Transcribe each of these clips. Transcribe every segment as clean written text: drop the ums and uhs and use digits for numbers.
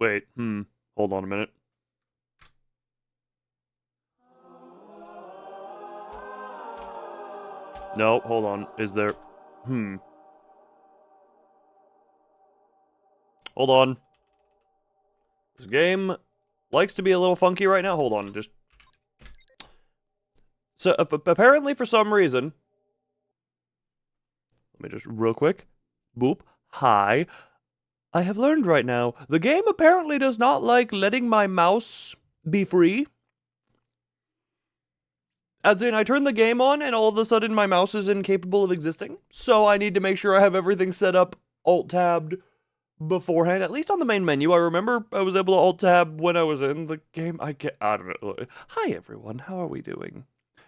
Wait, hold on a minute. No, hold on. Is there... Hold on. This game likes to be a little funky right now. Hold on, just... So, apparently for some reason... Let me just, real quick. Boop. Hi. I have learned right now, the game apparently does not like letting my mouse be free. As in, I turn the game on, and all of a sudden my mouse is incapable of existing. So I need to make sure I have everything set up alt-tabbed beforehand, at least on the main menu. I remember I was able to alt-tab when I was in the game. I don't know. Hi everyone, how are we doing?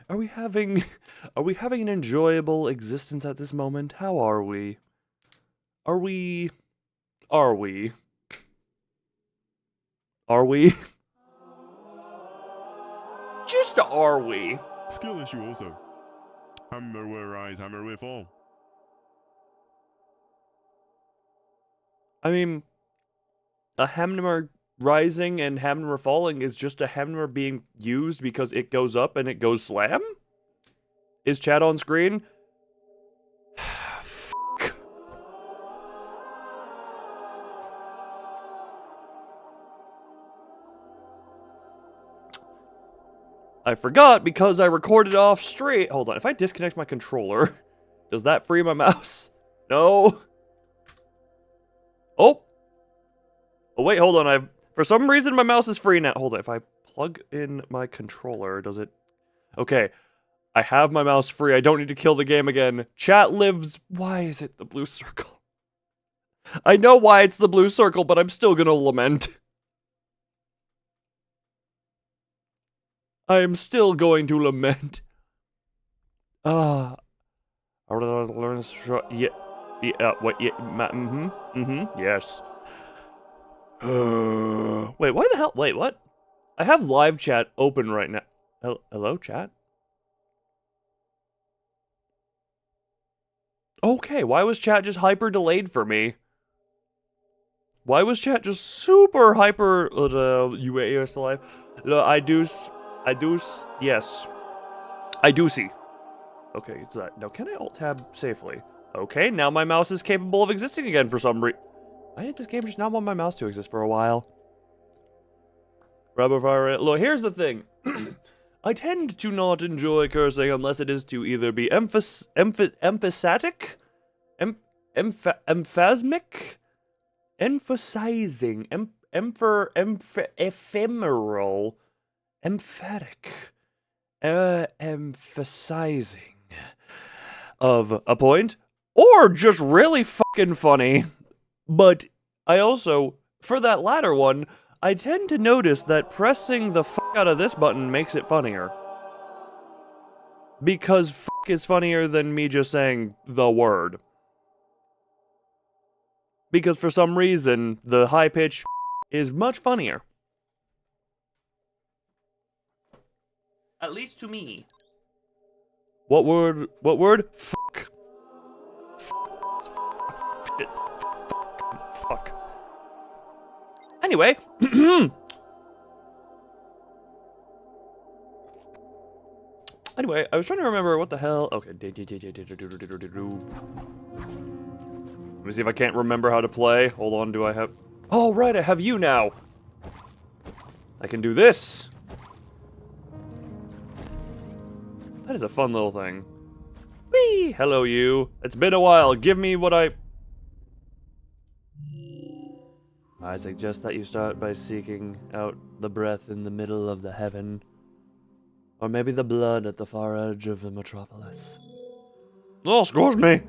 Are we having an enjoyable existence at this moment? How are we? Are we? Just are we? Skill issue also. Hammer will rise, hammer will fall. I mean, a hammer rising and hammer falling is just a hammer being used because it goes up and it goes slam? Is chat on screen? Fuck. I forgot because I recorded off stream. Hold on, if I disconnect my controller, does that free my mouse? No. Oh. Oh wait, hold on. For some reason my mouse is free now. Hold on, if I plug in my controller, does it? Okay. I have my mouse free. I don't need to kill the game again. Chat lives. Why is it the blue circle? I know why it's the blue circle, but I'm still gonna lament. I am still going to lament. I want to learn. What? Yes. Wait, why the hell? Wait, what? I have live chat open right now. Hello, chat? Okay, why was chat just hyper delayed for me? Why was chat just super hyper? You still alive? Yes. I do see. Okay, it's that. Now, can I alt-tab safely? Okay, now my mouse is capable of existing again for some reason. Why did this game just not want my mouse to exist for a while? Rubber fire. Look, here's the thing. I tend to not enjoy cursing unless it is to either be emphatic, emphasmic, emphasizing, ephemeral, emphatic, emphasizing of a point, or just really fucking funny. But I also, for that latter one, I tend to notice that pressing the fuck out of this button makes it funnier. Because fuck is funnier than me just saying the word. Because for some reason, the high pitch is much funnier. At least to me. What word? What word? Fuck. Fuck. Anyway. Anyway, I was trying to remember what the hell. Okay. Let me see if I can't remember how to play. Hold on, do I have... Oh, right, I have you now. I can do this. That is a fun little thing. Whee! Hello, you. It's been a while. Give me what I suggest that you start by seeking out the breath in the middle of the heaven. Or maybe the blood at the far edge of the metropolis. Oh, excuse me.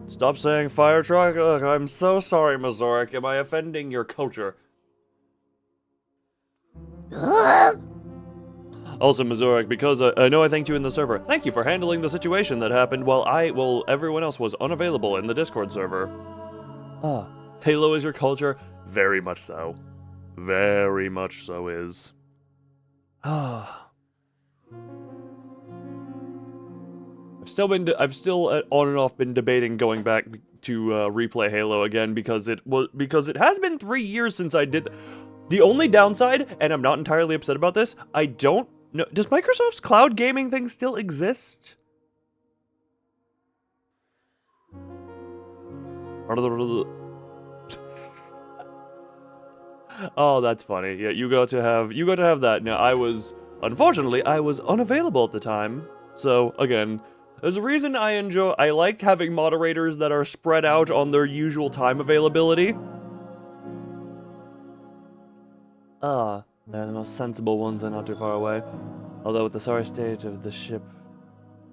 Stop saying fire truck. Ugh, I'm so sorry, Mazoric. Am I offending your culture? Also, Mazoric, because I know I thanked you in the server, thank you for handling the situation that happened while everyone else was unavailable in the Discord server. Ah, Halo is your culture? Very much so. Very much so is. Ah. I I've still on and off been debating going back to replay Halo again because it has been 3 years since I did. The only downside, and I'm not entirely upset about this, I don't know. Does Microsoft's cloud gaming thing still exist? Oh, that's funny. Yeah, you got to have that. Now, unfortunately, I was unavailable at the time. So, again, there's a reason I like having moderators that are spread out on their usual time availability. They're the most sensible ones and not too far away. Although with the sorry state of the ship,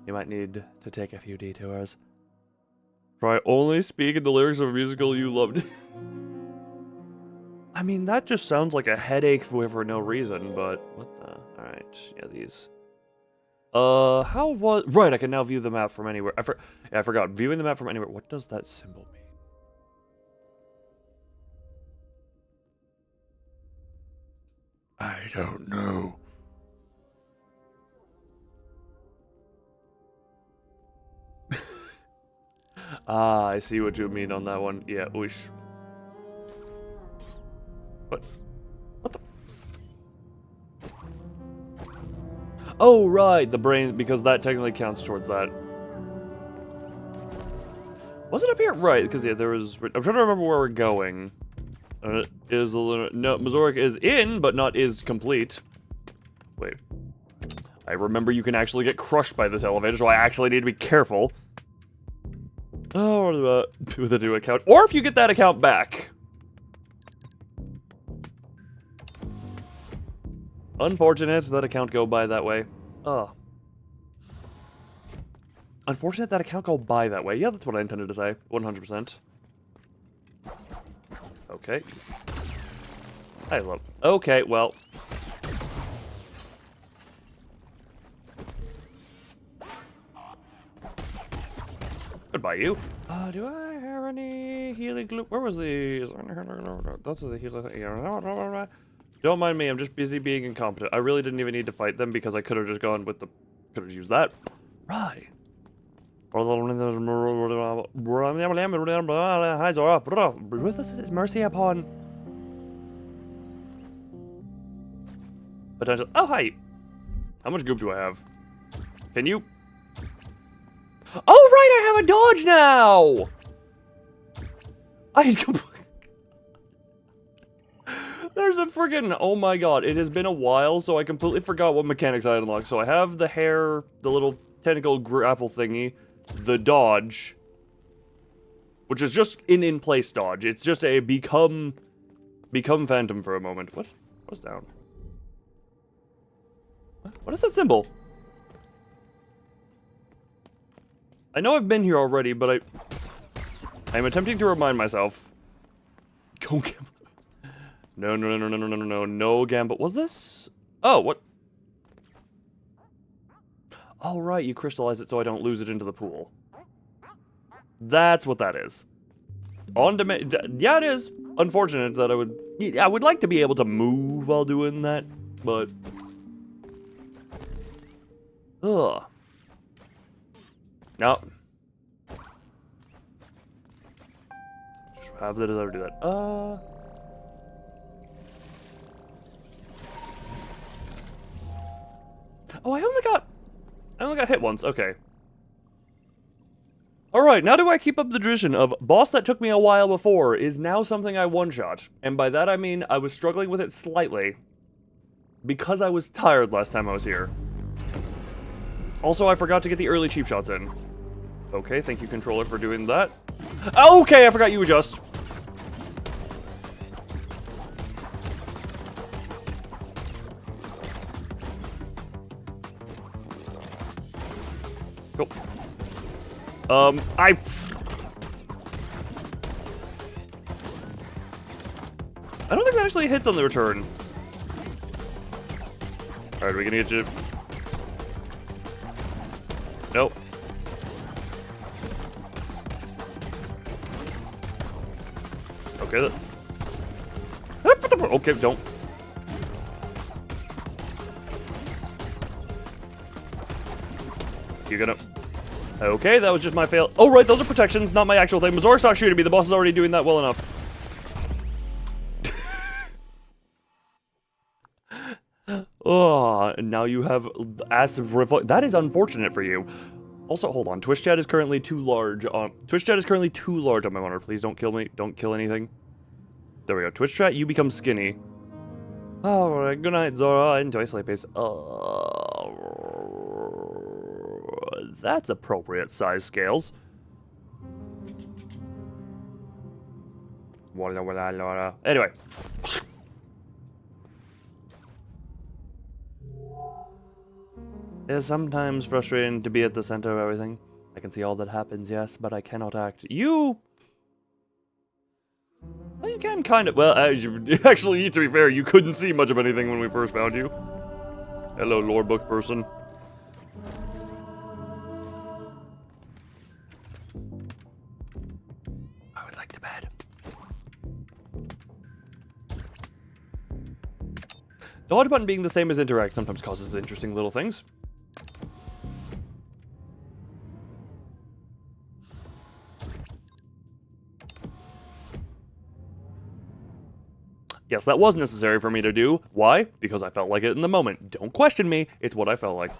you might need to take a few detours. Try only speak in the lyrics of a musical you loved. I mean, that just sounds like a headache for no reason, but what the? Alright, yeah, these. Right, I can now view the map from anywhere. I forgot. Viewing the map from anywhere. What does that symbol mean? I don't know. Ah, I see what you mean on that one. Yeah, whoosh. What the? Oh, right, the brain, because that technically counts towards that. Was it up here? Right, because yeah, there was. I'm trying to remember where we're going. No, Mazoric is in, but not is complete. Wait. I remember you can actually get crushed by this elevator, so I actually need to be careful. Oh, with a new account. Or if you get that account back. Unfortunate that account go by that way. Unfortunate that account go by that way. Yeah, that's what I intended to say. 100%. Okay. Okay, well. Goodbye, you. Do I have any healing glue? Where was the... That's the healing... Don't mind me, I'm just busy being incompetent. I really didn't even need to fight them because I could have just gone with the... Could have used that. Right. Hi, Zora. Ruthless is mercy upon... Potential... Oh, hi. How much goop do I have? Can you... Oh, right, I have a dodge now! There's a friggin'... Oh my god, it has been a while, so I completely forgot what mechanics I unlocked. So I have the hair, the little tentacle grapple thingy, the dodge, which is just an in-place dodge. It's just a become phantom for a moment. What's down? What is that symbol? I know I've been here already, but I'm attempting to remind myself. Go gamble. No gamble. Was this? Oh, what? Oh, right, you crystallize it so I don't lose it into the pool. That's what that is. On demand. Yeah, it is. Unfortunate that I would like to be able to move while doing that, but... Ugh. No. Just have the desire to do that. Oh, I only got hit once. Okay. Alright, now do I keep up the tradition of boss that took me a while before is now something I one-shot. And by that I mean I was struggling with it slightly because I was tired last time I was here. Also, I forgot to get the early cheap shots in. Okay, thank you, controller, for doing that. Okay, I forgot you adjust. Cool. I don't think that actually hits on the return. Alright, are we gonna get you? Nope. Okay. Okay, don't. You're gonna... Okay, that was just my fail. Oh, right, those are protections, not my actual thing. Mazor, stop shooting me. The boss is already doing that well enough. Oh, and now you have acid reflux. That is unfortunate for you. Also, hold on. Twitch chat is currently too large on my monitor. Please don't kill me. Don't kill anything. There we go. Twitch chat, you become skinny. Alright, good night, Zora. Enjoy sleep peace. That's appropriate size scales. Anyway. It is sometimes frustrating to be at the center of everything. I can see all that happens, yes, but I cannot act. You can kind of... Well, actually, to be fair, you couldn't see much of anything when we first found you. Hello, lore book person. I would like to bed. The hard button being the same as interact sometimes causes interesting little things. Yes, that was necessary for me to do. Why? Because I felt like it in the moment. Don't question me. It's what I felt like.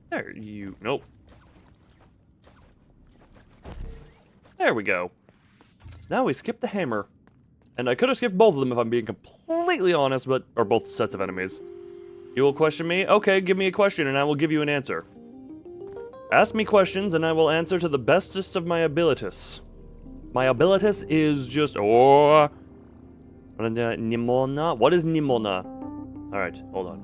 There you... Nope. There we go. So now we skip the hammer. And I could have skipped both of them if I'm being completely honest, but... Or both sets of enemies. You will question me? Okay, give me a question and I will give you an answer. Ask me questions and I will answer to the bestest of my abilities. My abilitas is just... Oh... Nimona? What is Nimona? Alright, hold on.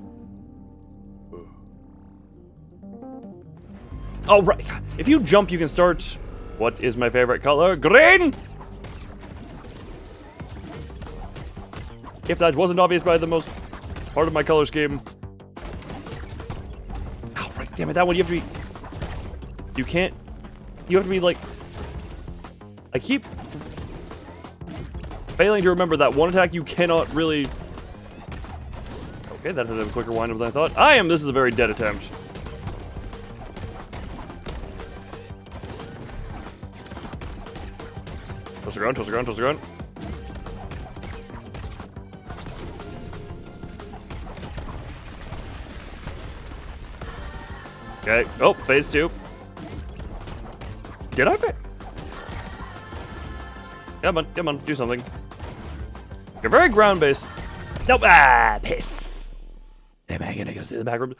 Oh, right. If you jump, you can start... What is my favorite color? Green! If that wasn't obvious by the most part of my color scheme. Oh, right. Damn it, that one you have to be... You can't... You have to be, like... I keep failing to remember that one attack you cannot really... Okay, that had a quicker wind-up than I thought. This is a very dead attempt. Toss the ground, toss the ground, toss the ground. Okay, oh, phase 2. Did I fit? Come on, do something. You're very ground-based. Nope, piss. Am I gonna go see the back room?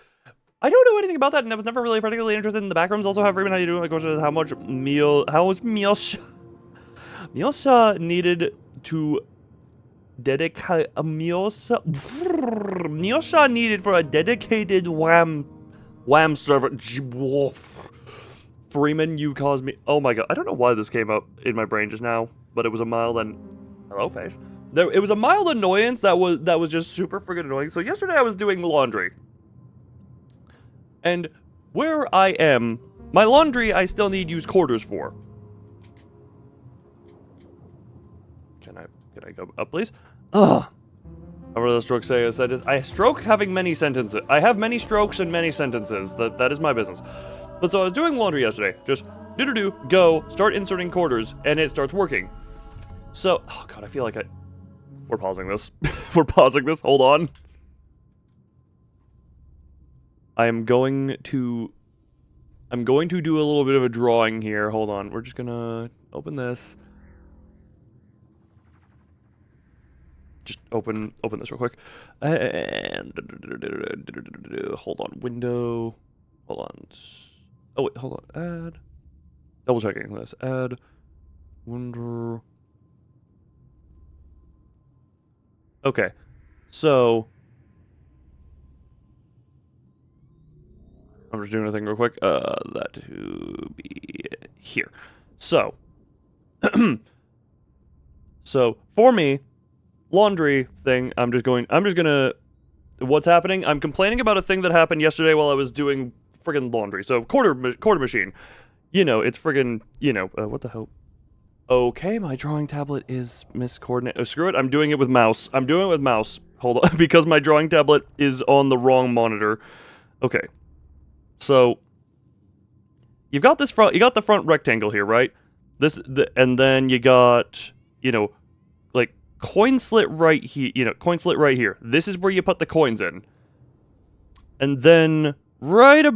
I don't know anything about that, and I was never really particularly interested in the back rooms. Also, how Freeman, how you doing? My question is how much Miosha needed to dedicate a Miosha needed for a dedicated wham server. Freeman, you caused me. Oh my god, I don't know why this came up in my brain just now. But it was a mild and hello face. It was a mild annoyance that was just super friggin' annoying. So yesterday I was doing laundry, and where I am, my laundry I still need use quarters for. Can I go up, please? Ugh. However, the stroke say I stroke having many sentences. I have many strokes and many sentences. That is my business. But so I was doing laundry yesterday. Just go, start inserting quarters, and it starts working. So, oh god, I feel like we're pausing this. We're pausing this, hold on. I'm going to do a little bit of a drawing here, hold on. We're just gonna open this. Just open this real quick. And, hold on, window, hold on. Oh wait, hold on, add. Double checking this. Add window. Okay, so I'm just doing a thing real quick. That to be here. So, so for me, laundry thing. I'm just gonna. What's happening? I'm complaining about a thing that happened yesterday while I was doing friggin' laundry. So quarter machine. You know, it's friggin', what the hell? Okay, my drawing tablet is miscoordinated. Oh, screw it, I'm doing it with mouse. Hold on, because my drawing tablet is on the wrong monitor. Okay. So you got the front rectangle here, right? And then you got, like coin slit right here, coin slit right here. This is where you put the coins in. And then right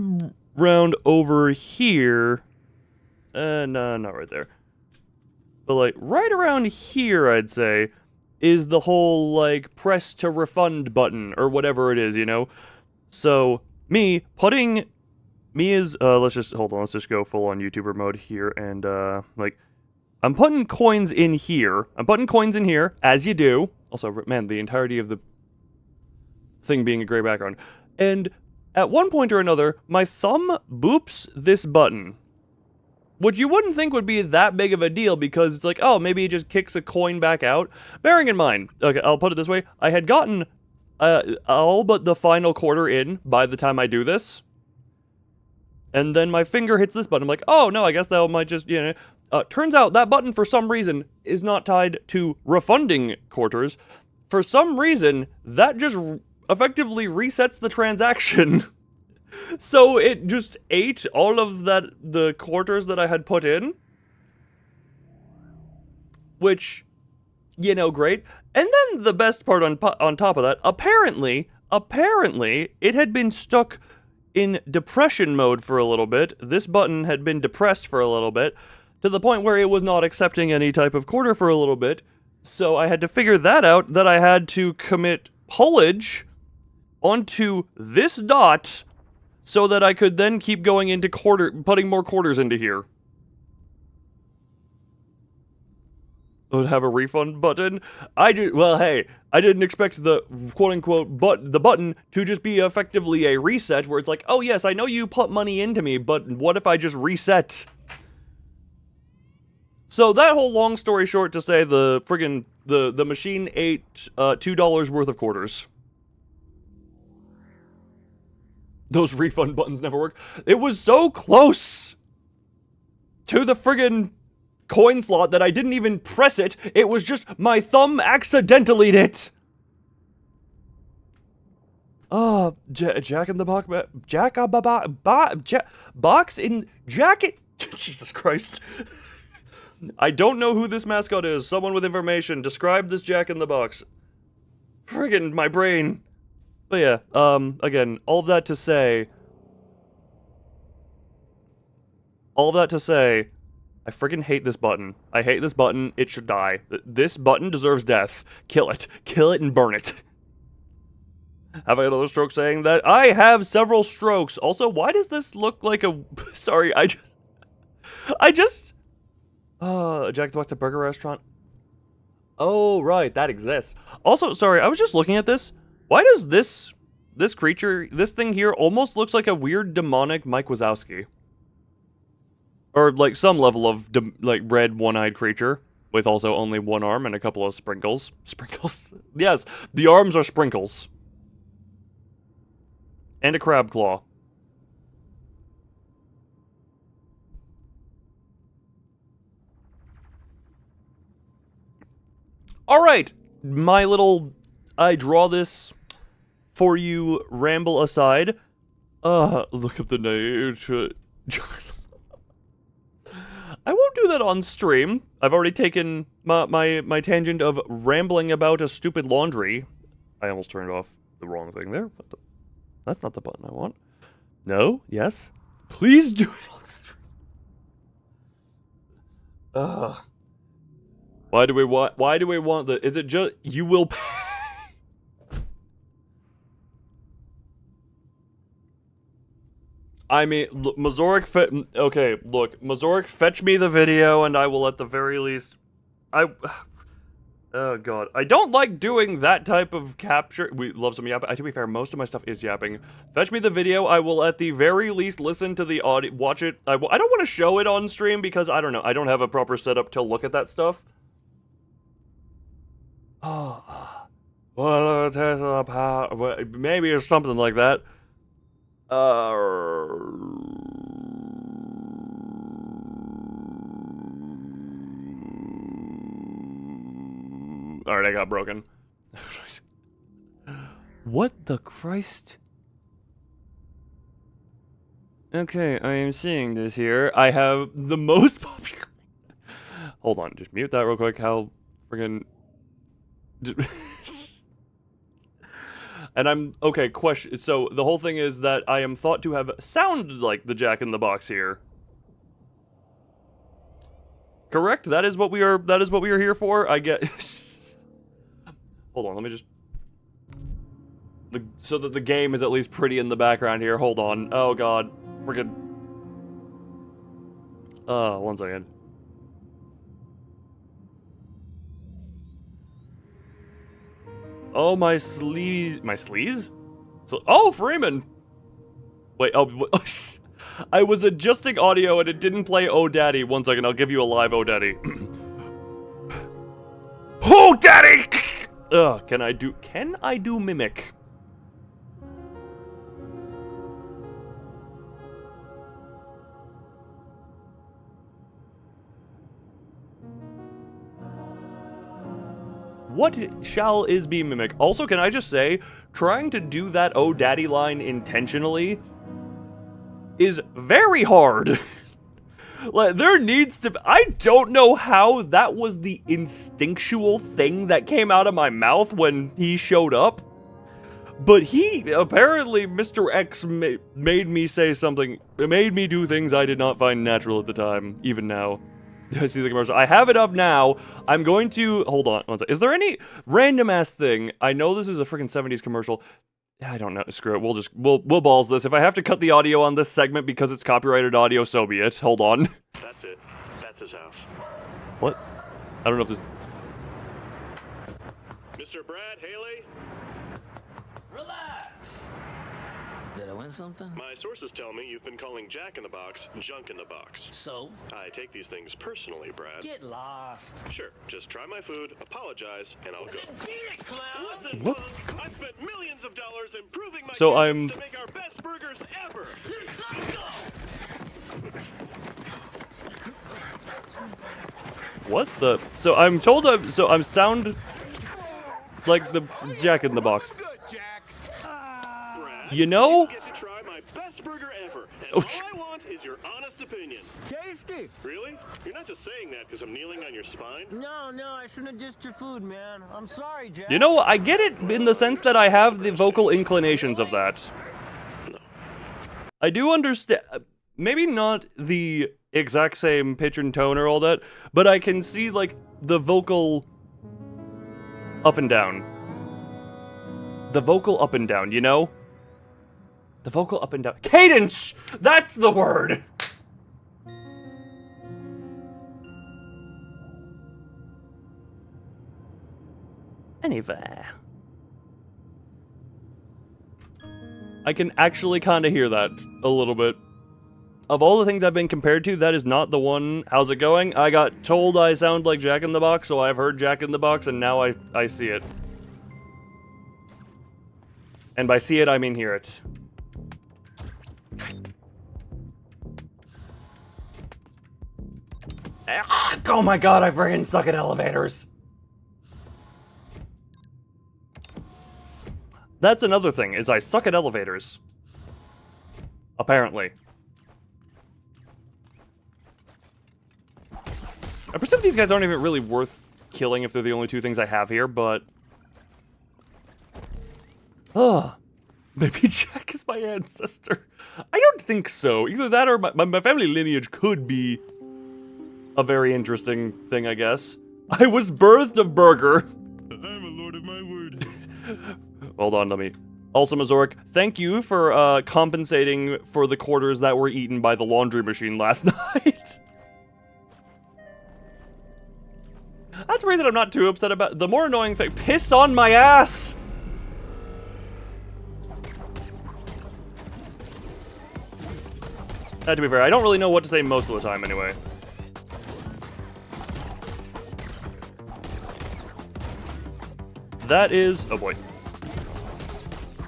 around over here, no, not right there. But like right around here, I'd say, is the whole like press to refund button or whatever it is, So me is let's just go full on YouTuber mode here and I'm putting coins in here. As you do. Also, man, the entirety of the thing being a gray background. And at one point or another, my thumb boops this button. Which you wouldn't think would be that big of a deal because it's like, oh, maybe it just kicks a coin back out. Bearing in mind, okay, I'll put it this way, I had gotten all but the final quarter in by the time I do this. And then my finger hits this button. I'm like, oh, no, I guess that might just, turns out that button, for some reason, is not tied to refunding quarters. For some reason, that just effectively resets the transaction. So it just ate all of the quarters that I had put in. Which, great. And then the best part on top of that, apparently, it had been stuck in depression mode for a little bit. This button had been depressed for a little bit, to the point where it was not accepting any type of quarter for a little bit. So I had to figure that out, that I had to commit pullage onto this dot so that I could then keep going into putting more quarters into here. Would have a refund button. Well, hey, I didn't expect the quote-unquote the button to just be effectively a reset where it's like, oh yes, I know you put money into me, but what if I just reset? So that whole long story short to say the machine ate $2 worth of quarters. Those refund buttons never work. It was so close to the friggin' coin slot that I didn't even press it. It was just my thumb accidentally it. Jack in the box, box in jacket. Jesus Christ. I don't know who this mascot is. Someone with information. Describe this Jack in the Box. Friggin' my brain. But yeah, again, all of that to say, I friggin' hate this button. I hate this button. It should die. This button deserves death. Kill it. Kill it and burn it. Have I got another stroke saying that? I have several strokes. Also, why does this look like a... Sorry, Jack in the Box, a burger restaurant. Oh, right, that exists. Also, sorry, I was just looking at this. Why does this creature, this thing here, almost looks like a weird demonic Mike Wazowski? Or, like, some level of, red one-eyed creature, with also only one arm and a couple of sprinkles. Sprinkles? Yes, the arms are sprinkles. And a crab claw. Alright, my little, I draw this for you ramble aside. Look up the name. I won't do that on stream. I've already taken my tangent of rambling about a stupid laundry. I almost turned off the wrong thing there. But that's not the button I want. No? Yes? Please do it on stream. Why do we want the... Is it just... You will pay... I mean, look, okay, look, Mazoric, fetch me the video, and I will at the very least... Oh, God. I don't like doing that type of capture. We love some yapping. To be fair, most of my stuff is yapping. Fetch me the video. I will at the very least listen to the audio, watch it. I don't want to show it on stream because, I don't know, I don't have a proper setup to look at that stuff. Maybe it's something like that. Alright, I got broken. What the Christ? Okay, I am seeing this here. I have the most popular... Hold on, just mute that real quick. How friggin... And I'm... Okay, question. So, the whole thing is that I am thought to have sounded like the Jack in the Box here. Correct? That is what we are here for? I get... Hold on, let me just... So that the game is at least pretty in the background here. Hold on. Oh, God. Friggin... one second. Oh, my sleaze... My sleaze? So, oh, Freeman! Wait, oh... I was adjusting audio and it didn't play Oh Daddy. One second, I'll give you a live Oh Daddy. Oh Daddy! Ugh, can I do Mimic? What shall is be Mimic? Also, can I just say, trying to do that Oh Daddy line intentionally is very hard. Like, there needs to be, I don't know how that was the instinctual thing that came out of my mouth when he showed up. But he, apparently, Mr. X made me say something, it made me do things I did not find natural at the time, even now. I see the commercial. I have it up now. I'm going to, hold on one second. Is there any random ass thing? I know this is a freaking 70s commercial. I don't know. Screw it. We'll balls this. If I have to cut the audio on this segment because it's copyrighted audio, so be it. Hold on. That's it. That's his house. What? I don't know if this... Mr. Brad Haley? Relax. Did I win something? My sources tell me you've been calling Jack in the Box junk in the box. So? I take these things personally, Brad. Get lost. Sure, just try my food, apologize, and I'll go. Beat it, clown! Listen, What? punk, I've spent millions of dollars improving my So kitchens I'm- to make our best burgers ever. You're psycho! What the... So I'm told I'm sound like the Jack in the Box. Brad, You know? get to try my best burger ever, and Oh, all I want is your honest opinion. Tasty! Really? You're not just saying that because I'm kneeling on your spine? No, I shouldn't have dissed your food, man. I'm sorry, Jack. You know, I get it in the sense that I have the vocal inclinations of that. I do understand... Maybe not the exact same pitch and tone or all that, but I can see, like, the vocal up and down. The vocal up and down, you know? The vocal up and down. Cadence! That's the word! Anyway. I can actually kind of hear that a little bit. Of all the things I've been compared to, that is not the one. How's it going? I got told I sound like Jack in the Box, so I've heard Jack in the Box, and now I see it. And by see it, I mean hear it. Oh my god, I friggin' suck at elevators. That's another thing, is I suck at elevators. Apparently. I presume these guys aren't even really worth killing if they're the only two things I have here, but... Maybe Jack is my ancestor. I don't think so. Either that or my family lineage could be a very interesting thing, I guess. I was birthed of burger. I'm a lord of my word. Hold on, let me... Also, Mazoric, thank you for compensating for the quarters that were eaten by the laundry machine last night. That's the reason I'm not too upset about... The more annoying thing... Piss on my ass! To be fair, I don't really know what to say most of the time, anyway. That is... Oh, boy.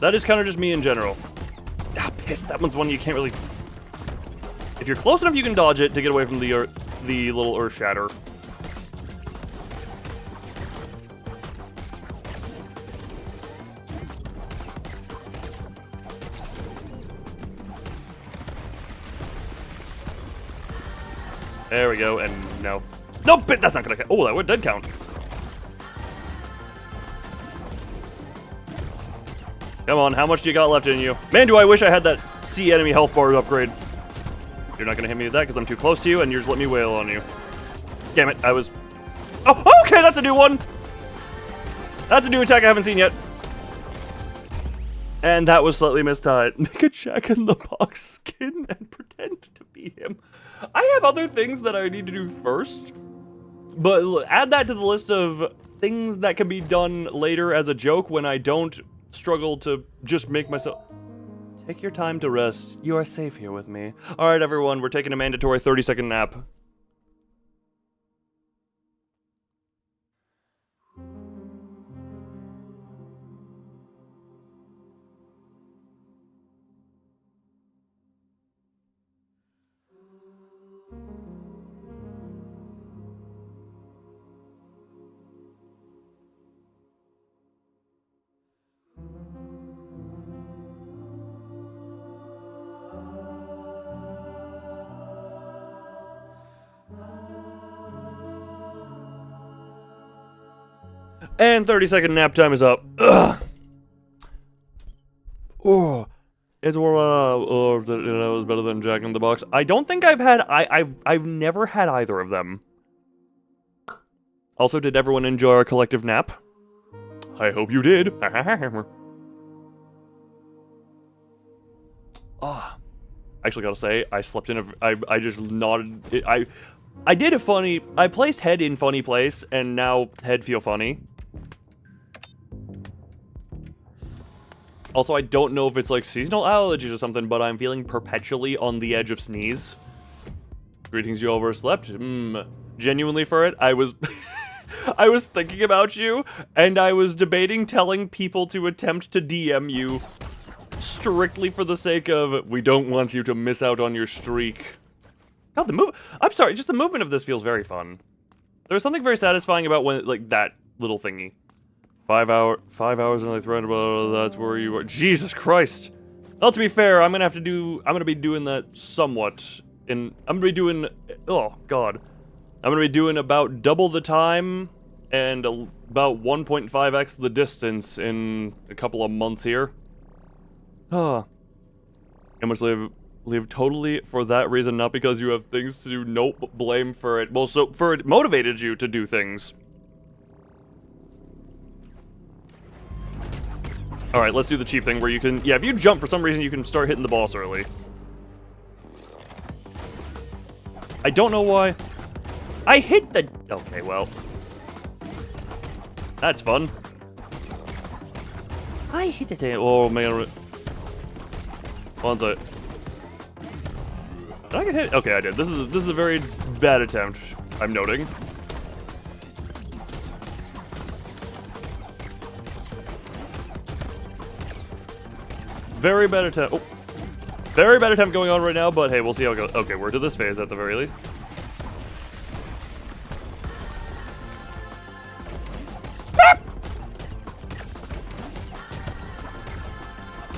That is kind of just me in general. Ah, piss. That one's one you can't really... If you're close enough, you can dodge it to get away from the little earth shatter. There we go, and no. Nope, that's not gonna count. Oh, that did count. Come on, how much do you got left in you? Man, do I wish I had that see enemy health bar upgrade. You're not gonna hit me with that because I'm too close to you, and you're just letting me wail on you. Damn it, I was... Oh, okay, that's a new one! That's a new attack I haven't seen yet. And that was slightly mistimed. Make a Jack in the Box skin and pretend to be him. I have other things that I need to do first, but add that to the list of things that can be done later as a joke when I don't struggle to just make myself... Take your time to rest. You are safe here with me. Alright, everyone, we're taking a mandatory 30-second nap. And 30-second nap time is up. Ugh. Oh, it's that was better than Jack in the Box. I don't think I've had. I've never had either of them. Also, did everyone enjoy our collective nap? I hope you did. Oh, actually, gotta say, I slept in a. I just nodded. I did a funny. I placed head in funny place, and now head feel funny. Also, I don't know if it's like seasonal allergies or something, but I'm feeling perpetually on the edge of sneeze. Greetings, you overslept? Genuinely for it, I was... I was thinking about you, and I was debating telling people to attempt to DM you strictly for the sake of, we don't want you to miss out on your streak. God, I'm sorry, just the movement of this feels very fun. There's something very satisfying about when, like, that little thingy. 5 hours and I thread about that's where you are. Jesus Christ. Well, to be fair, I'm gonna be doing that somewhat. I'm gonna be doing, oh god. I'm gonna be doing about double the time and about 1.5x the distance in a couple of months here. And much live totally for that reason, not because you have things to do. Nope, blame for it. Well, so for it motivated you to do things. Alright, let's do the cheap thing where you can... Yeah, if you jump for some reason, you can start hitting the boss early. I don't know why. I hit the... Okay, well. That's fun. I hit the thing. Oh, man. One sec. Did I get hit? Okay, I did. This is a very bad attempt, I'm noting. Very bad attempt. Oh. Very bad attempt going on right now, but hey, we'll see how it goes. Okay, we're to this phase at the very least.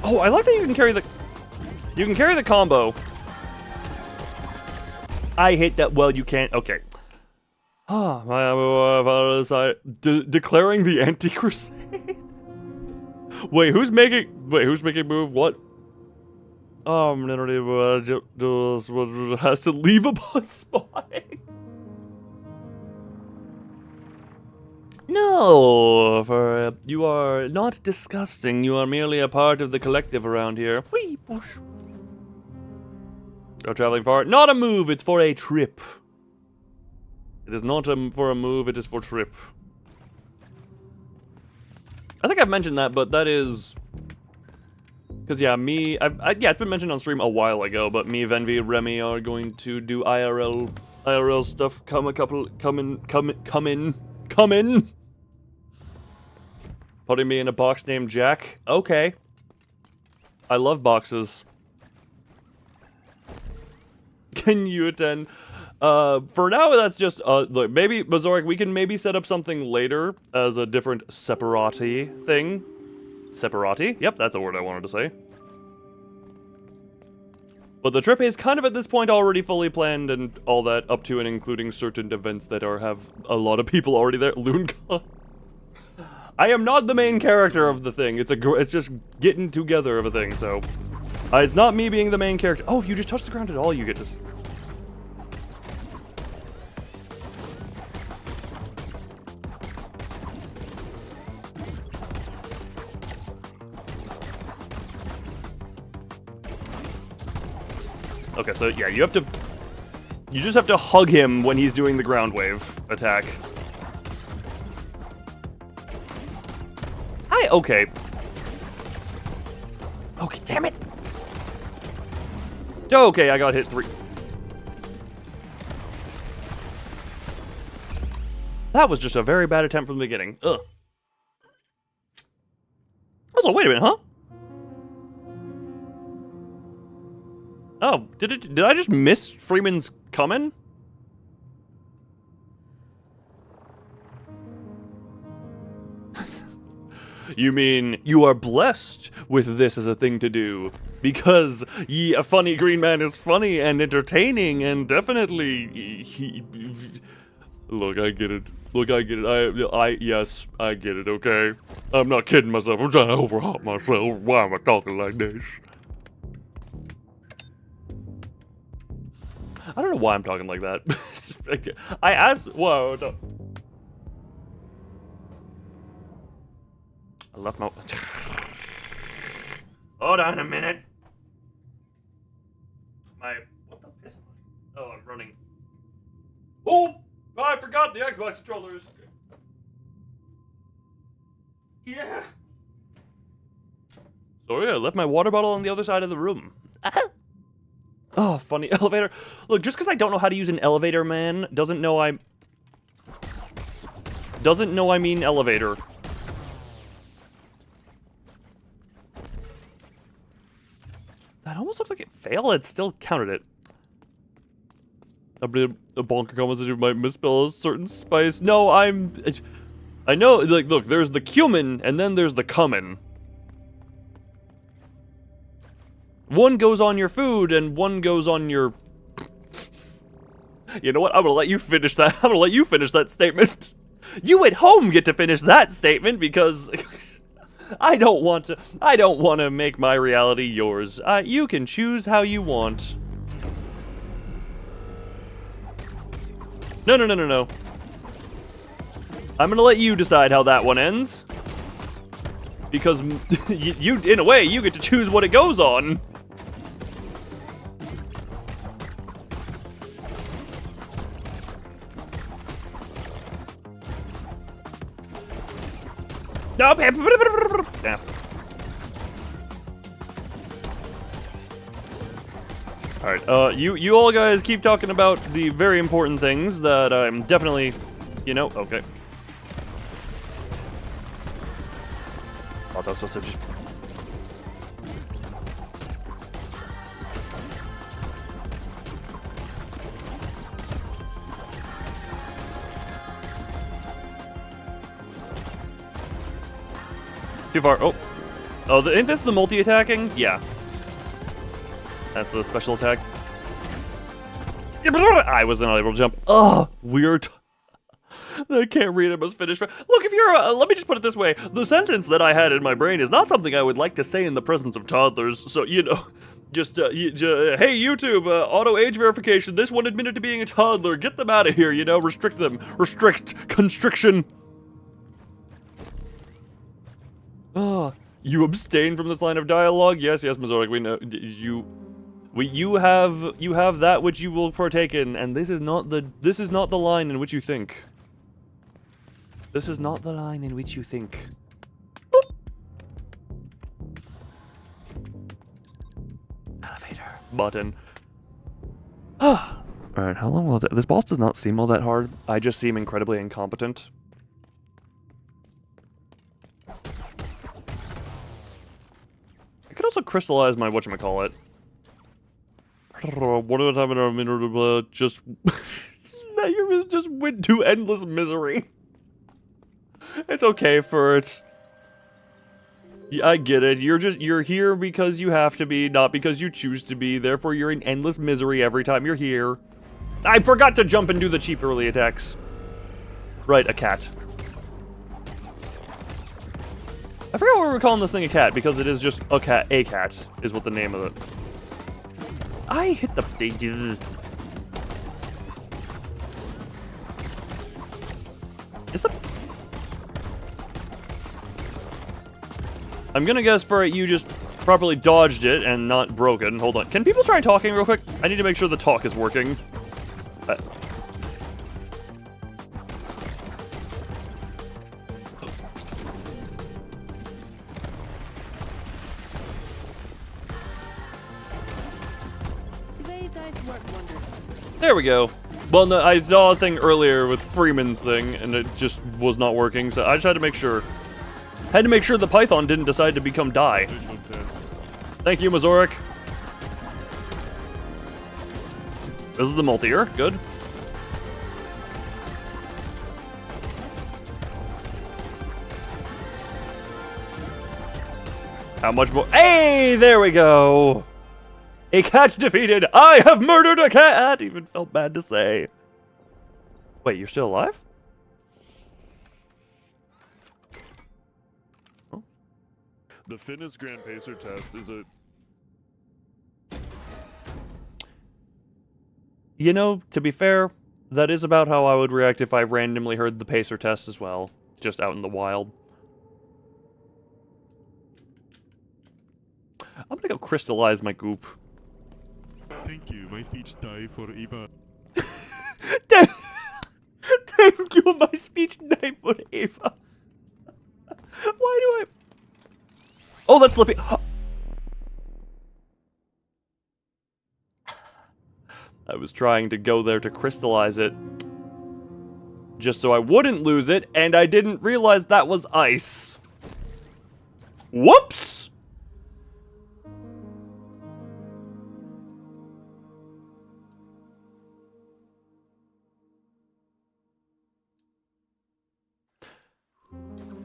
Oh, I like that you can carry the combo. I hate that. Well, you can't. Okay. Declaring the anti-crusade. Wait, who's making move? What? Has to leave upon spawning. No, for you are not disgusting. You are merely a part of the collective around here. Whee, push. Go traveling far. Not a move. It's for a trip. It is not for a move. It is for trip. I think I've mentioned that, but that is... Because, yeah, yeah, it's been mentioned on stream a while ago, but me, Venvi, Remy are going to do IRL stuff. Come in. Putting me in a box named Jack. Okay. I love boxes. Can you attend? For now, that's just, look, maybe, Bazoric, we can maybe set up something later as a different separati thing. Separati? Yep, that's a word I wanted to say. But the trip is kind of at this point already fully planned and all that, up to and including certain events that have a lot of people already there. LoonCon. I am not the main character of the thing. It's just getting together of a thing, so... it's not me being the main character. Oh, if you just touch the ground at all, you get to... Okay, so yeah, you just have to hug him when he's doing the ground wave attack. Okay. Okay, damn it! Okay, I got hit 3. That was just a very bad attempt from the beginning. Ugh. Also, wait a minute, huh? Oh, did I just miss Freeman's comment? You mean you are blessed with this as a thing to do because a funny green man is funny and entertaining and definitely look, I get it. Look, I get it. Yes, I get it. Okay, I'm not kidding myself. I'm trying to overhaul myself. Why am I talking like this? I don't know why I'm talking like that. I asked. Whoa. No. I left my... Hold on a minute. What the piss am I? Oh, I'm running. Oh! I forgot the Xbox controllers. Yeah. Sorry, I left my water bottle on the other side of the room. Oh, funny elevator. Look, just because I don't know how to use an elevator, man, doesn't know I mean elevator. That almost looked like it failed. It still counted it. A bonker comments that you might misspell a certain spice. No, I know, like, look, there's the cumin, and then there's the cumin. One goes on your food, and one goes on your... You know what? I'm gonna let you finish that. I'm gonna let you finish that statement. You at home get to finish that statement, because... I don't want to make my reality yours. You can choose how you want. No. I'm gonna let you decide how that one ends. Because you, in a way, you get to choose what it goes on. No, yeah. Alright, you all guys keep talking about the very important things that I'm definitely, you know, okay. Thought that was supposed to just... Too far. Oh. Oh, ain't this the multi-attacking? Yeah. That's the special attack. I was not able to jump. Oh, weird. I can't read. I must finish. Look, if you're... let me just put it this way. The sentence that I had in my brain is not something I would like to say in the presence of toddlers. So, you know, just, hey, YouTube, auto age verification. This one admitted to being a toddler. Get them out of here, you know, restrict them. Constriction. Oh, you abstain from this line of dialogue? Yes, Mazoric, we know. You have that which you will partake in, and this is not the line in which you think. This is not the line in which you think. Boop. Elevator button. Alright, how long will it... This boss does not seem all that hard. I just seem incredibly incompetent. I could also crystallize my whatchamacallit. One at a time in a minute, just... you just went to endless misery. It's okay, Furt. Yeah, I get it. You're here because you have to be, not because you choose to be. Therefore, you're in endless misery every time you're here. I forgot to jump and do the cheap early attacks. Right, a cat. I forgot why we're calling this thing a cat, because it is just a cat. A cat is what the name of it. I hit the pages. Is the... I'm gonna guess for it, you just properly dodged it and not broken. Hold on. Can people try talking real quick? I need to make sure the talk is working. There we go. Well, no, I saw a thing earlier with Freeman's thing, and it just was not working, so I just had to make sure. Had to make sure the Python didn't decide to become die. Thank you, Mazorik. This is the multi-er. Good. How much more? Hey, there we go. A cat defeated! I have murdered a cat! Even felt bad to say. Wait, you're still alive? Oh. The fitness Grand Pacer test is a... You know, to be fair, that is about how I would react if I randomly heard the Pacer test as well. Just out in the wild. I'm gonna go crystallize my goop. Thank you, my speech die forever. Thank you, my speech died forever. Why do I... Oh, that's Slippy. I was trying to go there to crystallize it. Just so I wouldn't lose it, and I didn't realize that was ice. Whoops!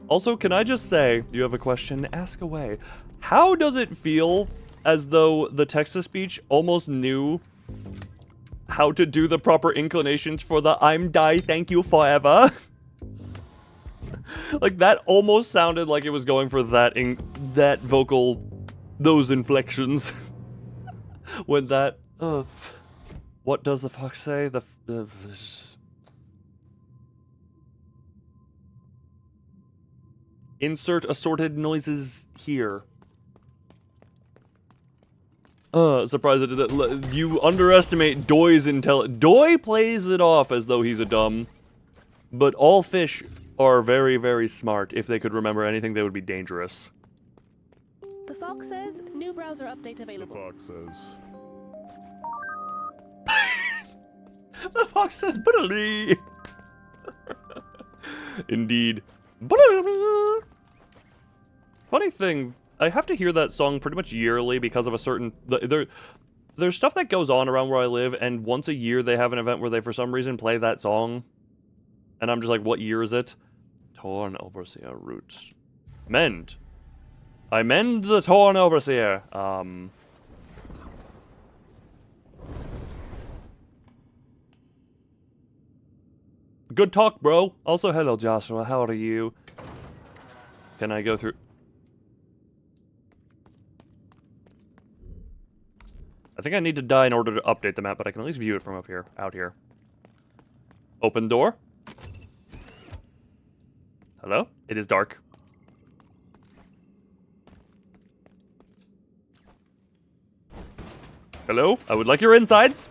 Also, can I just say, you have a question? Ask away. How does it feel as though the text-to-speech almost knew how to do the proper inclinations for the I'm die, thank you forever? Like, that almost sounded like it was going for that vocal, those inflections. When that, what does the fox say? Insert assorted noises here. Surprised it did that. You underestimate Doy's intelligence. Doy plays it off as though he's a dumb. But all fish are very, very smart. If they could remember anything, they would be dangerous. The fox says, new browser update The available. fox says... The fox says, "Bully." Indeed. Funny thing, I have to hear that song pretty much yearly because of a certain... There's stuff that goes on around where I live, and once a year they have an event where they, for some reason, play that song. And I'm just like, what year is it? Torn Overseer Roots. Mend. I mend the Torn Overseer. Good talk, bro. Also, hello, Joshua. How are you? Can I go through... I think I need to die in order to update the map, but I can at least view it from up here, out here. Open door. Hello? It is dark. Hello? I would like your insides.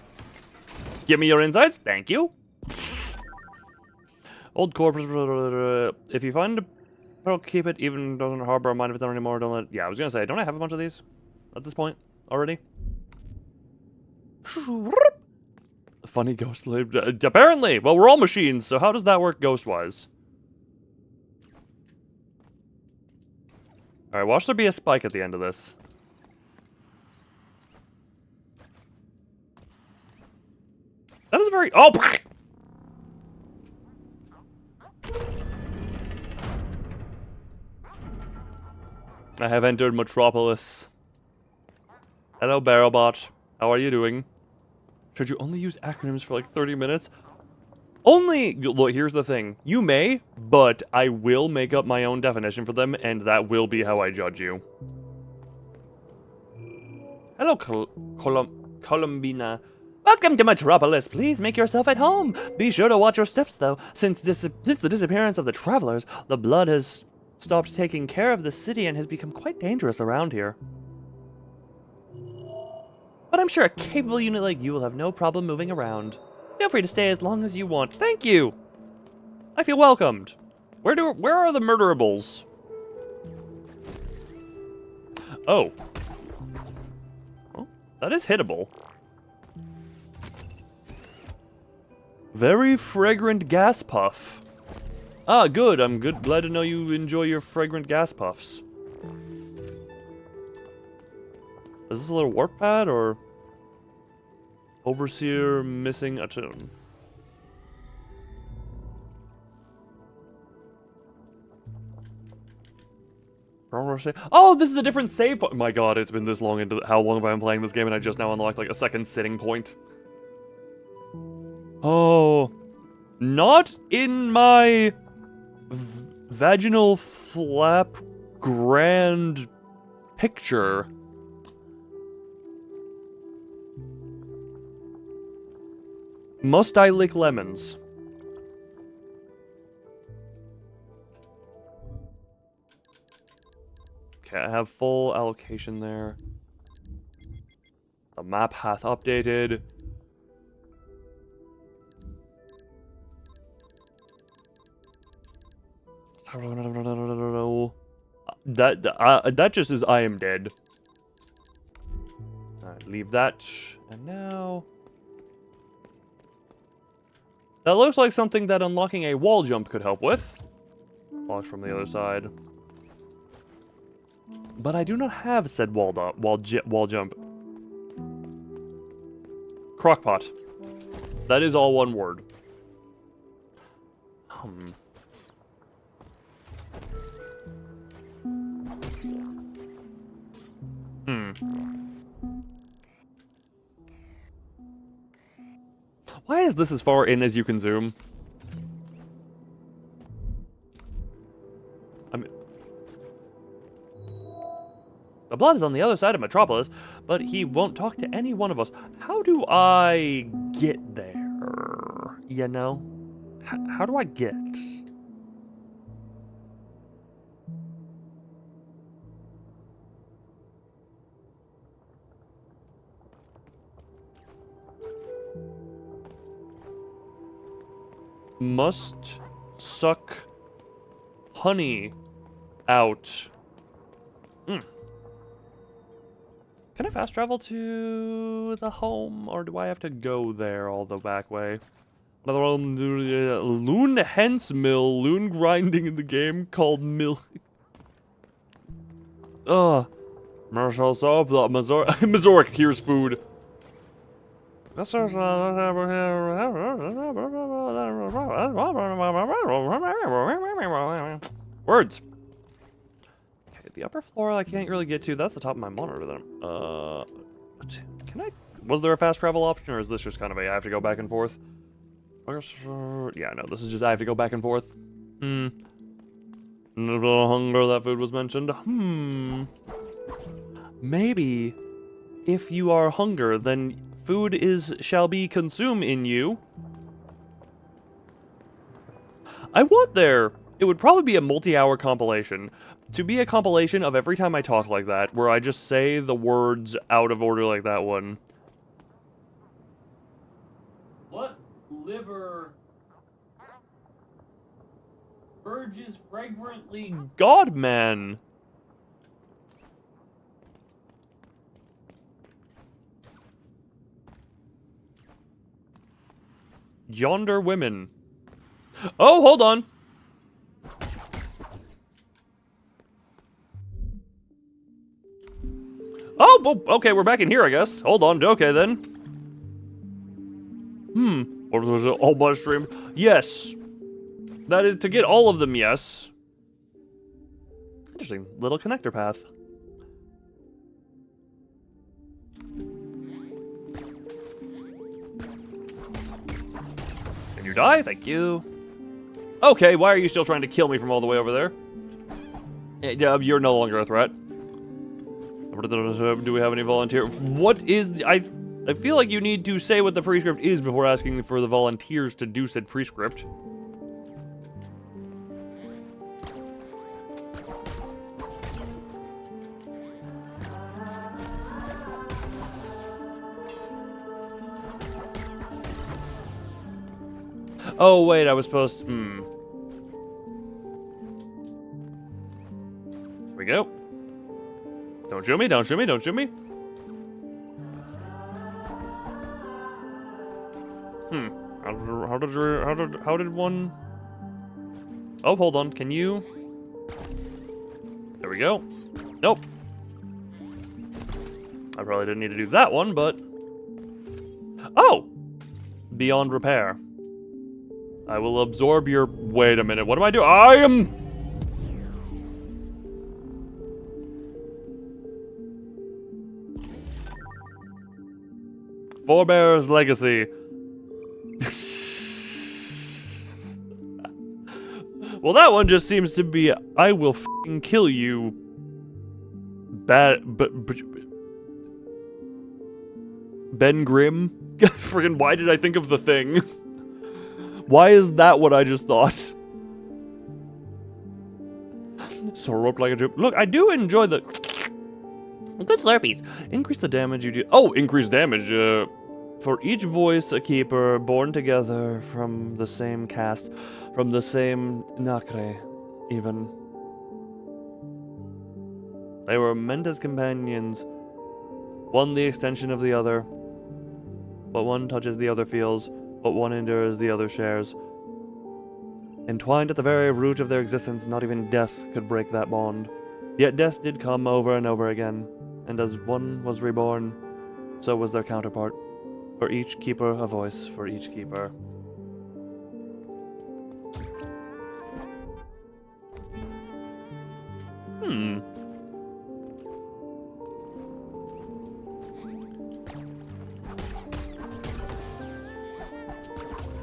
Give me your insides. Thank you. Old corpse. If you find a pearl, keep it. Even doesn't harbor a mind if it's not anymore. Don't let. Yeah, I was gonna say, don't I have a bunch of these at this point already? Funny ghost. Apparently, well, we're all machines, so how does that work ghost-wise? All right, watch there be a spike at the end of this. That is very. Oh. I have entered Metropolis. Hello, Barrelbot. How are you doing? Should you only use acronyms for like 30 minutes? Only, look, here's the thing. You may, but I will make up my own definition for them, and that will be how I judge you. Hello, Columbina. Welcome to Metropolis. Please make yourself at home. Be sure to watch your steps, though. Since the disappearance of the travelers, the blood has stopped taking care of the city and has become quite dangerous around here. But I'm sure a capable unit like you will have no problem moving around. Feel free to stay as long as you want. Thank you! I feel welcomed. Where are the murderables? Oh. Well, that is hittable. Very fragrant gas puff. Ah, good. I'm glad to know you enjoy your fragrant gas puffs. Is this a little warp pad, or... Overseer missing a tune? Oh, this is a different save point! My god, it's been this long into how long have I been playing this game and I just now unlocked like a second sitting point. Oh. Not in my... vaginal flap grand picture. Must I lick lemons? Okay, I have full allocation there. The map hath updated. That just is I am dead. Alright, leave that. And now... That looks like something that unlocking a wall jump could help with. Locked from the other side. But I do not have said wall jump. Crockpot. That is all one word. Why is this as far in as you can zoom? The blood is on the other side of Metropolis, but he won't talk to any one of us. How do I get there? You know? How do I get? Must suck honey out. Can I fast travel to the home, or do I have to go there all the back way? Loon hence mill, loon grinding in the game called mill. Marshall soap, Mazoric, here's food. Words. Okay, the upper floor I can't really get to. That's the top of my monitor then. Can I... Was there a fast travel option, or is this just kind of a I have to go back and forth? Yeah, no, this is just I have to go back and forth. Hunger, that food was mentioned. Maybe if you are hunger, then food shall be consumed in you. I want there. It would probably be a multi-hour compilation. To be a compilation of every time I talk like that, where I just say the words out of order like that one. What liver urges fragrantly Godman? Yonder women. Oh, hold on. Oh, okay, we're back in here, I guess. Hold on. Okay, then. Or was it all mushroom? Yes. That is to get all of them, yes. Interesting. Little connector path. And you die? Thank you. Okay, why are you still trying to kill me from all the way over there? Yeah, you're no longer a threat. Do we have any volunteer? What is... I feel like you need to say what the prescript is before asking for the volunteers to do said prescript. Oh, wait, I was supposed to... Here we go. Don't shoot me, don't shoot me, don't shoot me. How did one... Oh, hold on, can you... There we go. Nope. I probably didn't need to do that one, but... Oh! Beyond repair. I will absorb your... Wait a minute, what am I doing? I am... Forebear's Legacy. Well, that one just seems to be, I will f***ing kill you. Ben Grimm? Friggin' why did I think of the thing? Why is that what I just thought? So roped like a joke. Look, I do enjoy the... Good Slurpees. Increase the damage you do. Oh, increase damage. For each voice, a keeper born together from the same caste, from the same nacre, even. They were meant as companions. One the extension of the other. What one touches, the other feels. What one endures, the other shares. Entwined at the very root of their existence, not even death could break that bond. Yet death did come over and over again, and as one was reborn, so was their counterpart. For each keeper, a voice for each keeper.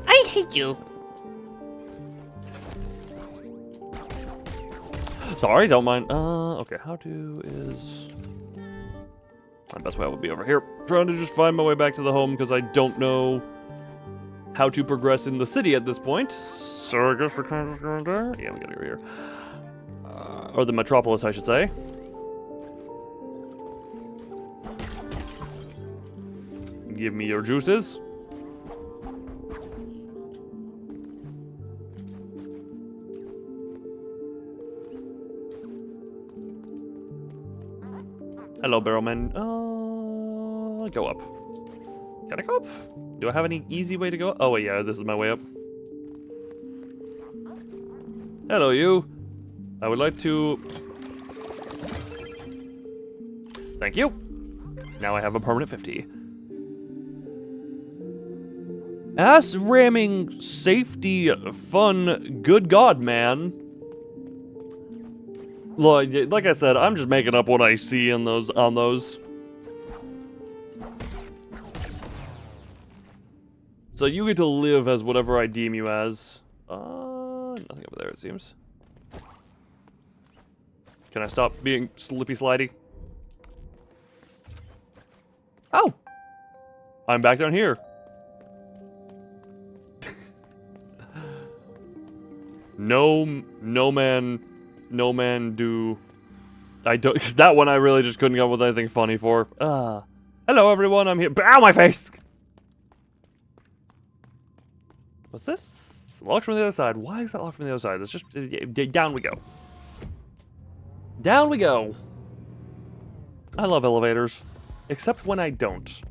I hate you. Sorry, don't mind. Okay, how to is... My best way would be over here. Trying to just find my way back to the home because I don't know how to progress in the city at this point. So I guess we're kind of going there. Yeah, we gotta go here. Or the metropolis, I should say. Give me your juices. Hello, Barrelman. Go up. Can I go up? Do I have any easy way to go up? Oh, wait, yeah, this is my way up. Hello, you. I would like to... Thank you. Now I have a permanent 50. Ass ramming, safety, fun, good God, man. Like I said, I'm just making up what I see on those. So you get to live as whatever I deem you as. Nothing over there, it seems. Can I stop being slippy slidey? Oh! I'm back down here. No man do... I don't... That one I really just couldn't come up with anything funny for. Hello everyone, I'm here. Ow, my face! What's this? Locked from the other side. Why is that locked from the other side? It's just... Down we go. Down we go. I love elevators. Except when I don't.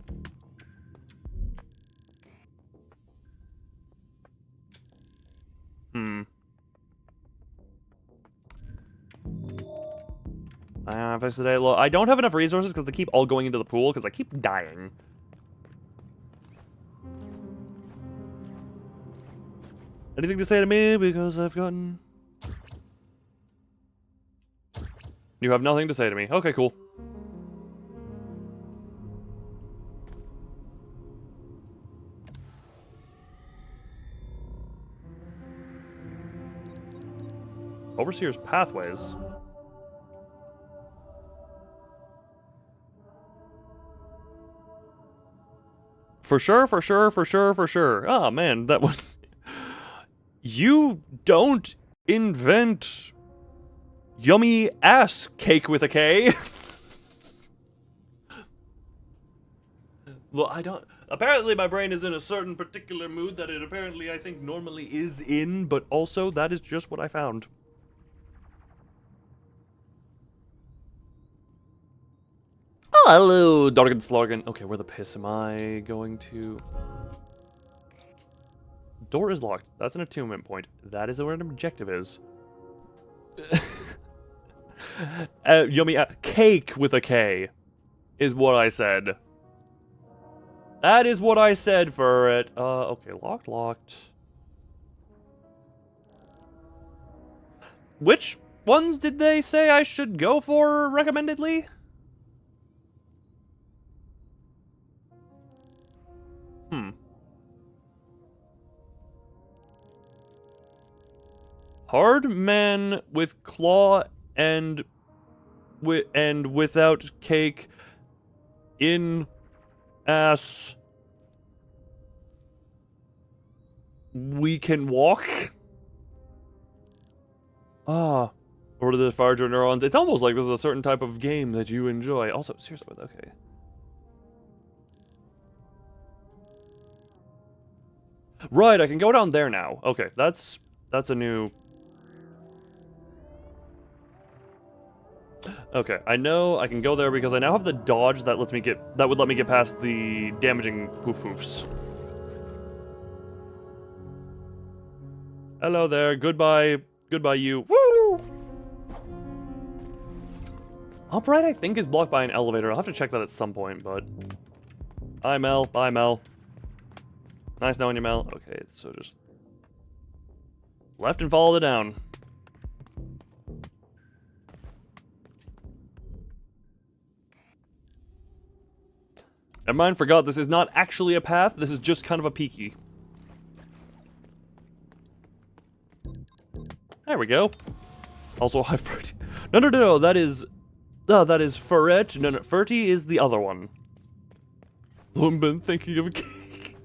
Fix today. Look, I don't have enough resources because they keep all going into the pool because I keep dying. Anything to say to me? Because I've gotten... You have nothing to say to me. Okay, cool. Overseer's Pathways. For sure, for sure, for sure, for sure. Ah, man, that was... You don't invent yummy ass cake with a K. Well, I don't... Apparently my brain is in a certain particular mood that it apparently, I think, normally is in, but also that is just what I found. Oh, hello, Dargan Slorgan. Okay, where the piss am I going to... Door is locked. That's an attunement point. That is where an objective is. Yummy cake with a K is what I said. That is what I said for it. Okay, locked. Which ones did they say I should go for recommendedly? Hard man with claw and without cake in ass. We can walk. Ah, or the larger neurons. It's almost like this is a certain type of game that you enjoy. Also, seriously, okay. Right, I can go down there now. Okay, that's a new. Okay, I know I can go there because I now have the dodge that would let me get past the damaging poofs. Hello there, goodbye you. Woo! Upright I think is blocked by an elevator. I'll have to check that at some point, but Bye Mel. Nice knowing you, Mel. Okay, so just left and follow it down. Never mind, forgot this is not actually a path, this is just kind of a peaky. There we go. Also, hi, Ferty. No, that is Ferret. No, Ferty is the other one. I've been thinking of a cake.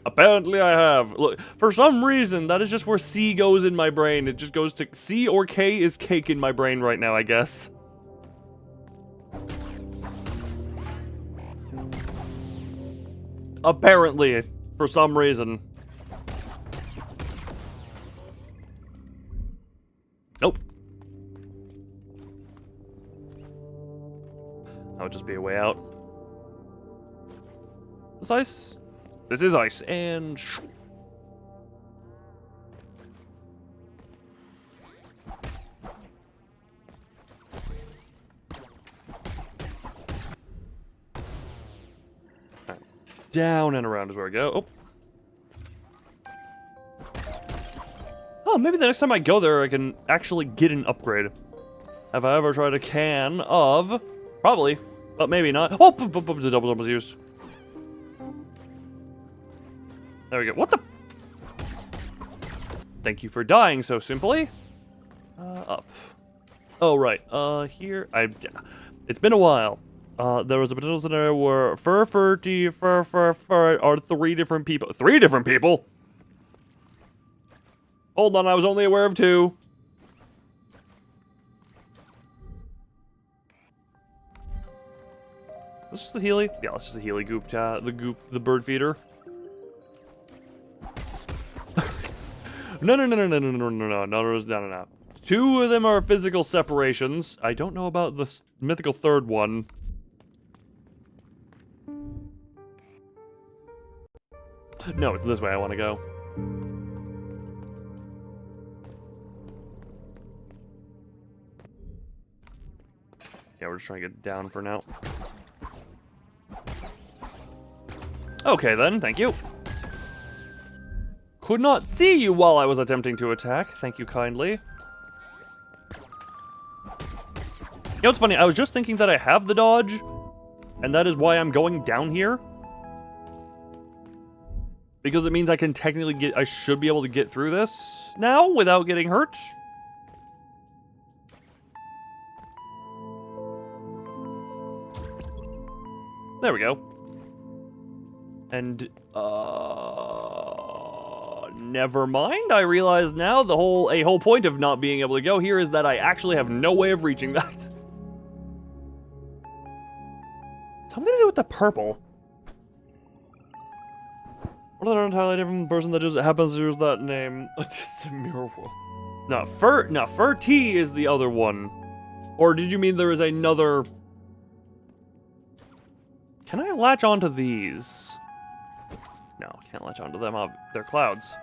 Apparently I have. Look, for some reason, that is just where C goes in my brain. It just goes to C or K is cake in my brain right now, I guess. Apparently, for some reason. Nope. That would just be a way out. This ice? This is ice, and... Down and around is where I go. Oh, maybe the next time I go there, I can actually get an upgrade. Have I ever tried a can of? Probably, but maybe not. Oh, the double jump was used. There we go. What the? Thank you for dying so simply. Up. Oh, right. Here. It's been a while. There was a potential scenario where Ferty are three different people. 3 different people? Hold on, I was only aware of 2. This is the Healy? Yeah, let's just the Healy goop, the bird feeder. No. 2 of them are physical separations. I don't know about the mythical third one. No, it's this way I want to go. Yeah, we're just trying to get down for now. Okay then, thank you. Could not see you while I was attempting to attack. Thank you kindly. You know what's funny? I was just thinking that I have the dodge, and that is why I'm going down here. Because it means I can technically I should be able to get through this now without getting hurt. There we go. And, never mind. I realize now a whole point of not being able to go here is that I actually have no way of reaching that. Something to do with the purple. What are entirely different person that just happens to use that name? It's a mirror world. No, Fur-T is the other one. Or did you mean there is another... Can I latch onto these? No, I can't latch onto them. They're clouds.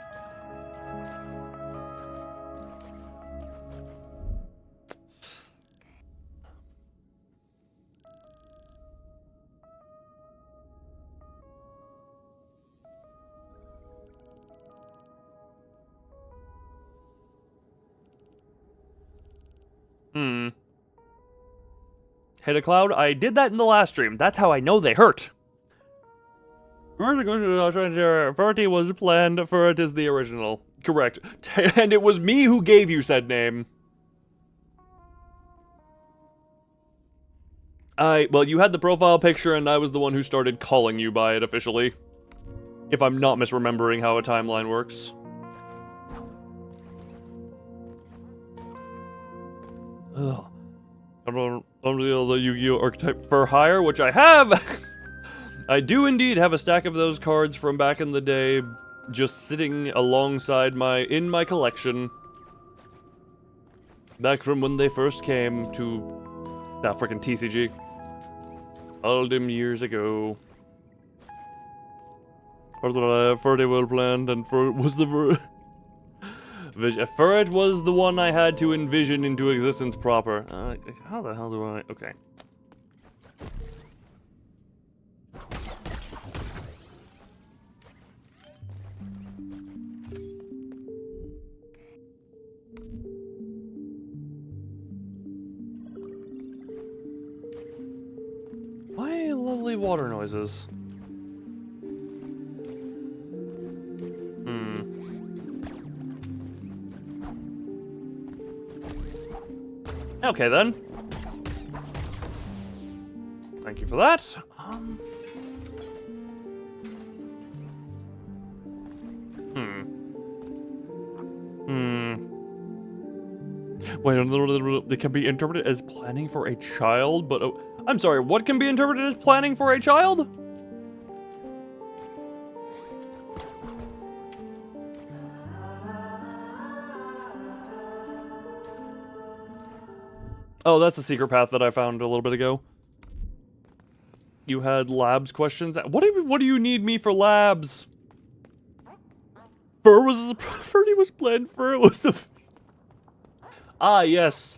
Hit a cloud? I did that in the last stream. That's how I know they hurt. Furty was planned. Furt is the original. Correct. And it was me who gave you said name. Well, you had the profile picture and I was the one who started calling you by it officially. If I'm not misremembering how a timeline works. Ugh. I don't know the Yu-Gi-Oh! Archetype for hire, which I have! I do indeed have a stack of those cards from back in the day, just sitting alongside in my collection. Back from when they first came to that frickin' TCG. All them years ago. Furty well planned, and Furt was the... Furret was the one I had to envision into existence proper. How the hell do I... Okay. Why lovely water noises? Okay, then. Thank you for that. Wait, they can be interpreted as planning for a child, but... Oh, I'm sorry, what can be interpreted as planning for a child? Oh, that's the secret path that I found a little bit ago. You had labs questions? What do you need me for labs? Furry was planned. Fur was the... Ah, yes.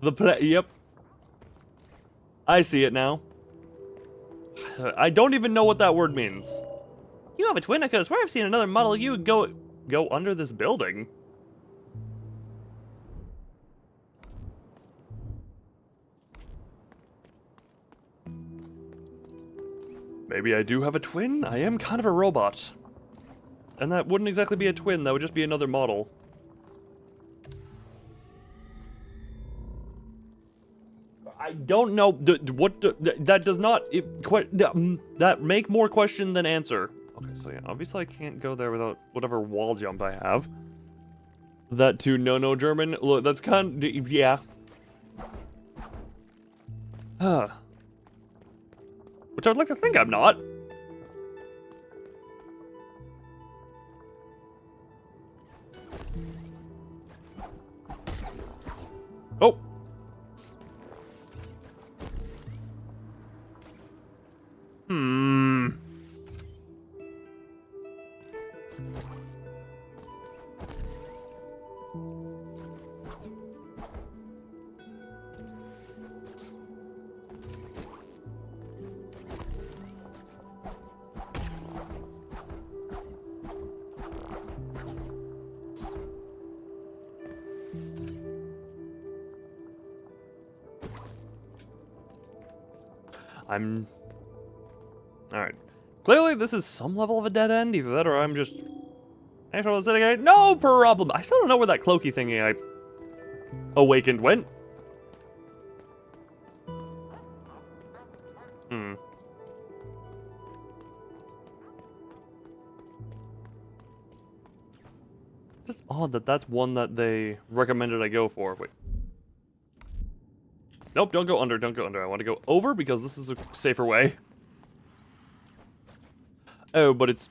Yep. I see it now. I don't even know what that word means. You have a twin? I could swear I've seen another model of you go under this building. Maybe I do have a twin? I am kind of a robot. And that wouldn't exactly be a twin, that would just be another model. I don't know, that does not, that make more question than answer. Okay, so yeah, obviously I can't go there without whatever wall jump I have. That too, no German, look, that's kind of, yeah. Which I'd like to think I'm not. Oh. Alright. Clearly, this is some level of a dead end. Either that or I'm just... Actually, sitting again. No problem. I still don't know where that cloaky thingy I awakened went. It's just odd that that's one that they recommended I go for. Wait. Nope, don't go under, don't go under. I want to go over because this is a safer way. Oh, but it's...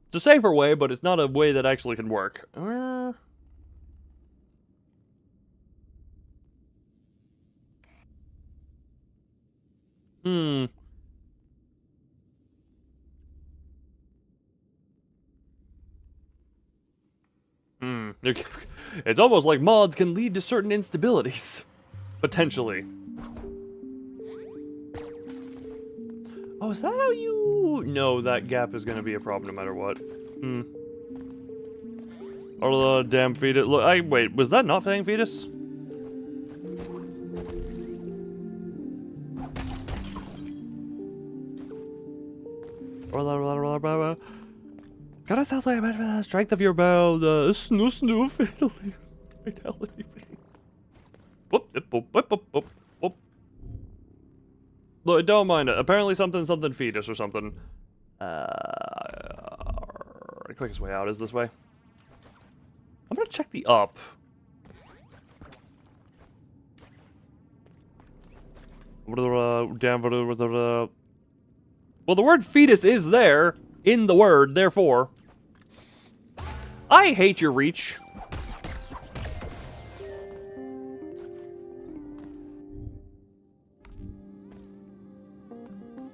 It's a safer way, but it's not a way that actually can work. It's almost like mods can lead to certain instabilities. Potentially. Oh, is that how you... No, that gap is going to be a problem no matter what. Oh, damn fetus. Look, wait, was that not saying fetus? Gotta tell you about the strength of your bow, the snoof fatality. Whoop. Look, don't mind it. Apparently something fetus or something. The quickest way out is this way. I'm gonna check the up. Well, the word fetus is there in the word, therefore. I hate your reach.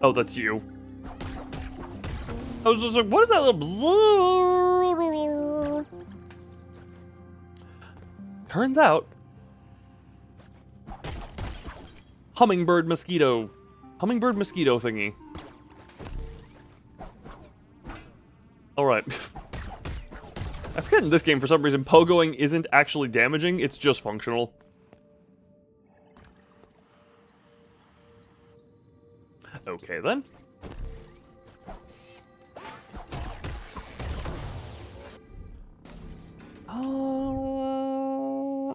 Oh, that's you. I was just like, what is that little bzzz? Turns out, hummingbird mosquito thingy. Alright. I forget in this game, for some reason, pogoing isn't actually damaging, it's just functional. Okay, then.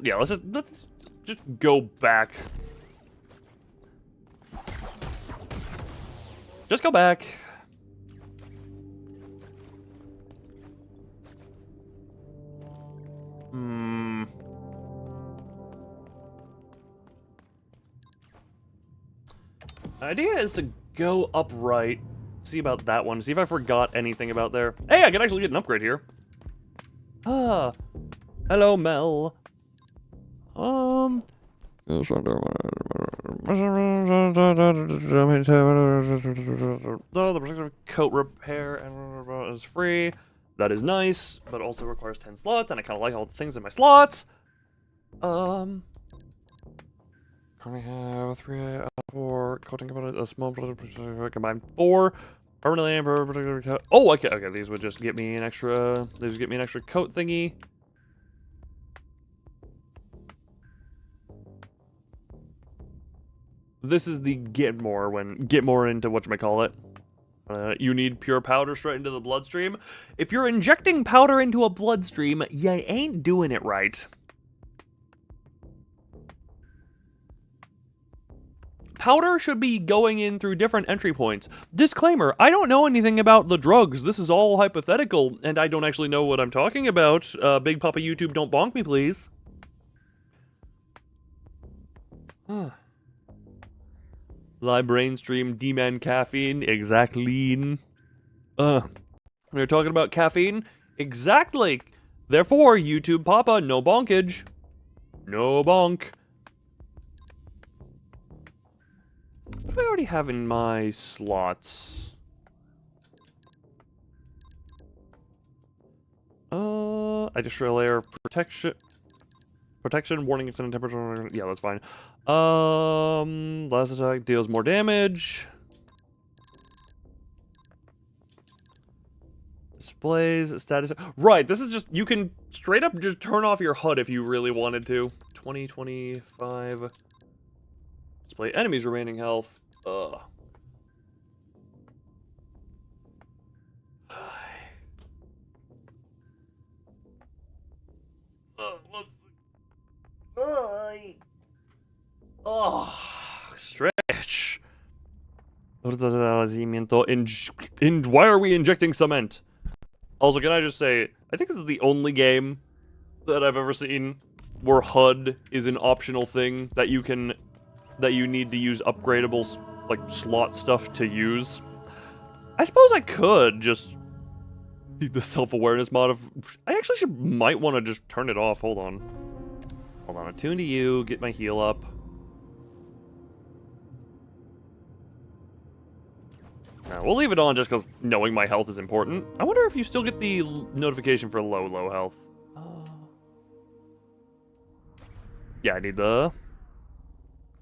Yeah, let's just go back. Just go back. The idea is to go upright, see about that one, see if I forgot anything about there. Hey, I can actually get an upgrade here. Ah, hello, Mel. The coat repair is free. That is nice, but also requires 10 slots, and I kind of like all the things in my slots. Currently have 3 out of 4 coating about a small combined 4. Permanently. Oh, okay. These would just get me an extra. These would get me an extra coat thingy. This is the get more into whatchamacallit. You need pure powder straight into the bloodstream. If you're injecting powder into a bloodstream, you ain't doing it right. Powder should be going in through different entry points. Disclaimer, I don't know anything about the drugs. This is all hypothetical, and I don't actually know what I'm talking about. Big Papa YouTube, don't bonk me, please. Live brain stream, demand caffeine, exactly. We're talking about caffeine? Exactly. Therefore, YouTube Papa, no bonkage. No bonk. What do I already have in my slots? Additional layer of protection. Protection, warning, extended temperature. Yeah, that's fine. Last attack deals more damage. Displays, status. Right, this is just, you can straight up just turn off your HUD if you really wanted to. 20, 25. Display enemies' remaining health. Ugh. Stretch. Why are we injecting cement? Also, can I just say, I think this is the only game that I've ever seen where HUD is an optional thing that you need to use upgradable, like, slot stuff to use. I suppose I could just the self-awareness mod of... I actually might want to just turn it off. Hold on. Attune to you, get my heal up. We'll leave it on just because knowing my health is important. I wonder if you still get the notification for low health. Yeah, I need the...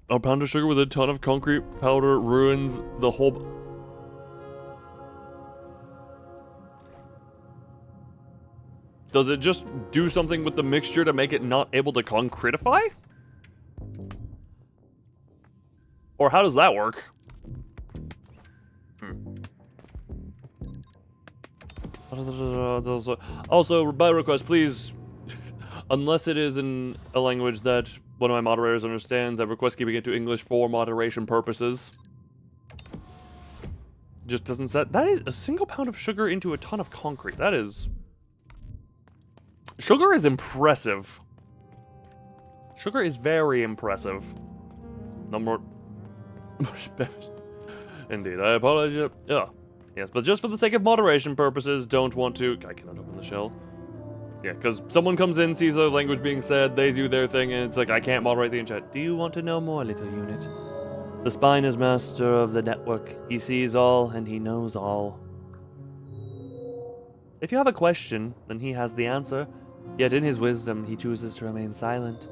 A pound of sugar with a ton of concrete powder ruins the whole... Does it just do something with the mixture to make it not able to concretify? Or how does that work? Also, by request, please, unless it is in a language that one of my moderators understands, I request keeping it to English for moderation purposes. Just doesn't set... That is a single pound of sugar into a ton of concrete. That is... Sugar is impressive. Sugar is very impressive. No more... Indeed, I apologize. Yeah. Yes, but just for the sake of moderation purposes, don't want to... I cannot open the shell. Yeah, because someone comes in, sees a language being said, they do their thing, and it's like, I can't moderate the chat. Do you want to know more, little unit? The spine is master of the network. He sees all, and he knows all. If you have a question, then he has the answer. Yet in his wisdom, he chooses to remain silent.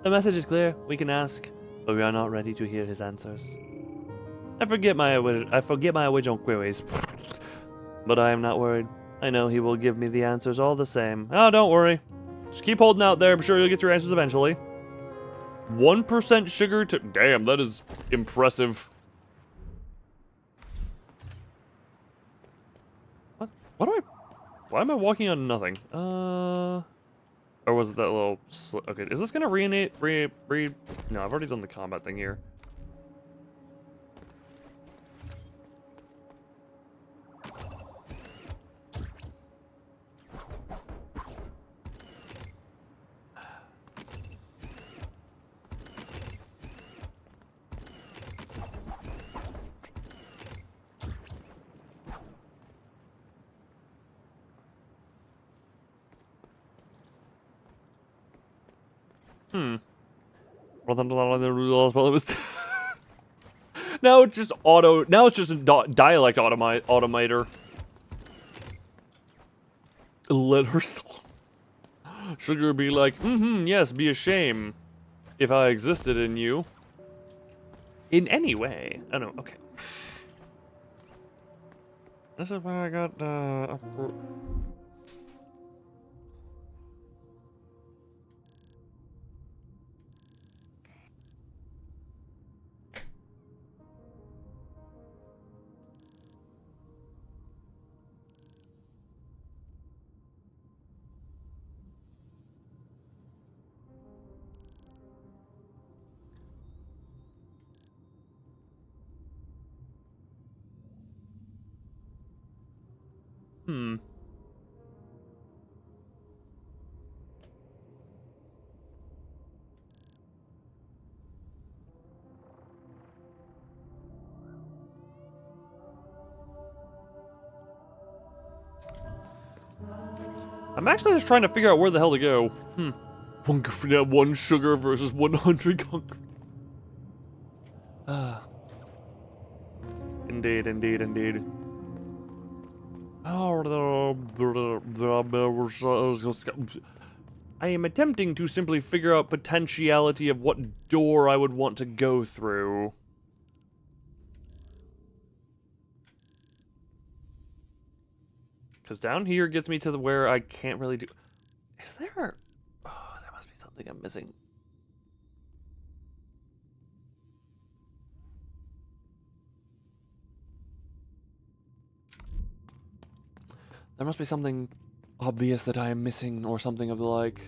The message is clear. We can ask, but we are not ready to hear his answers. I forget my original queries, but I am not worried. I know he will give me the answers all the same. Oh, don't worry. Just keep holding out there. I'm sure you'll get your answers eventually. 1% sugar to... Damn, that is impressive. What? Why am I walking on nothing? Or was it that little... Okay, is this gonna No, I've already done the combat thing here. Now it's just now it's just a dialect automator. Let her soul. Sugar be like, yes, be a shame if I existed in you. In any way. I don't know, okay. This is where I got, I'm actually just trying to figure out where the hell to go. One sugar versus 100 concrete. Indeed. I am attempting to simply figure out potentiality of what door I would want to go through. Because down here gets me to where I can't really do... Is there... Oh, there must be something I'm missing. There must be something obvious that I am missing or something of the like.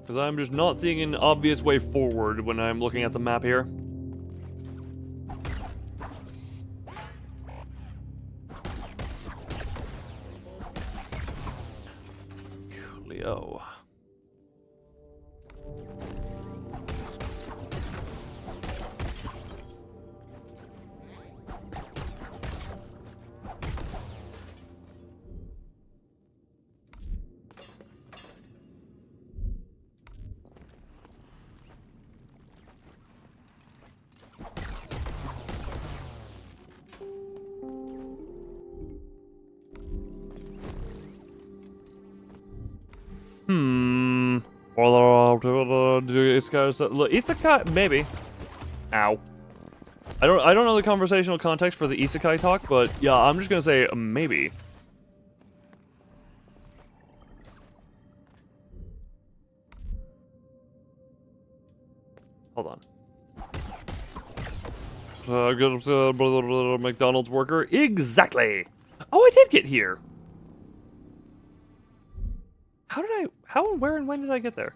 Because I'm just not seeing an obvious way forward when I'm looking at the map here. Coolio. Isekai, maybe. Ow. I don't know the conversational context for the isekai talk, but yeah, I'm just gonna say maybe. Hold on. McDonald's worker. Exactly. Oh, I did get here. How and where and when did I get there?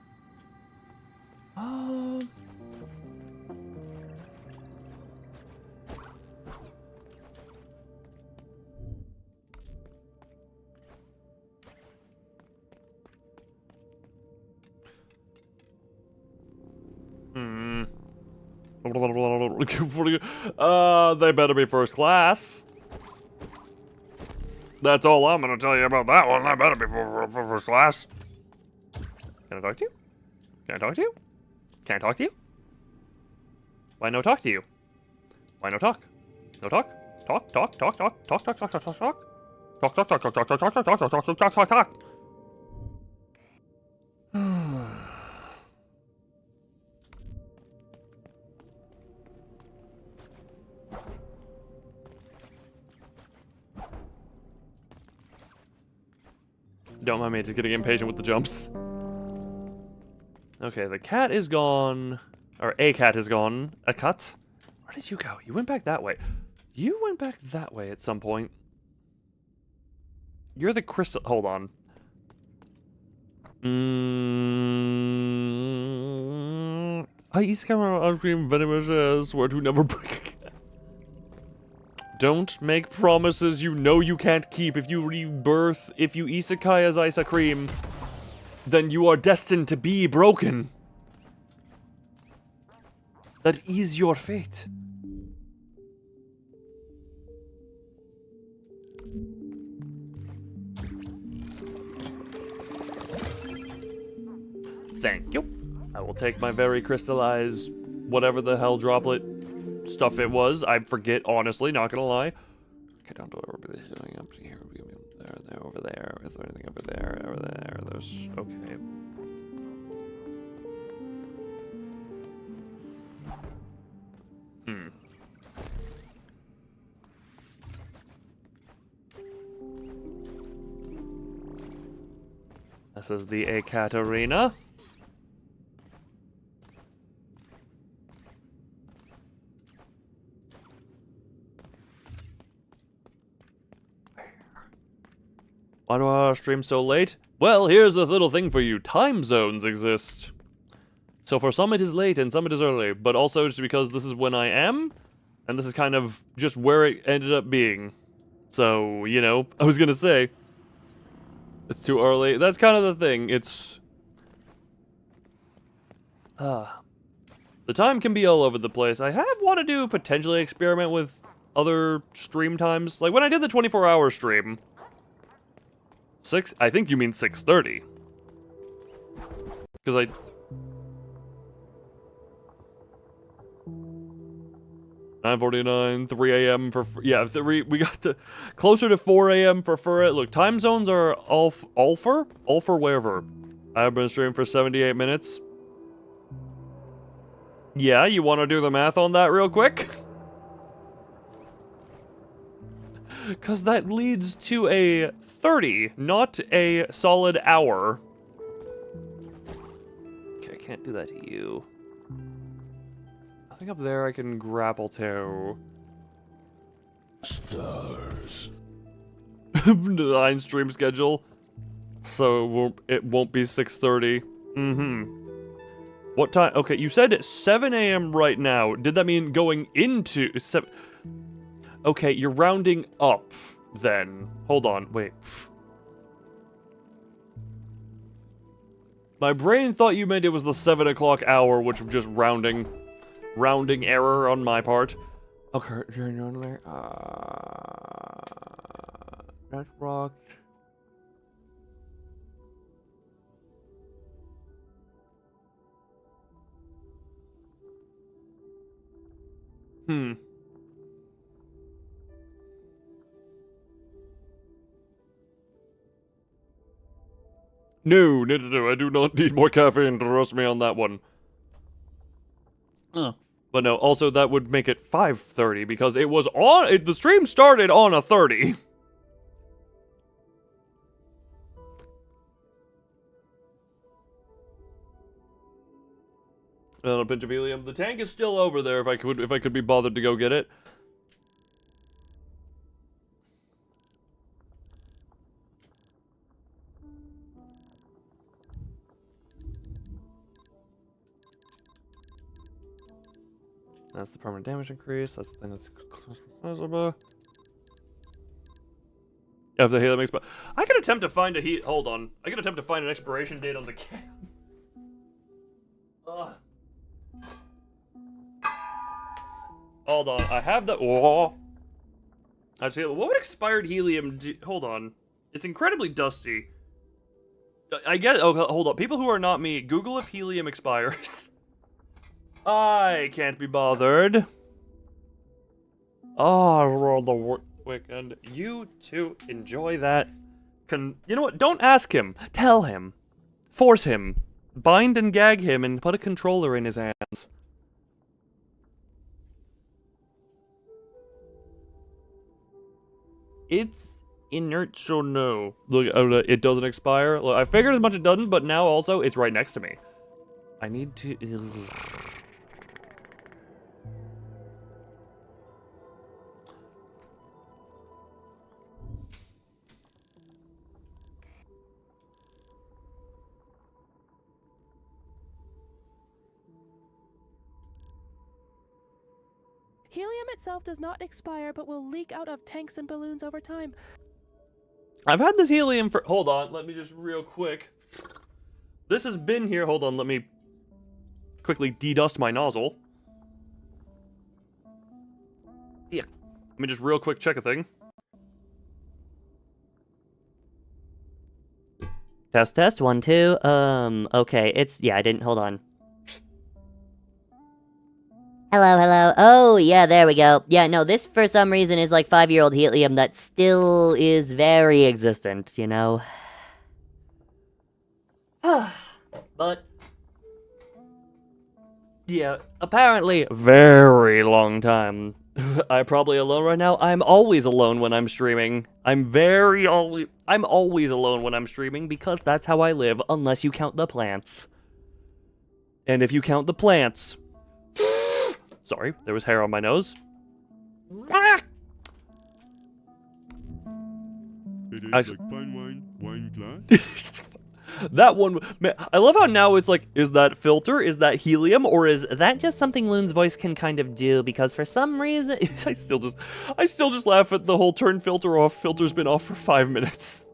They better be first class. That's all I'm gonna tell you about that one. I better be first class. Can I talk to you? Can I talk to you? Can I talk to you? Why no talk to you? Why no talk? No talk? Talk, talk, talk, talk, talk, talk, talk, talk, talk, talk. Talk, talk, talk, talk, talk, talk, talk, talk, talk, talk, talk, talk, talk. Don't mind me, just getting impatient with the jumps. Okay, the cat is gone. Or a cat is gone. A cat? Where did you go? You went back that way. You went back that way at some point. You're the crystal. Hold on. I used to come around unscream venomous. Swear to never break. Don't make promises you know you can't keep. If you rebirth, if you isekai as ice cream, then you are destined to be broken. That is your fate. Thank you. I will take my very crystallized whatever the hell droplet stuff it was. I forget, honestly, not gonna lie. Okay, down to everybody showing up here. There, over there. Is there anything over there? Over there. There's okay. This is the A-Cat arena. Why do I stream so late? Well, here's a little thing for you. Time zones exist. So for some it is late and some it is early, but also just because this is when I am, and this is kind of just where it ended up being. So, you know, I was gonna say, it's too early. That's kind of the thing. It's... the time can be all over the place. I have wanted to potentially experiment with other stream times. Like when I did the 24-hour stream... I think you mean 6:30. Because I... 9:49, 3 a.m. for... Yeah, we got the... Closer to 4 a.m. prefer it. Look, time zones are Alpha wherever. I've been streaming for 78 minutes. Yeah, you want to do the math on that real quick? Because that leads to a 30, not a solid hour. Okay, can't do that to you. I think up there I can grapple to. Stars. 9 stream schedule. So it won't be 6:30. What time? Okay, you said 7 a.m. right now. Did that mean going into 7? Okay, you're rounding up then. Hold on, wait. My brain thought you meant it was the 7 o'clock hour, which was just rounding error on my part. Okay, that's rocked. No, I do not need more caffeine, trust me on that one. But no, also that would make it 5:30 because it was on, the stream started on a 30. A pinch of helium. The tank is still over there if I could be bothered to go get it. That's the permanent damage increase. That's the thing that's customizable. If the helium exp- I could attempt to find a heat. Hold on. I could attempt to find an expiration date on the can. Hold on. I have the. Oh. Actually, what would expired helium do? Hold on. It's incredibly dusty. I get. Oh, hold on. People who are not me, Google if helium expires. I can't be bothered. Oh, roll the weekend. You two enjoy that. You know what? Don't ask him. Tell him. Force him. Bind and gag him and put a controller in his hands. It's inert, so no. Look, it doesn't expire. Look, I figured as much it doesn't, but now also it's right next to me. I need to. Helium itself does not expire, but will leak out of tanks and balloons over time. I've had this helium for. Hold on, let me just real quick. This has been here. Hold on, let me quickly dedust my nozzle. Yeah. Let me just real quick check a thing. Test, 1, 2. Okay, yeah, I didn't, hold on. Hello. Oh, yeah, there we go. Yeah, no, this for some reason is like 5-year-old helium that still is very existent, you know? But, yeah, apparently, very long time. I'm probably alone right now. I'm always alone when I'm streaming. I'm always alone when I'm streaming because that's how I live, unless you count the plants. And if you count the plants... Sorry, there was hair on my nose. It is Actually- like fine wine glass. That one, man, I love how now it's like, is that filter, is that helium, or is that just something Loon's voice can kind of do? Because for some reason, I still just laugh at the whole turn filter off. Filter's been off for 5 minutes.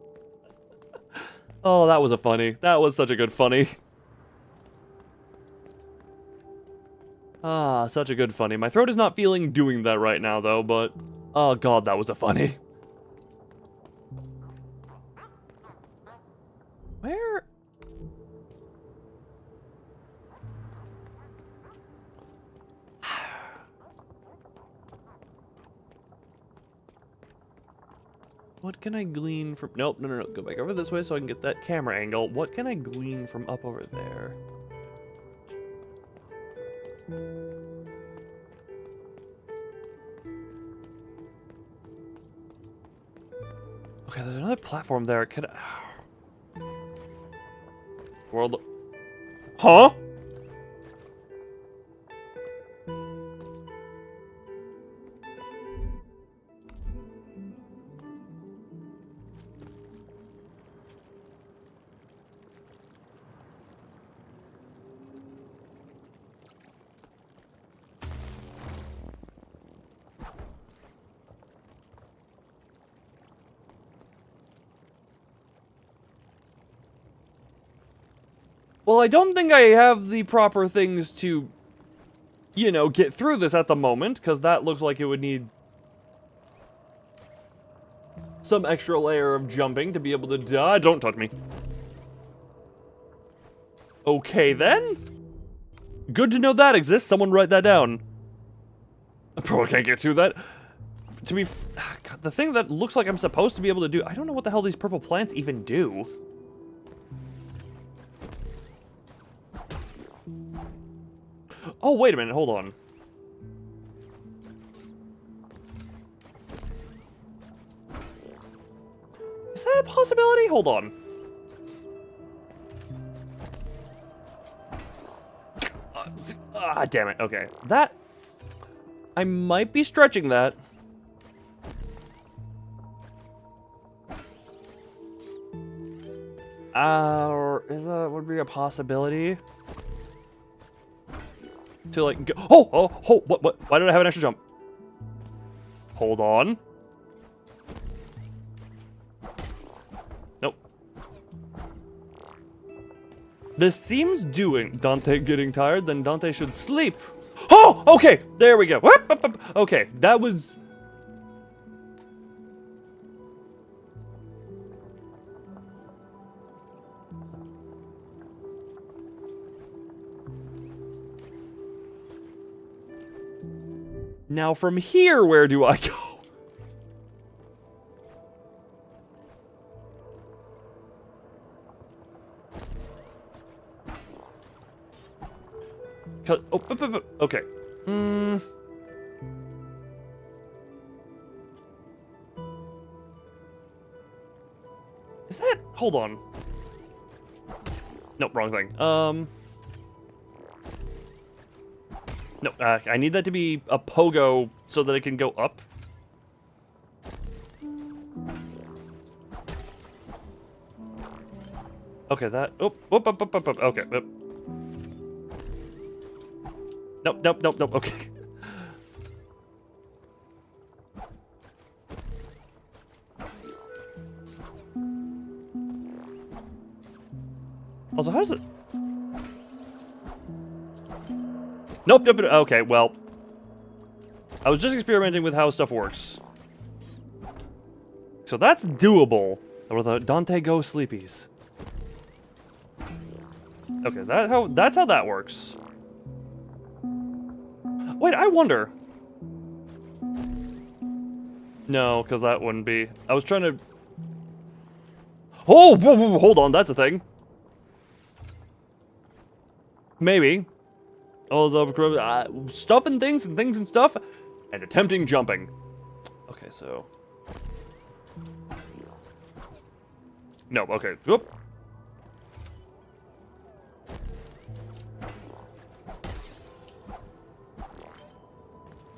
Oh, that was that was such a good funny. Ah, such a good funny. My throat is not feeling doing that right now though, but oh god, that was a funny. Where? What can I glean from... Nope, no. Go back over this way so I can get that camera angle. What can I glean from up over there? Okay, there's another platform there. Could I... World... Huh? Well, I don't think I have the proper things to, you know, get through this at the moment, because that looks like it would need some extra layer of jumping to be able to die. Don't touch me. Okay, then. Good to know that exists. Someone write that down. I probably can't get through that. To be... God, the thing that looks like I'm supposed to be able to do... I don't know what the hell these purple plants even do. Oh, wait a minute. Hold on. Is that a possibility? Hold on. Damn it. Okay. That... I might be stretching that. Or is that would be a possibility? To like go... Oh! What? Why did I have an extra jump? Hold on. Nope. This seems doing Dante getting tired, then Dante should sleep. Oh! Okay! There we go. Okay, that was... Now from here, where do I go? Oh, okay. Is that... Hold on. Nope, wrong thing. No, I need that to be a pogo so that it can go up. Okay, that... Oh, okay. Nope, okay. Also, how does it... Nope, okay, well. I was just experimenting with how stuff works. So that's doable. With the Dante Go Sleepies. Okay, that's how that works. Wait, I wonder. No, because that wouldn't be. I was trying to... Oh, whoa, hold on, that's a thing. Maybe. All those stuff and things and stuff, and attempting jumping. Okay, so... No, okay. Whoop.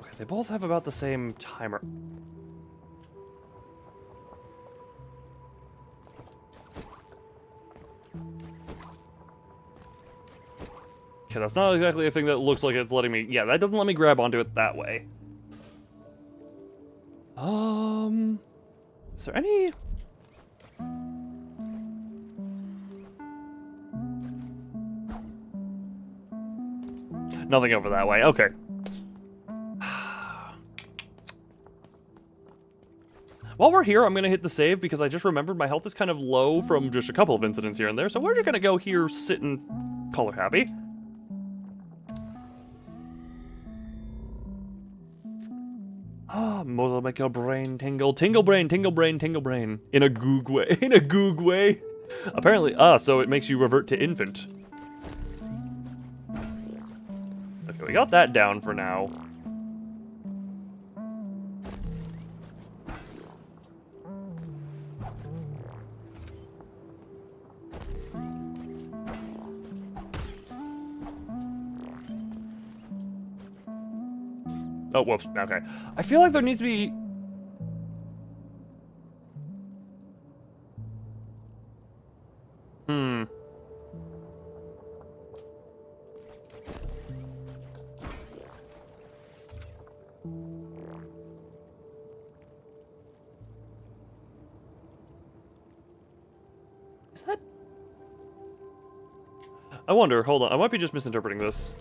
Okay, they both have about the same timer. Okay, that's not exactly a thing that looks like it's letting me... Yeah, that doesn't let me grab onto it that way. Is there any... Nothing over that way. Okay. While we're here, I'm going to hit the save because I just remembered my health is kind of low from just a couple of incidents here and there. So we're just going to go here, sit and call her happy. Ah, will make your brain tingle. Tingle brain, tingle brain, tingle brain. In a goog way. In a goog way. Apparently, so it makes you revert to infant. Okay, we got that down for now. Oh, whoops. Okay. I feel like there needs to be... Is that... I wonder, hold on, I might be just misinterpreting this.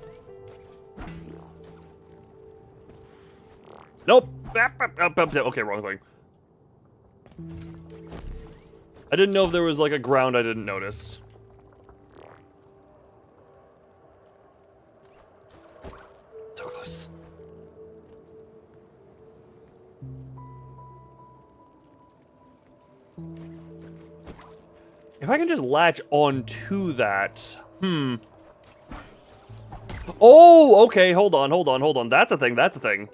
Nope. Okay, wrong thing. I didn't know if there was like a ground I didn't notice. So close. If I can just latch onto that. Oh, okay, hold on. That's a thing, that's a thing.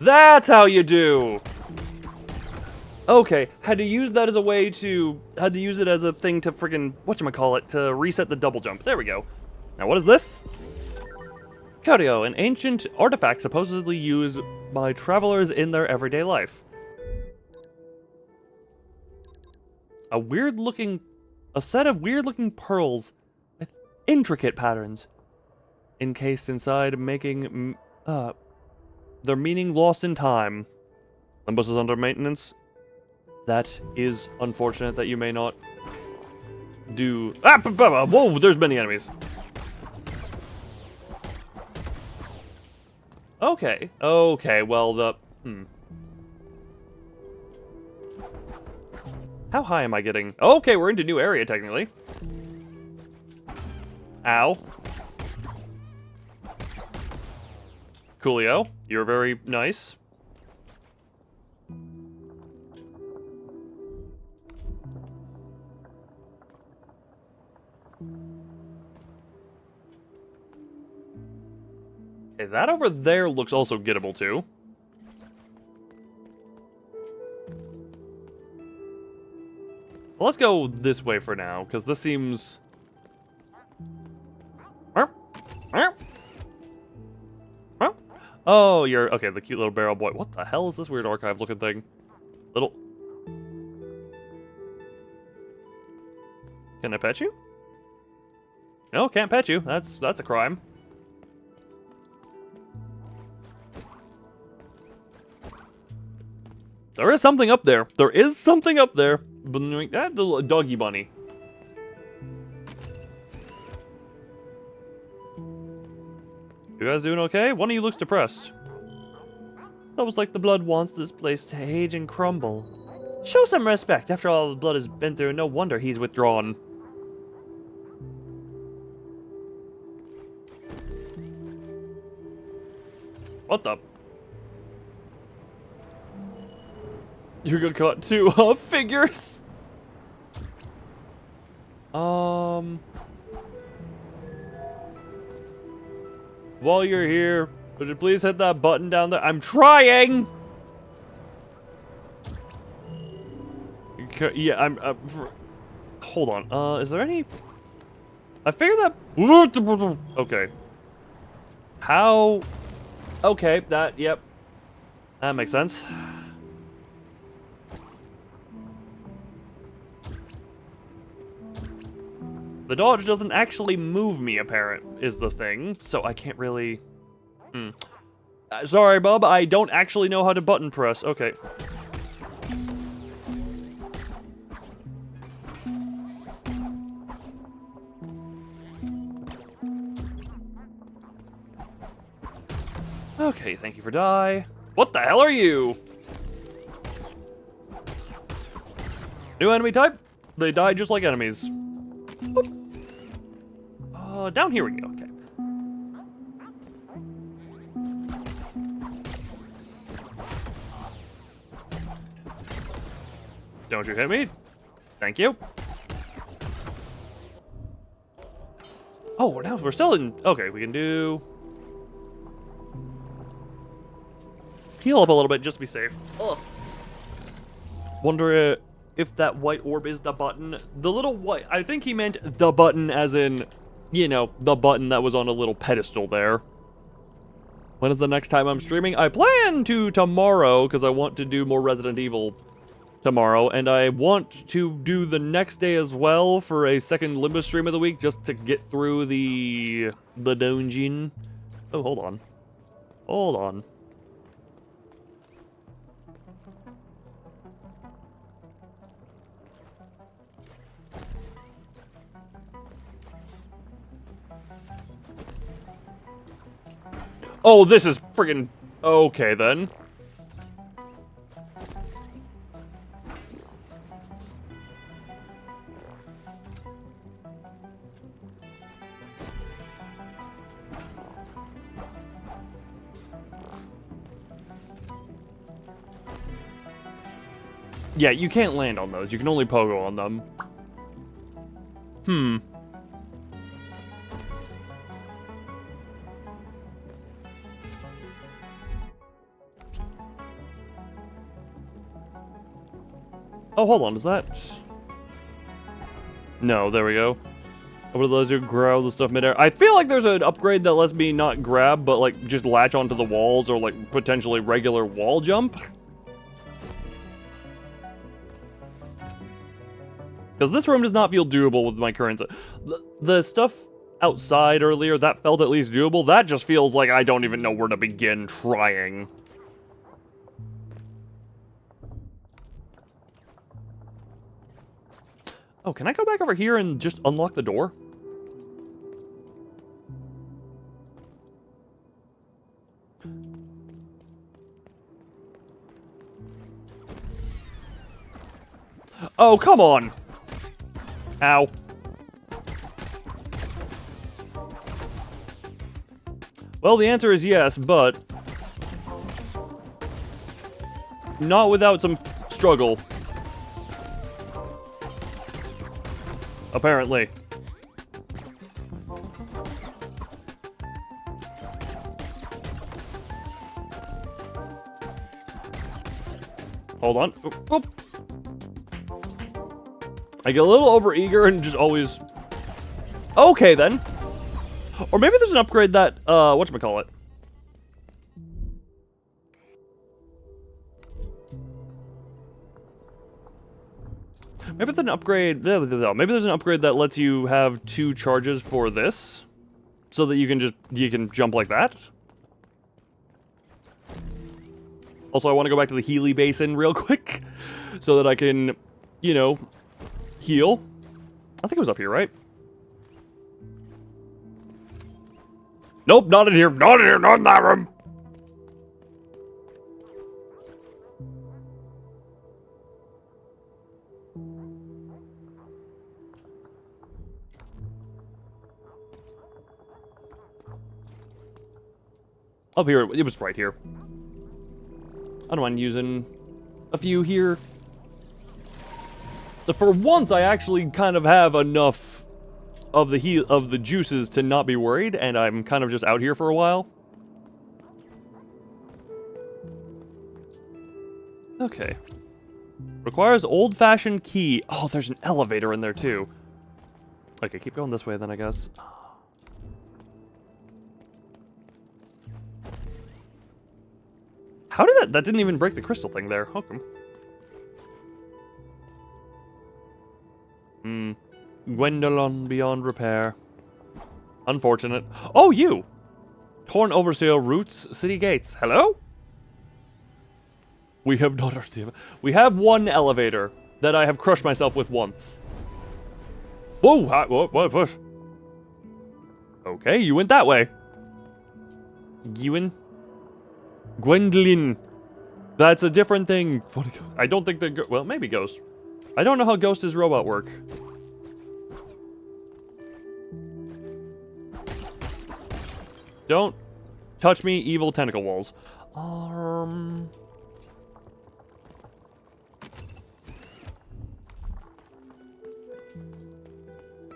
That's how you do! Okay, had to use that as a way to... Had to use it as a thing to friggin... Whatchamacallit, to reset the double jump. There we go. Now what is this? Curio, an ancient artifact supposedly used by travelers in their everyday life. A set of weird-looking pearls with intricate patterns encased inside, making their meaning lost in time. Limbus is under maintenance. That is unfortunate that you may not do... Ah! Whoa, there's many enemies. Okay, well the... How high am I getting? Okay, we're into new area, technically. Ow. Coolio, you're very nice. Okay, that over there looks also gettable too. Well, let's go this way for now, because this seems... Oh, you're... Okay, the cute little barrel boy. What the hell is this weird archive-looking thing? Little... Can I pet you? No, can't pet you. That's a crime. There is something up there. There is something up there. That little doggy bunny. You guys doing okay? One of you looks depressed. It's almost like the blood wants this place to age and crumble. Show some respect. After all the blood has been through, no wonder he's withdrawn. What the? You got caught two figures. While you're here, would you please hit that button down there? I'm trying. Yeah, hold on. Is there any? I figured that. Okay. How? Okay, that. Yep. That makes sense. The dodge doesn't actually move me, is the thing, so I can't really... sorry, bub, I don't actually know how to button press. Okay. Okay, thank you for die. What the hell are you? New enemy type? They die just like enemies. Down here we go, okay. Don't you hit me. Thank you. Oh, now we're still in... Okay, we can do... Heal up a little bit just to be safe. Ugh. Wonder if that white orb is the button. The little white... I think he meant the button as in... You know, the button that was on a little pedestal there. When is the next time I'm streaming? I plan to tomorrow, because I want to do more Resident Evil tomorrow, and I want to do the next day as well for a second Limbus stream of the week, just to get through the dungeon. Oh, hold on. Hold on. Oh, this is friggin' okay then. Yeah, you can't land on those. You can only pogo on them. Hmm. Oh, hold on. Is that... No, there we go. What allows you to grab the stuff midair? I feel like there's an upgrade that lets me not grab, but like just latch onto the walls or like potentially regular wall jump. Because this room does not feel doable with my current... The stuff outside earlier, that felt at least doable. That just feels like I don't even know where to begin trying. Oh, can I go back over here and just unlock the door? Oh, come on! Ow. Well, the answer is yes, but... not without some struggle. Apparently. Hold on. Oop, oop. I get a little overeager and just always... Okay, then. Or maybe there's an upgrade that, whatchamacallit? Maybe it's an upgrade... Maybe there's an upgrade that lets you have 2 charges for this. So that you can jump like that. Also, I want to go back to the Healy Basin real quick. So that I can, you know... heal. I think it was up here, right? Nope, not in here. Not in here. Not in that room. Up here. It was right here. I don't mind using a few here. For once, I actually kind of have enough of the juices to not be worried, and I'm kind of just out here for a while. Okay. Requires old-fashioned key. Oh, there's an elevator in there, too. Okay, keep going this way, then, I guess. How did that didn't even break the crystal thing there. Okay. Gwendolyn beyond repair. Unfortunate. Oh, you! Torn oversail roots, city gates. Hello? We have not... We have one elevator that I have crushed myself with once. Whoa! What? Okay, you went that way. Ewan? Gwendolyn. That's a different thing. I don't think that... Well, maybe Ghost. I don't know how Ghost's robot work. Don't touch me, evil tentacle walls.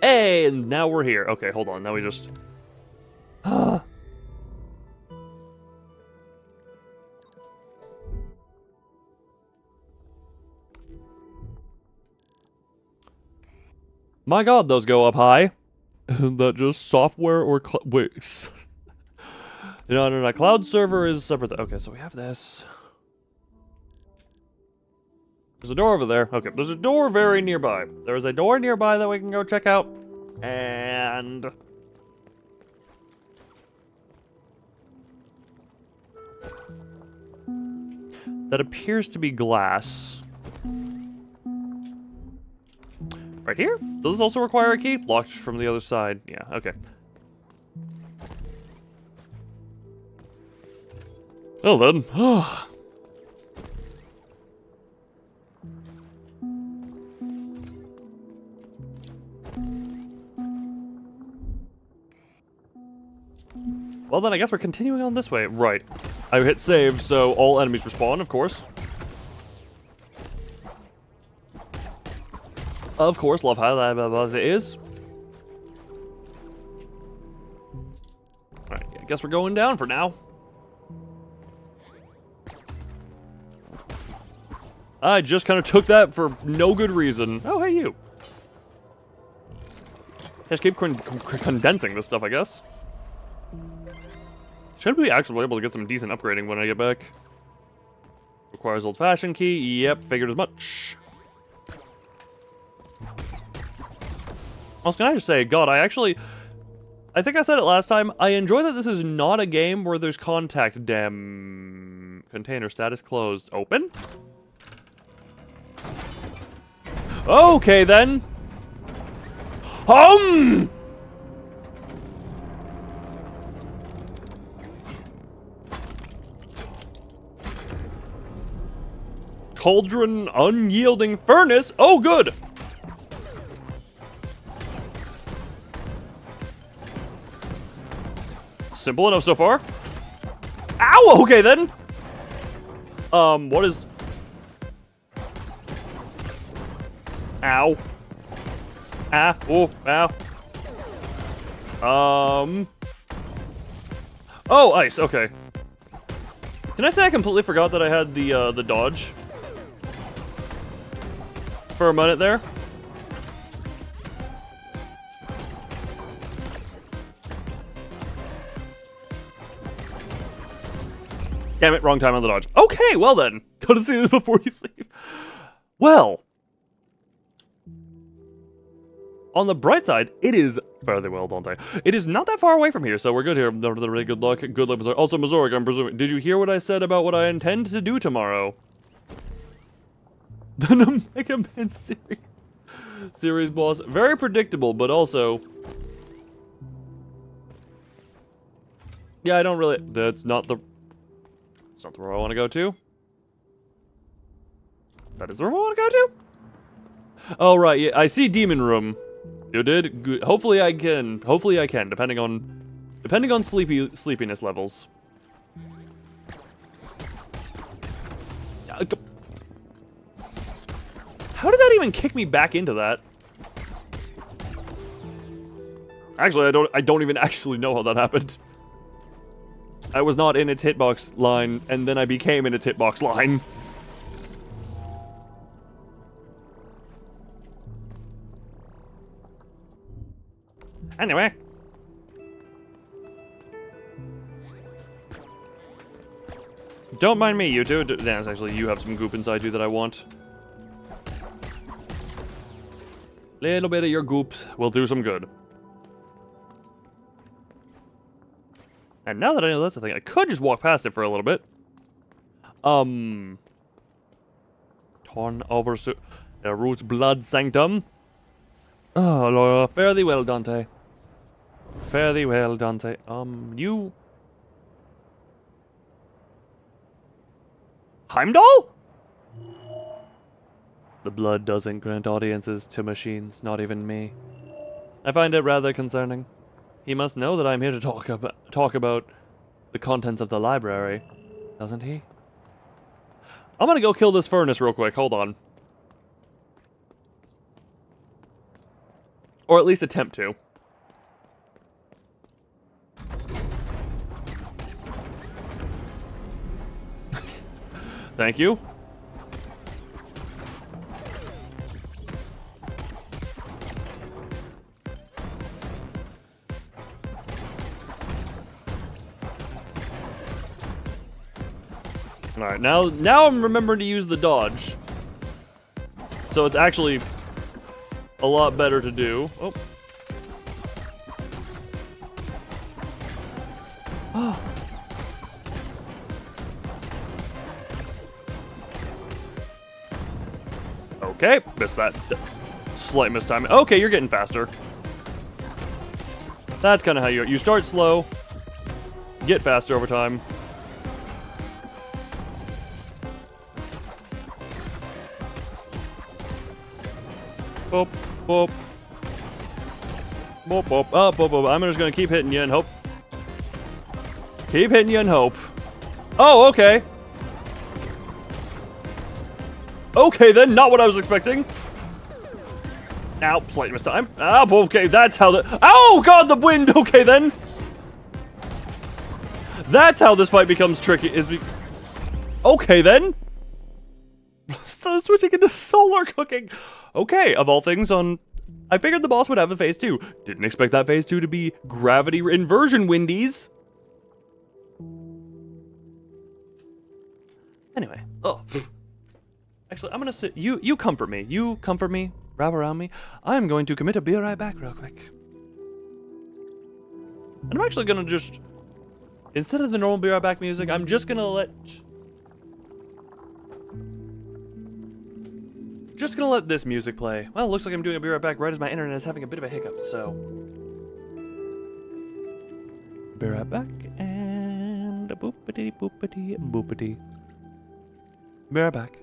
Hey, and now we're here. Okay, hold on. Now we just... My god, those go up high. That just software or... Wait. No. Cloud server is separate. Okay, so we have this. There's a door over there. Okay, there's a door very nearby. There's a door nearby that we can go check out. And... that appears to be glass. Right here? Does this also require a key? Locked from the other side. Yeah, okay. Well then. Well then, I guess we're continuing on this way. Right. I hit save, so all enemies respawn, of course. Of course, love how that is. Alright, I guess we're going down for now. I just kind of took that for no good reason. Oh, hey, you. Just keep condensing this stuff, I guess. Should we actually be able to get some decent upgrading when I get back? Requires old-fashioned key. Yep, figured as much. Also, can I just say, God, I think I said it last time, I enjoy that this is not a game where there's contact damn. Container status closed. Open? Okay, then. Cauldron unyielding furnace. Oh, good. Simple enough so far. Ow! Okay, then. What is... Ow. Ah, oh, ow. Oh, ice, okay. Can I say I completely forgot that I had the dodge? For a minute there. Damn it, wrong time on the dodge. Okay, well then. Go to see this before you leave. Well. On the bright side, it is fairly well, don't I? It is not that far away from here, so we're good here. Really good luck. Good luck, Missouri. Also, Missouri, I'm presuming. Did you hear what I said about what I intend to do tomorrow? The Mega Man series boss. Very predictable, but also... Yeah, I don't really... That's not the... It's not the room I want to go to. That is the room I want to go to? Oh, right, yeah, I see Demon Room. You did? Good. Hopefully I can, depending on sleepiness levels. How did that even kick me back into that? Actually, I don't even actually know how that happened. I was not in its hitbox line, and then I became in its hitbox line. Anyway. Don't mind me, you two. Dance, actually, you have some goop inside you that I want. Little bit of your goops will do some good. And now that I know that's the thing, I could just walk past it for a little bit. Torn over the root's blood sanctum. Oh, Lord, fare thee well, Dante. Fare thee well, Dante. You... Heimdall? The blood doesn't grant audiences to machines, not even me. I find it rather concerning. He must know that I'm here to talk about the contents of the library, doesn't he? I'm gonna go kill this furnace real quick, hold on. Or at least attempt to. Thank you. Alright, now I'm remembering to use the dodge. So it's actually a lot better to do. Oh. Oh. Okay, missed that. Slight mistiming. Okay, you're getting faster. That's kind of how you start slow, get faster over time. Boop, boop. Boop, boop. Oh, boop, boop. I'm just gonna keep hitting you and hope. Keep hitting you and hope. Oh, okay. Okay, then. Not what I was expecting. Ow, slight mistime. Ah, okay, that's how the... Oh, God, the wind! Okay, then. That's how this fight becomes tricky. Okay, then. So switching into solar cooking. Okay, of all things on... I figured the boss would have a phase 2. Didn't expect that phase 2 to be gravity inversion windies. Anyway. Oh. Actually, I'm gonna sit... You comfort me. You comfort me. Wrap around me. I'm going to commit a be right back real quick. And I'm actually gonna just... Instead of the normal be right back music, I'm just gonna let... Just gonna let this music play. Well, it looks like I'm doing a be right back right as my internet is having a bit of a hiccup, so... Be right back, and... boopity boopity boopity. Be right back.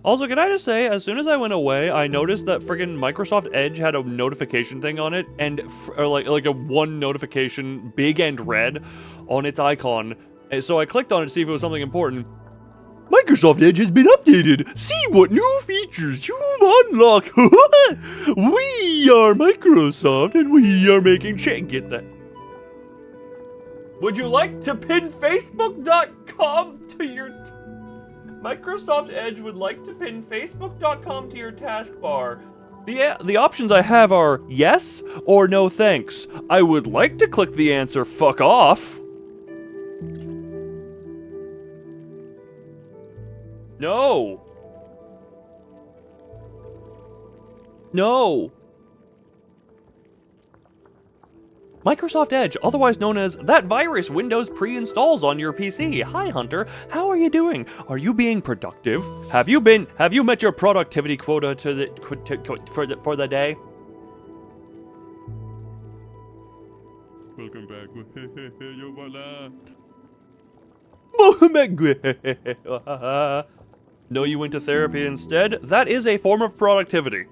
Also, can I just say, as soon as I went away, I noticed that friggin' Microsoft Edge had a notification thing on it, and or like a one notification, big and red, on its icon. And so I clicked on it to see if it was something important. Microsoft Edge has been updated. See what new features you've unlocked. We are Microsoft, and we are making Get that. Would you like to pin Facebook.com to your... Microsoft Edge would like to pin Facebook.com to your taskbar. The options I have are yes or no thanks. I would like to click the answer fuck off. No. No. Microsoft Edge, otherwise known as that virus Windows pre-installs on your PC. Hi Hunter, how are you doing? Are you being productive? Have you met your productivity quota for the day? Welcome back. Yo, voila. No, you went to therapy instead? That is a form of productivity.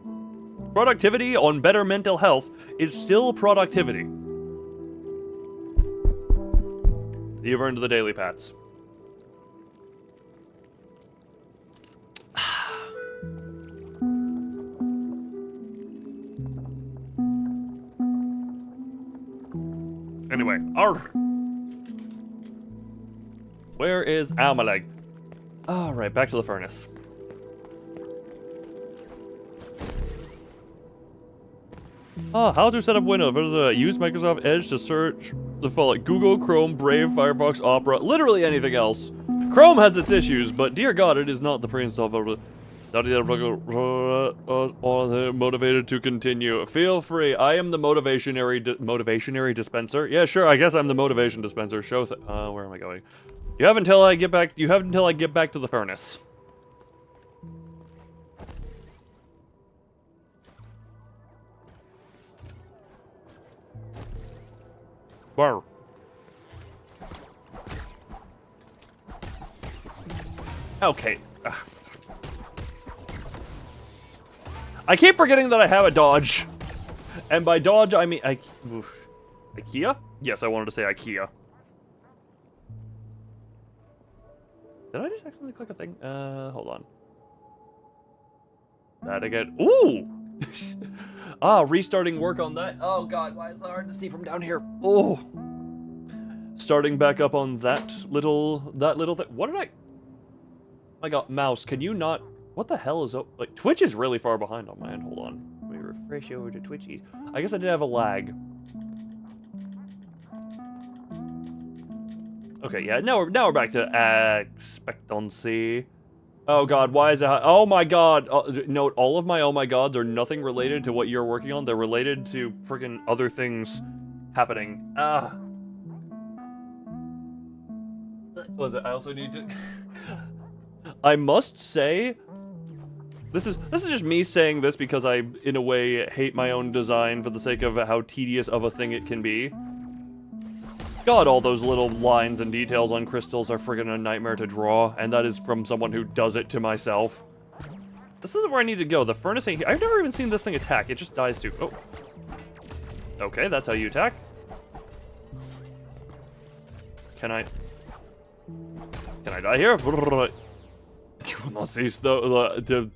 Productivity on better mental health is still productivity. You've earned the daily pats. Anyway, where is Almaleg? Alright, back to the furnace. How to set up Windows. Use Microsoft Edge to search for like Google, Chrome, Brave, Firefox, Opera, literally anything else. Chrome has its issues, but dear God, it is not the pre-install. Motivated to continue. Feel free. I am the motivationary dispenser. Yeah, sure. I guess I'm the motivation dispenser. Where am I going? You have until I get back. You have until I get back to the furnace. Bar. Okay. I keep forgetting that I have a dodge. And by dodge, I mean... IKEA? Yes, I wanted to say IKEA. Did I just accidentally click a thing? Hold on. That again. Ooh! Restarting work on that. Oh god, why is that hard to see from down here? Oh! Starting back up on that little thing. What did I... I got mouse. Can you not... What the hell is up? Like, Twitch is really far behind on my end. Hold on. Let me refresh over to Twitchy. I guess I did have a lag. Okay, yeah, now we're back to expectancy. Oh god, why is it? Oh my god! Note, all of my oh my gods are nothing related to what you're working on. They're related to friggin' other things happening. Ah. I also need to. I must say, this is just me saying this because I, in a way, hate my own design for the sake of how tedious of a thing it can be. God, all those little lines and details on crystals are friggin' a nightmare to draw, and that is from someone who does it to myself. This isn't where I need to go. The furnace ain't here. I've never even seen this thing attack. It just dies too. Oh. Okay, that's how you attack. Can I die here? You will not cease the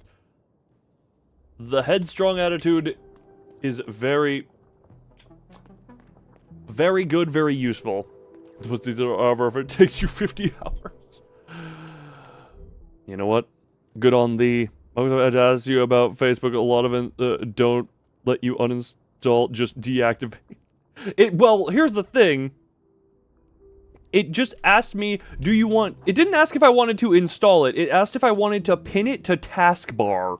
headstrong attitude is very good, very useful. But these are armor if it takes you 50 hours. You know what? Good on thee. I was going to ask you about Facebook. A lot of it don't let you uninstall, just deactivate. Well, here's the thing. It just asked me, it didn't ask if I wanted to install it. It asked if I wanted to pin it to taskbar.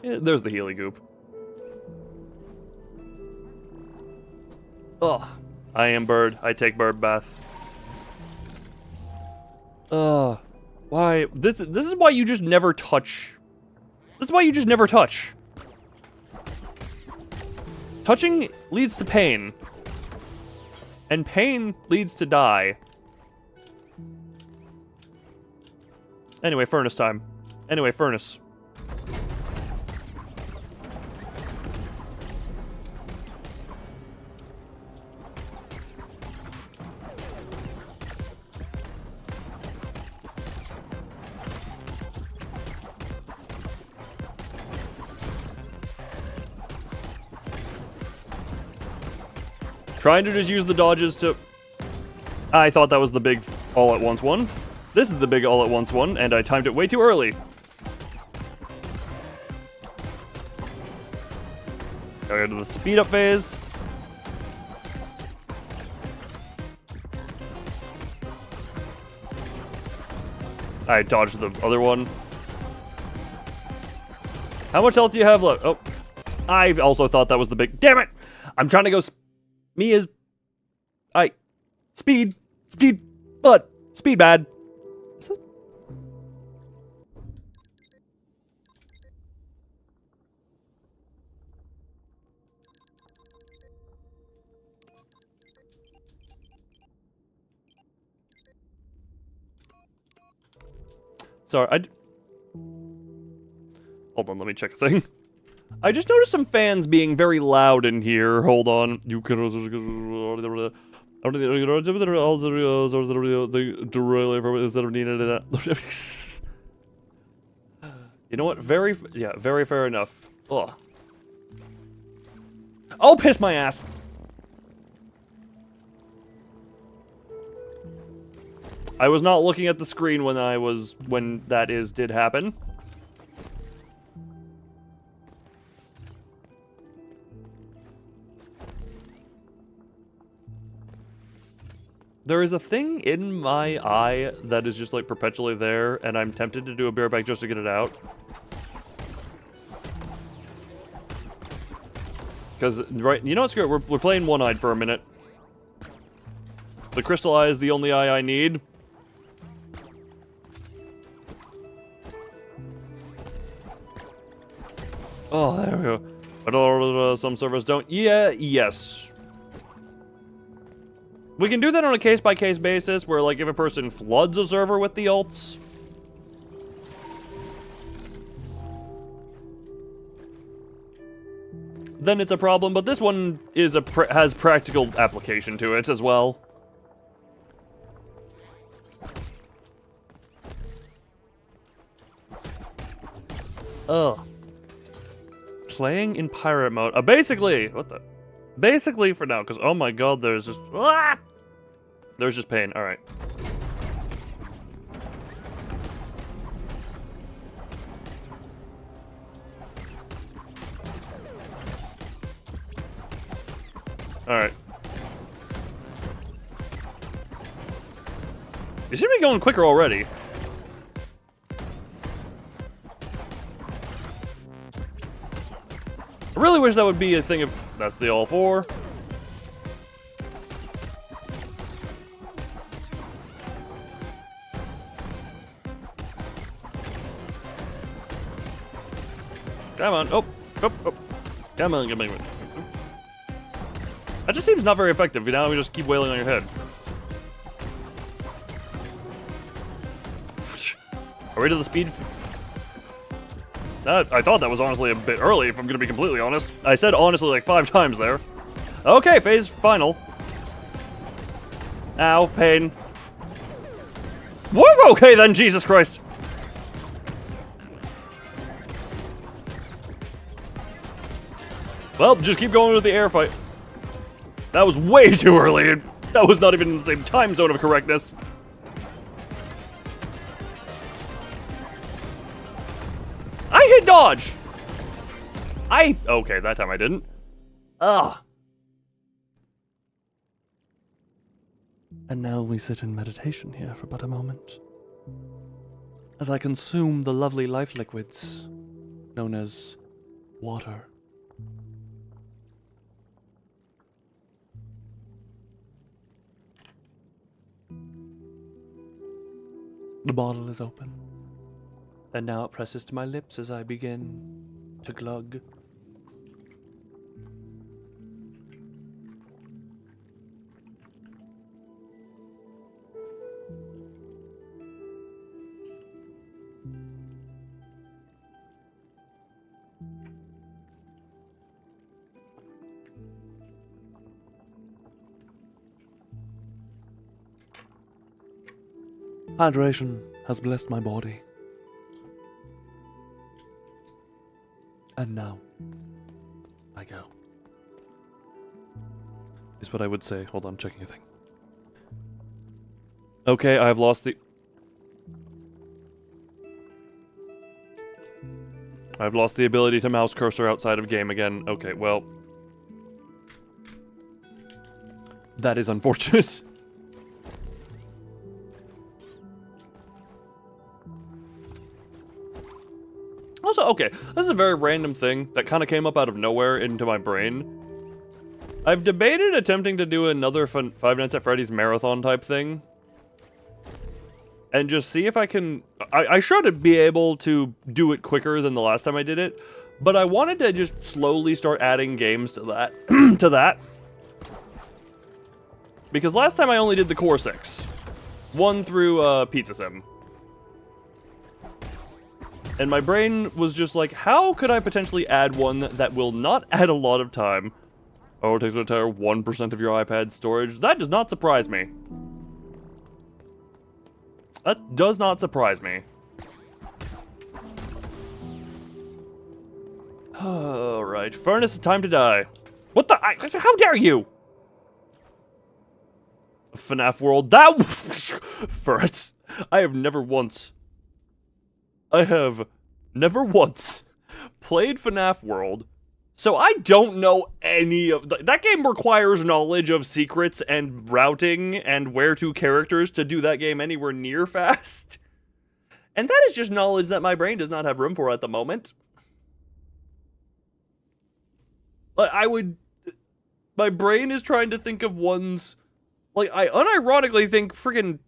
There's the Healy goop. Ugh. I am bird. I take bird bath. Why? This is why you just never touch. This is why you just never touch. Touching leads to pain. And pain leads to die. Anyway, furnace time. Anyway, furnace. Trying to just use the dodges to... I thought that was the big all-at-once one. This is the big all-at-once one, and I timed it way too early. Gotta go to the speed-up phase. I dodged the other one. How much health do you have left? Oh. I also thought that was the big... Damn it! I'm trying to go... Me is... Speed, but speed bad. Sorry, hold on, let me check a thing. I just noticed some fans being very loud in here. Hold on. You can... You know what? Very fair enough. Ugh. Oh, piss my ass! I was not looking at the screen when that did happen. There is a thing in my eye that is just like perpetually there, and I'm tempted to do a bear back just to get it out. Because, right, you know what's good? We're playing one-eyed for a minute. The crystal eye is the only eye I need. Oh, there we go. But some servers don't. Yeah, yes. We can do that on a case-by-case basis, where, like, if a person floods a server with the ults. Then it's a problem, but this one is has practical application to it as well. Ugh. Playing in pirate mode. Basically, what the... Basically for now, because oh my god, there's just... Ah! There's just pain. Alright. Alright. You seem to be going quicker already. I really wish that would be a thing of... That's the all four. Come on. Oh. Come on. Come on. That just seems not very effective. Now we just keep wailing on your head. Are we to the speed? I thought that was honestly a bit early, if I'm going to be completely honest. I said honestly like 5 times there. Okay, phase final. Ow, pain. Whoa, okay then, Jesus Christ. Well, just keep going with the air fight. That was way too early. That was not even in the same time zone of correctness. I hit dodge! Okay, that time I didn't. Ugh. And now we sit in meditation here for but a moment. As I consume the lovely life liquids known as water. The bottle is open, and now it presses to my lips as I begin to glug. Hydration has blessed my body. And now, I go. Is what I would say. Hold on, checking a thing. Okay, I've lost the... I've lost the ability to mouse cursor outside of game again. Okay, well... That is unfortunate. Also, okay, this is a very random thing that kind of came up out of nowhere into my brain. I've debated attempting to do another Five Nights at Freddy's marathon type thing. And just see if I can... I should be able to do it quicker than the last time I did it. But I wanted to just slowly start adding games to that. to that. Because last time I only did the core 6. 1 through Pizza Sim. And my brain was just like, how could I potentially add one that will not add a lot of time? Oh, it takes an entire 1% of your iPad storage. That does not surprise me. That does not surprise me. Alright, Furnace, time to die. What the? How dare you? FNAF World. That... Ferret. I have never once played FNAF World, so I don't know any of... That game requires knowledge of secrets and routing and where to characters to do that game anywhere near fast. And that is just knowledge that my brain does not have room for at the moment. Like, my brain is trying to think of ones... Like, I unironically think friggin'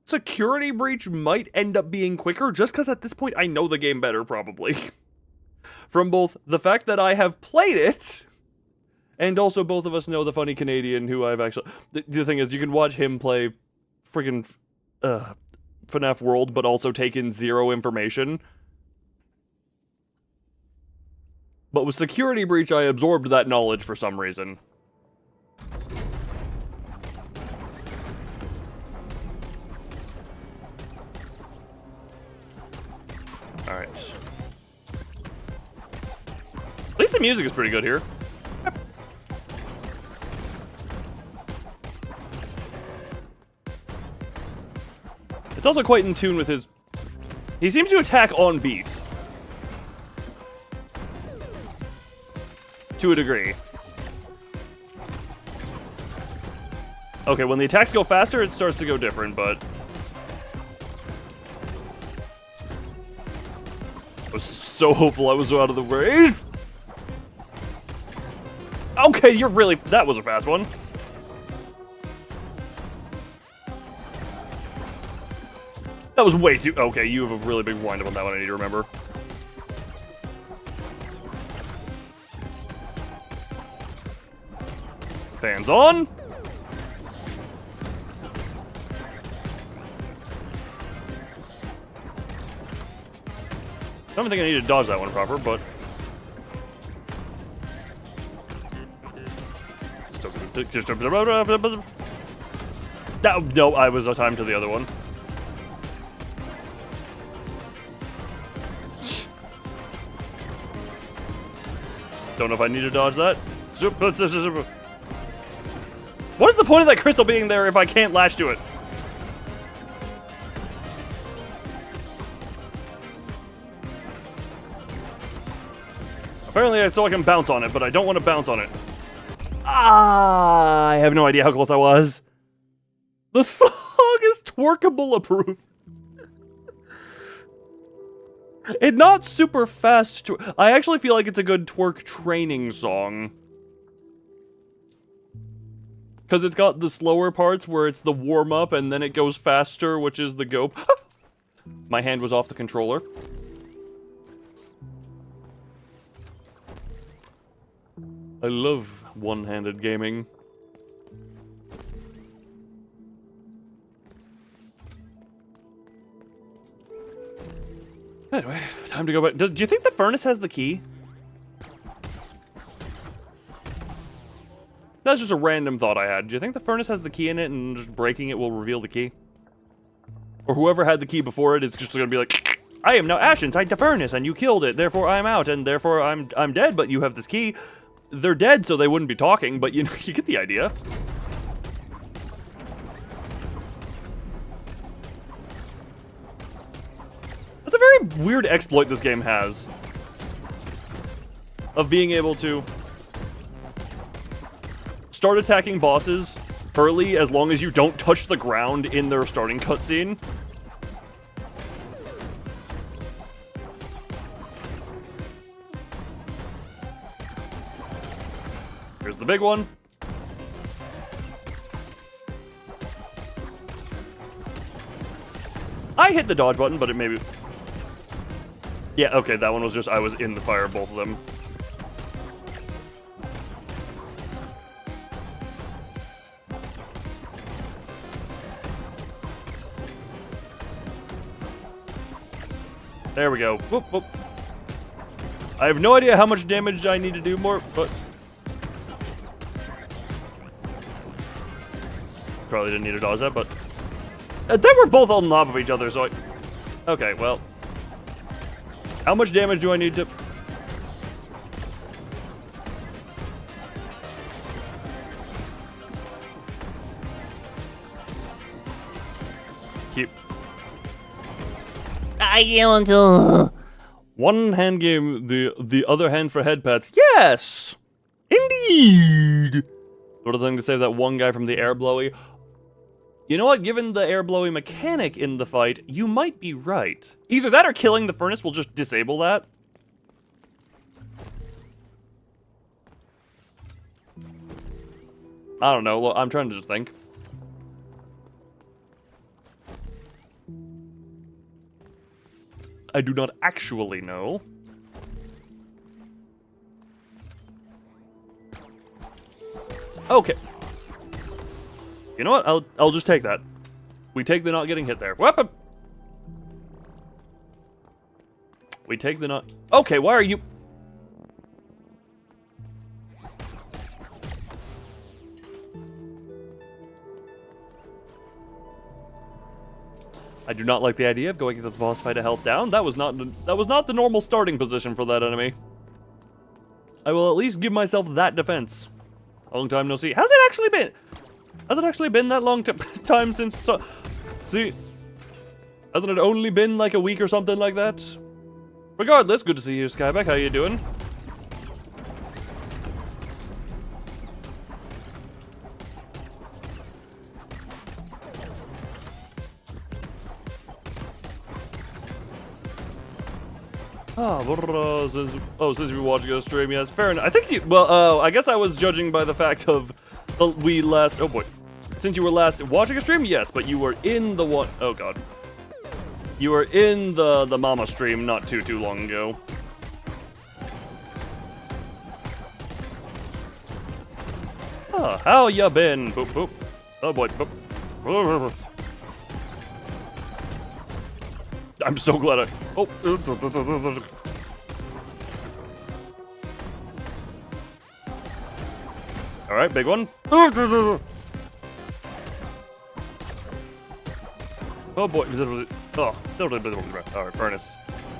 Security Breach might end up being quicker, just because at this point I know the game better, probably. From both the fact that I have played it, and also both of us know the funny Canadian who I've actually... The thing is, you can watch him play friggin' FNAF World, but also take in zero information. But with Security Breach, I absorbed that knowledge for some reason. Alright. At least the music is pretty good here. It's also quite in tune with his... He seems to attack on beat. To a degree. Okay, when the attacks go faster, it starts to go different, but... I was so hopeful I was out of the way. Okay, you're really... That was a fast one. That was way too... Okay, you have a really big wind-up on that one I need to remember. Fans on. I don't think I need to dodge that one proper, but... No, I was a time to the other one. Don't know if I need to dodge that. What is the point of that crystal being there if I can't latch to it? Apparently I still can bounce on it, but I don't want to bounce on it. Ah, I have no idea how close I was. The song is twerkable approved. It's not super fast. I actually feel like it's a good twerk training song. Because it's got the slower parts where it's the warm-up and then it goes faster, which is the go. My hand was off the controller. I love one-handed gaming. Anyway, time to go back. Do you think the furnace has the key? That's just a random thought I had. Do you think the furnace has the key in it and just breaking it will reveal the key? Or whoever had the key before it is just gonna be like, I am now Ash inside the furnace and you killed it, therefore I'm out and therefore I'm dead, but you have this key. They're dead, so they wouldn't be talking, but you know, you get the idea. That's a very weird exploit this game has. Of being able to start attacking bosses early as long as you don't touch the ground in their starting cutscene. Here's the big one. I hit the dodge button, but it maybe... Yeah, okay, that one was just I was in the fire, both of them. There we go. Whoop, whoop. I have no idea how much damage I need to do more, but... Probably didn't need to dodge that, but... They were both on top of each other, so I... Okay, well... How much damage do I need to... Keep... I want to... One hand game, the other hand for head pats. Yes! Indeed! What a thing to save that one guy from the air blowy. You know what? Given the air blowy mechanic in the fight, you might be right. Either that or killing the furnace will just disable that. I don't know. Well, I'm trying to just think. I do not actually know. Okay. You know what? I'll just take that. We take the not getting hit there. Weapon. We take the not... Okay, why are you... I do not like the idea of going into the boss fight a health down. That was not the normal starting position for that enemy. I will at least give myself that defense. A long time no see. Has it actually been? Has it actually been that long time since... See? Hasn't it only been like a week or something like that? Regardless, good to see you, Skyback. How you doing? Since you were watching a stream, yes, fair enough. I think you, I guess I was judging by the fact of oh boy. Since you were last watching a stream, yes, but you were in the one, oh god. You were in the mama stream not too long ago. How ya been? Boop, boop. Oh boy, boop. I'm so glad I... Oh. Alright, big one. Oh boy. Oh. Alright, furnace.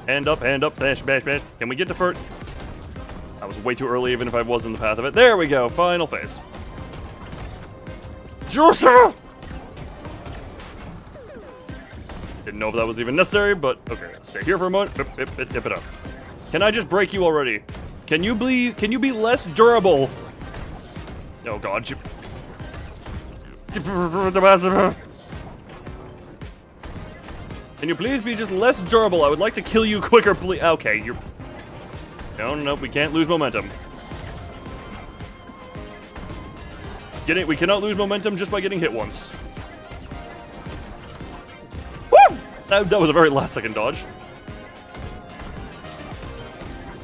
Hand up, bash, bash, bash. Can we get to first? I was way too early even if I was in the path of it. There we go, final phase. Joshua! Didn't know if that was even necessary, but okay. Stay here for a moment. Dip it up. Can I just break you already? Can you be less durable? Oh god, you... Can you please be just less durable? I would like to kill you quicker, please. Okay, you're... No, we can't lose momentum. We cannot lose momentum just by getting hit once. Woo! That was a very last second dodge.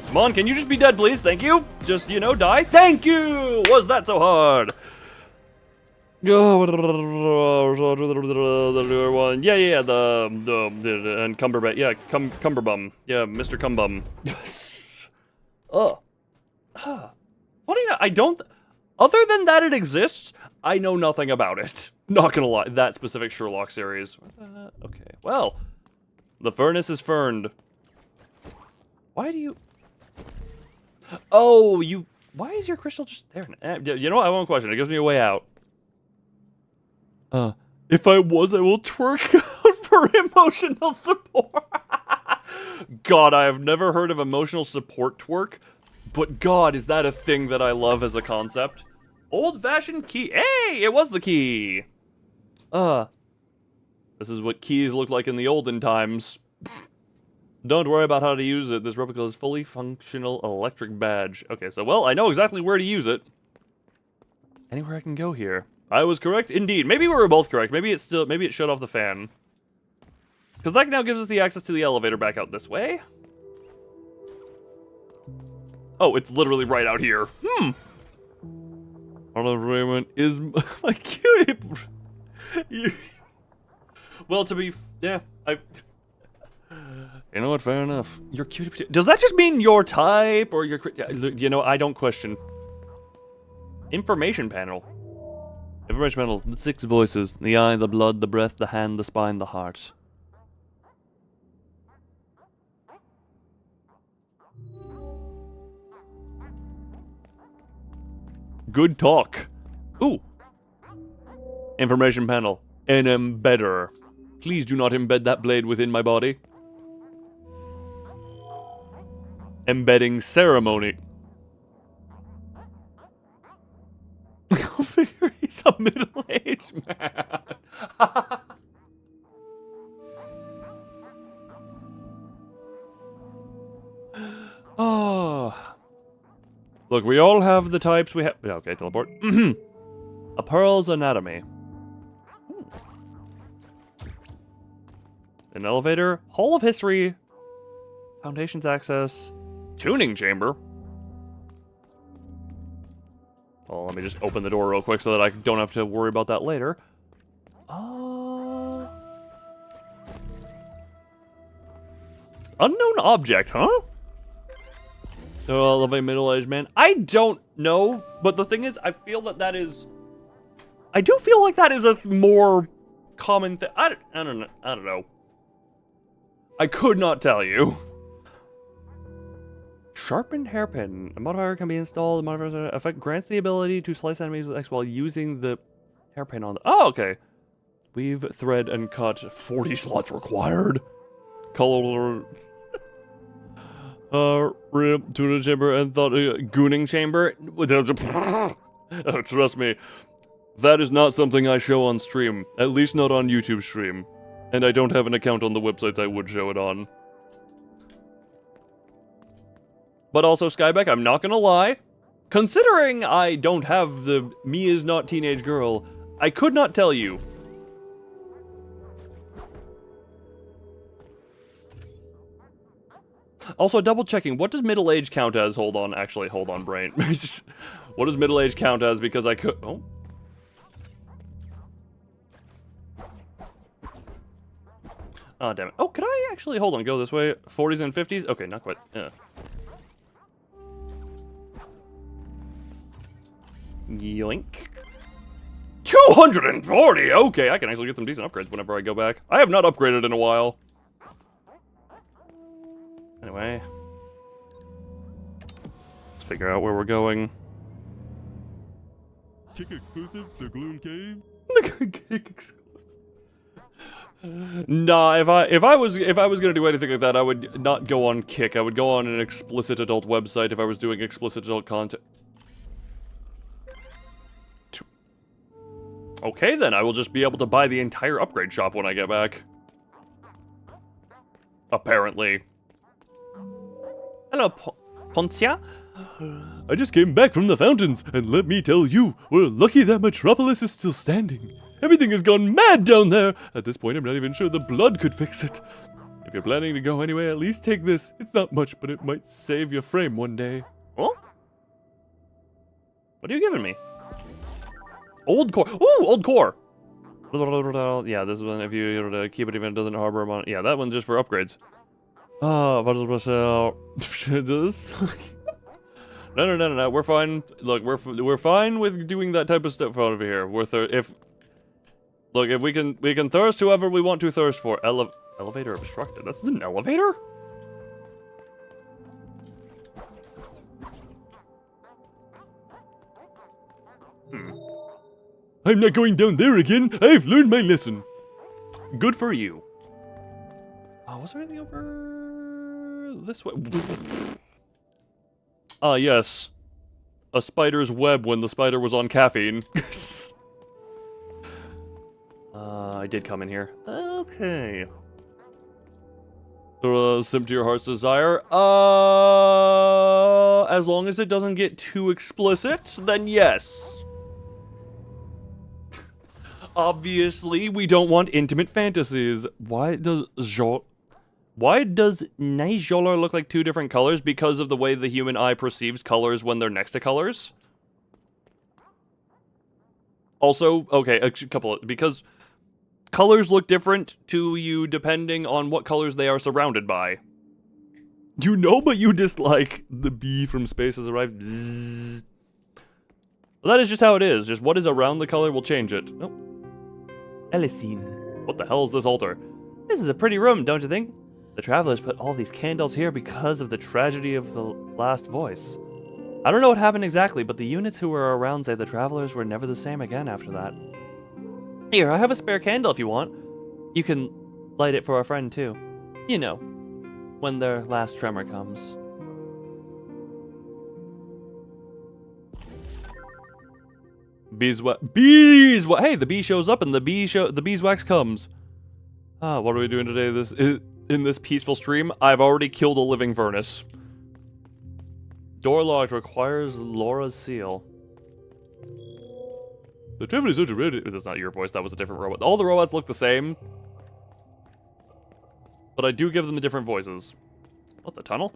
Come on, can you just be dead, please? Thank you. Just, die. Thank you! Was that so hard? Yeah, and Cumberbum. Yeah, Cumberbum. Yeah, Mr. Cumbum. What do you know? I don't... Other than that it exists, I know nothing about it. Not gonna lie, that specific Sherlock series. Okay, well, the furnace is ferned. Why do you... Oh, you... Why is your crystal just there? You know what? I won't question it. It gives me a way out. If I will twerk out for emotional support. God, I have never heard of emotional support twerk. But God, is that a thing that I love as a concept? Old-fashioned key. Hey, it was the key. This is what keys looked like in the olden times. Don't worry about how to use it. This replica is fully functional electric badge. Okay, so, well, I know exactly where to use it. Anywhere I can go here. I was correct, indeed. Maybe we were both correct. Maybe it shut off the fan. Because that now gives us the access to the elevator back out this way. Oh, it's literally right out here. Arnold Raymond is my cutie. Well, yeah, you know what? Fair enough. Your cutie. Does that just mean your type or your? I don't question. Information panel. Information panel. The 6 voices: the eye, the blood, the breath, the hand, the spine, the heart. Good talk. Ooh. Information panel. An embedder. Please do not embed that blade within my body. Embedding ceremony. He's a middle-aged man. Oh. Look, we all have the types we have. Yeah, okay, teleport. A Pearl's Anatomy. An elevator. Hall of History. Foundations access. Tuning chamber. Oh, let me just open the door real quick so that I don't have to worry about that later. Unknown object, huh? Oh, I love a middle-aged man. I don't know, but the thing is, I feel that is... I do feel like that is a more common thing. I don't know. I could not tell you. Sharpened hairpin. A modifier can be installed. The modifier effect grants the ability to slice enemies with X while using the hairpin on the... Oh, okay. Weave, thread, and cut. 40 slots required. Color... Rip to the chamber and thought gooning chamber. Trust me, that is not something I show on stream. At least not on YouTube stream. And I don't have an account on the websites I would show it on. But also, Skybeck, I'm not gonna lie. Considering I don't have the me is not teenage girl, I could not tell you. Also, double checking, what does middle age count as? Hold on, actually, hold on, brain. What does middle age count as? Because I could. Oh. Oh, damn it. Oh, could I actually, hold on, go this way? 40s and 50s? Okay, not quite. Yoink. 240! Okay, I can actually get some decent upgrades whenever I go back. I have not upgraded in a while. Anyway. Let's figure out where we're going. Kick exclusive to Gloom Cave. Nah, if I was gonna do anything like that, I would not go on Kick. I would go on an explicit adult website if I was doing explicit adult content. Okay, then I will just be able to buy the entire upgrade shop when I get back. Apparently. Hello, Poncia. I just came back from the fountains, and let me tell you, we're lucky that Metropolis is still standing. Everything has gone mad down there. At this point, I'm not even sure the blood could fix it. If you're planning to go anyway, at least take this. It's not much, but it might save your frame one day. Oh? What are you giving me? Old core. Ooh, old core. Yeah, this one, if you keep it even, it doesn't harbor them on. Yeah, that one's just for upgrades. Oh, this. No. We're fine. Look, we're fine with doing that type of stuff over here. If we can thirst whoever we want to thirst for. Elevator obstructed. That's an elevator? I'm not going down there again. I've learned my lesson. Good for you. Oh, was there anything over this way? Ah, yes. A spider's web when the spider was on caffeine. I did come in here. Okay. Simp to your heart's desire. As long as it doesn't get too explicit, then yes. Obviously, we don't want intimate fantasies. Why does Nijolar look like two different colors? Because of the way the human eye perceives colors when they're next to colors? Also, okay, because colors look different to you depending on what colors they are surrounded by. You know, but you dislike the bee from Space Has Arrived. Bzzz. Well, that is just how it is. Just what is around the color will change it. Nope. Elisine. What the hell is this altar? This is a pretty room, don't you think? The travelers put all these candles here because of the tragedy of the last voice. I don't know what happened exactly, but the units who were around say the travelers were never the same again after that. Here, I have a spare candle if you want. You can light it for a friend too. You know, when their last tremor comes. Hey, the bee shows up and the beeswax comes. What are we doing today? In this peaceful stream? I've already killed a living furnace. Door locked, requires Laura's seal. The travelers are ready. That's not your voice, that was a different robot. All the robots look the same. But I do give them different voices. What, the tunnel?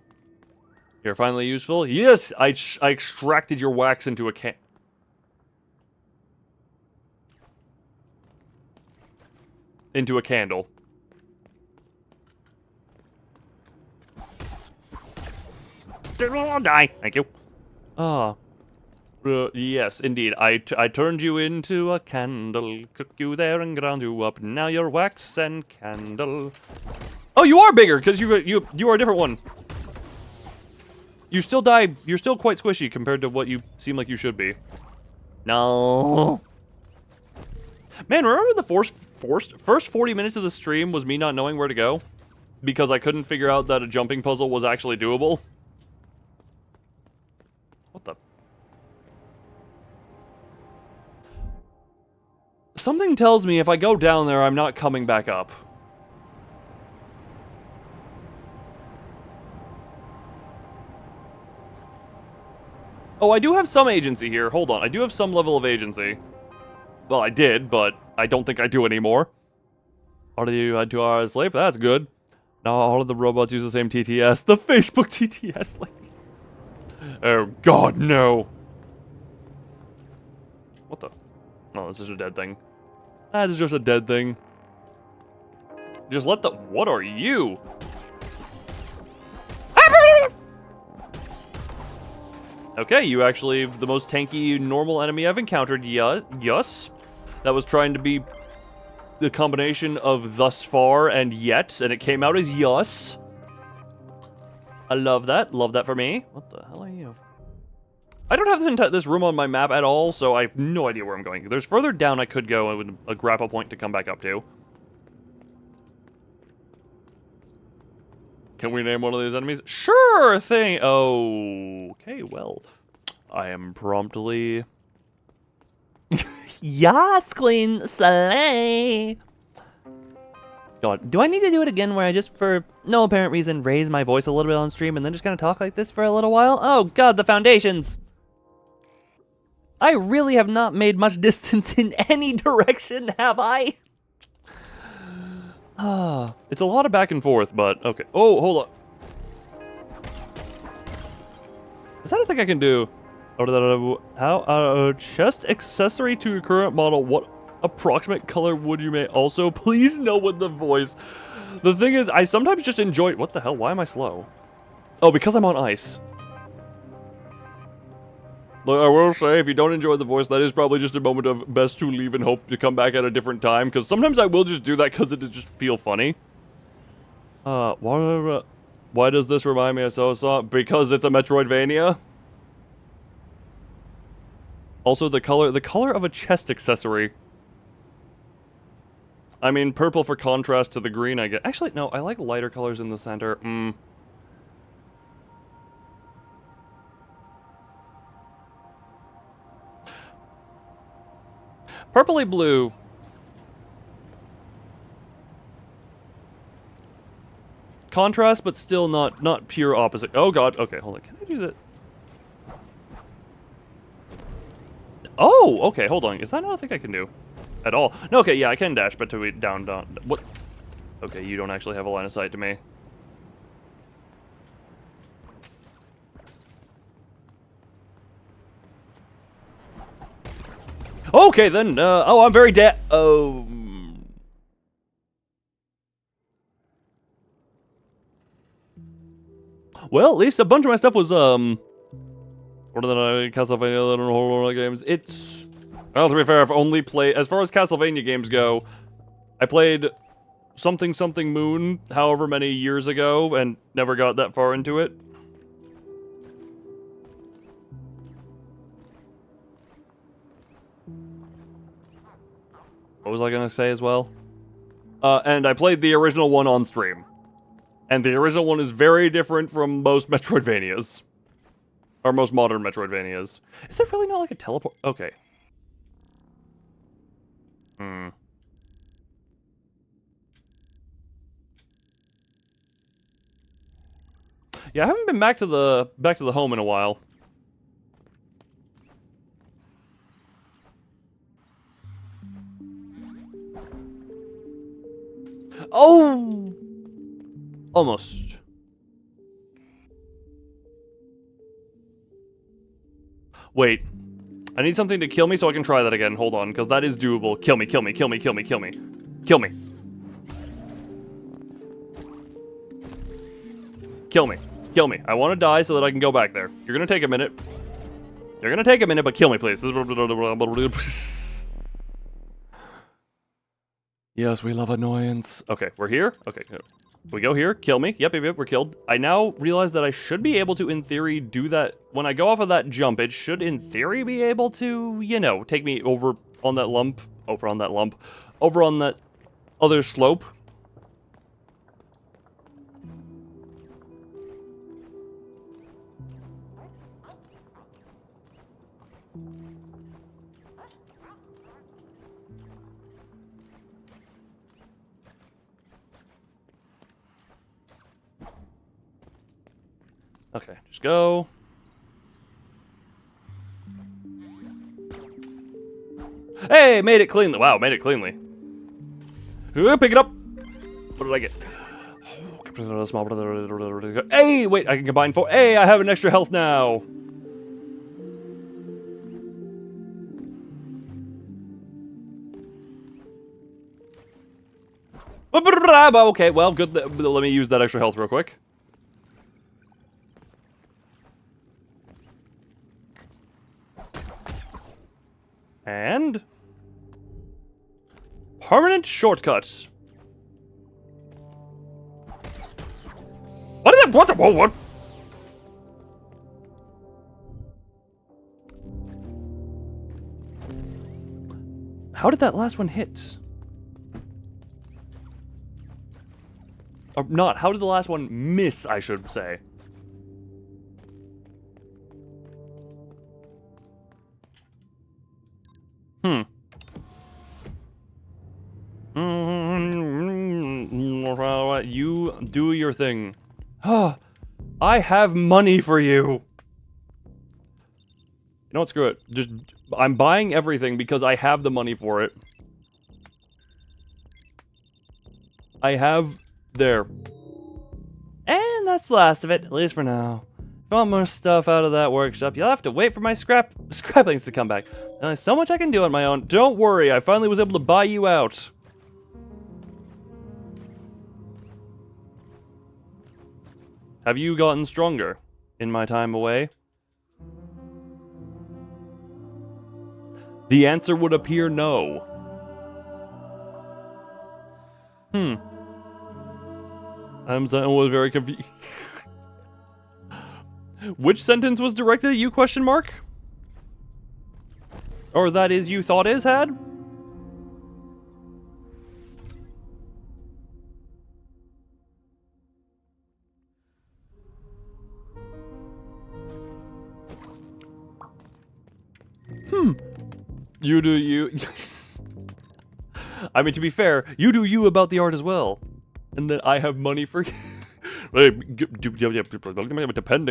You're finally useful? Yes! I extracted your wax into a can. Into a candle. Die. Thank you. Yes, indeed. I turned you into a candle, cooked you there and ground you up. Now you're wax and candle. Oh, you are bigger because you are a different one. You still die. You're still quite squishy compared to what you seem like you should be. No. Man, remember the first 40 minutes of the stream was me not knowing where to go? Because I couldn't figure out that a jumping puzzle was actually doable? What the? Something tells me if I go down there, I'm not coming back up. Oh, I do have some agency here. Hold on. I do have some level of agency. Well, I did, but I don't think I do anymore. How do you had 2 hours sleep? That's good. Now all of the robots use the same TTS. The Facebook TTS link. Oh, God, no. What the? Oh, this is a dead thing. This is just a dead thing. Just let the... What are you? Okay, you actually the most tanky normal enemy I've encountered. Yes. That was trying to be the combination of thus far and yet, and it came out as yes. I love that. Love that for me. What the hell are you? I don't have this room on my map at all, so I have no idea where I'm going. There's further down I could go with a grapple point to come back up to. Can we name one of these enemies? Sure thing. Okay, well, I am promptly... Yas, Queen Slay! God, do I need to do it again where I just, for no apparent reason, raise my voice a little bit on stream and then just kind of talk like this for a little while? Oh God, the foundations! I really have not made much distance in any direction, have I? It's a lot of back and forth, but okay. Oh, hold on. Is that a thing I can do? How? Chest accessory to your current model. What approximate color would you make? Also, please know with the voice. The thing is, I sometimes just enjoy... What the hell? Why am I slow? Oh, because I'm on ice. Look, I will say, if you don't enjoy the voice, that is probably just a moment of best to leave and hope to come back at a different time, because sometimes I will just do that because it just feel funny. Why does this remind me of so? Because it's a Metroidvania. Also, the color of a chest accessory. I mean, purple for contrast to the green I get. Actually, no, I like lighter colors in the center. Purpley blue. Contrast, but still not pure opposite. Oh God. Okay, hold on. Can I do that? Oh, okay. Hold on. Is that not a thing I can do at all? No. Okay. Yeah, I can dash, but to be down. What? Okay, you don't actually have a line of sight to me. Okay, then, oh, I'm very oh... Well, at least a bunch of my stuff was, what are the Castlevania games? It's... Well, to be fair, I've only played... As far as Castlevania games go, I played something Moon however many years ago, and never got that far into it. What was I gonna say as well? And I played the original one on stream. And the original one is very different from most Metroidvanias. Or most modern Metroidvanias. Is there really not like a teleport? Okay. Yeah, I haven't been back to the home in a while. Oh! Almost. Wait. I need something to kill me so I can try that again. Hold on, because that is doable. Kill me, kill me, kill me, kill me, kill me. Kill me. Kill me. Kill me. I want to die so that I can go back there. You're going to take a minute. You're going to take a minute, but kill me, please. Yes, we love annoyance. Okay, we're here. Okay, we go here. Kill me. Yep, we're killed. I now realize that I should be able to, in theory, do that. When I go off of that jump, it should, in theory, be able to, you know, take me over on that lump. Over on that other slope. Okay, just go. Hey, made it cleanly. Wow, made it cleanly. Pick it up. What did I get? Hey, wait, I can combine 4. Hey, I have an extra health now. Okay, well, good. Let me use that extra health real quick. And permanent shortcuts. What is it? What? How did that last one hit? Or not, how did the last one miss, I should say? You do your thing. I have money for you. You know what, screw it. Just, I'm buying everything because I have the money for it. I have... There. And that's the last of it, at least for now. If you want more stuff out of that workshop, you'll have to wait for my scraplings to come back. And there's so much I can do on my own. Don't worry, I finally was able to buy you out. Have you gotten stronger in my time away? The answer would appear no. I was very confused. Which sentence was directed at you, question mark? Or that is you thought is had? You do you. I mean, to be fair, you do you about the art as well. And that I have money for... Depending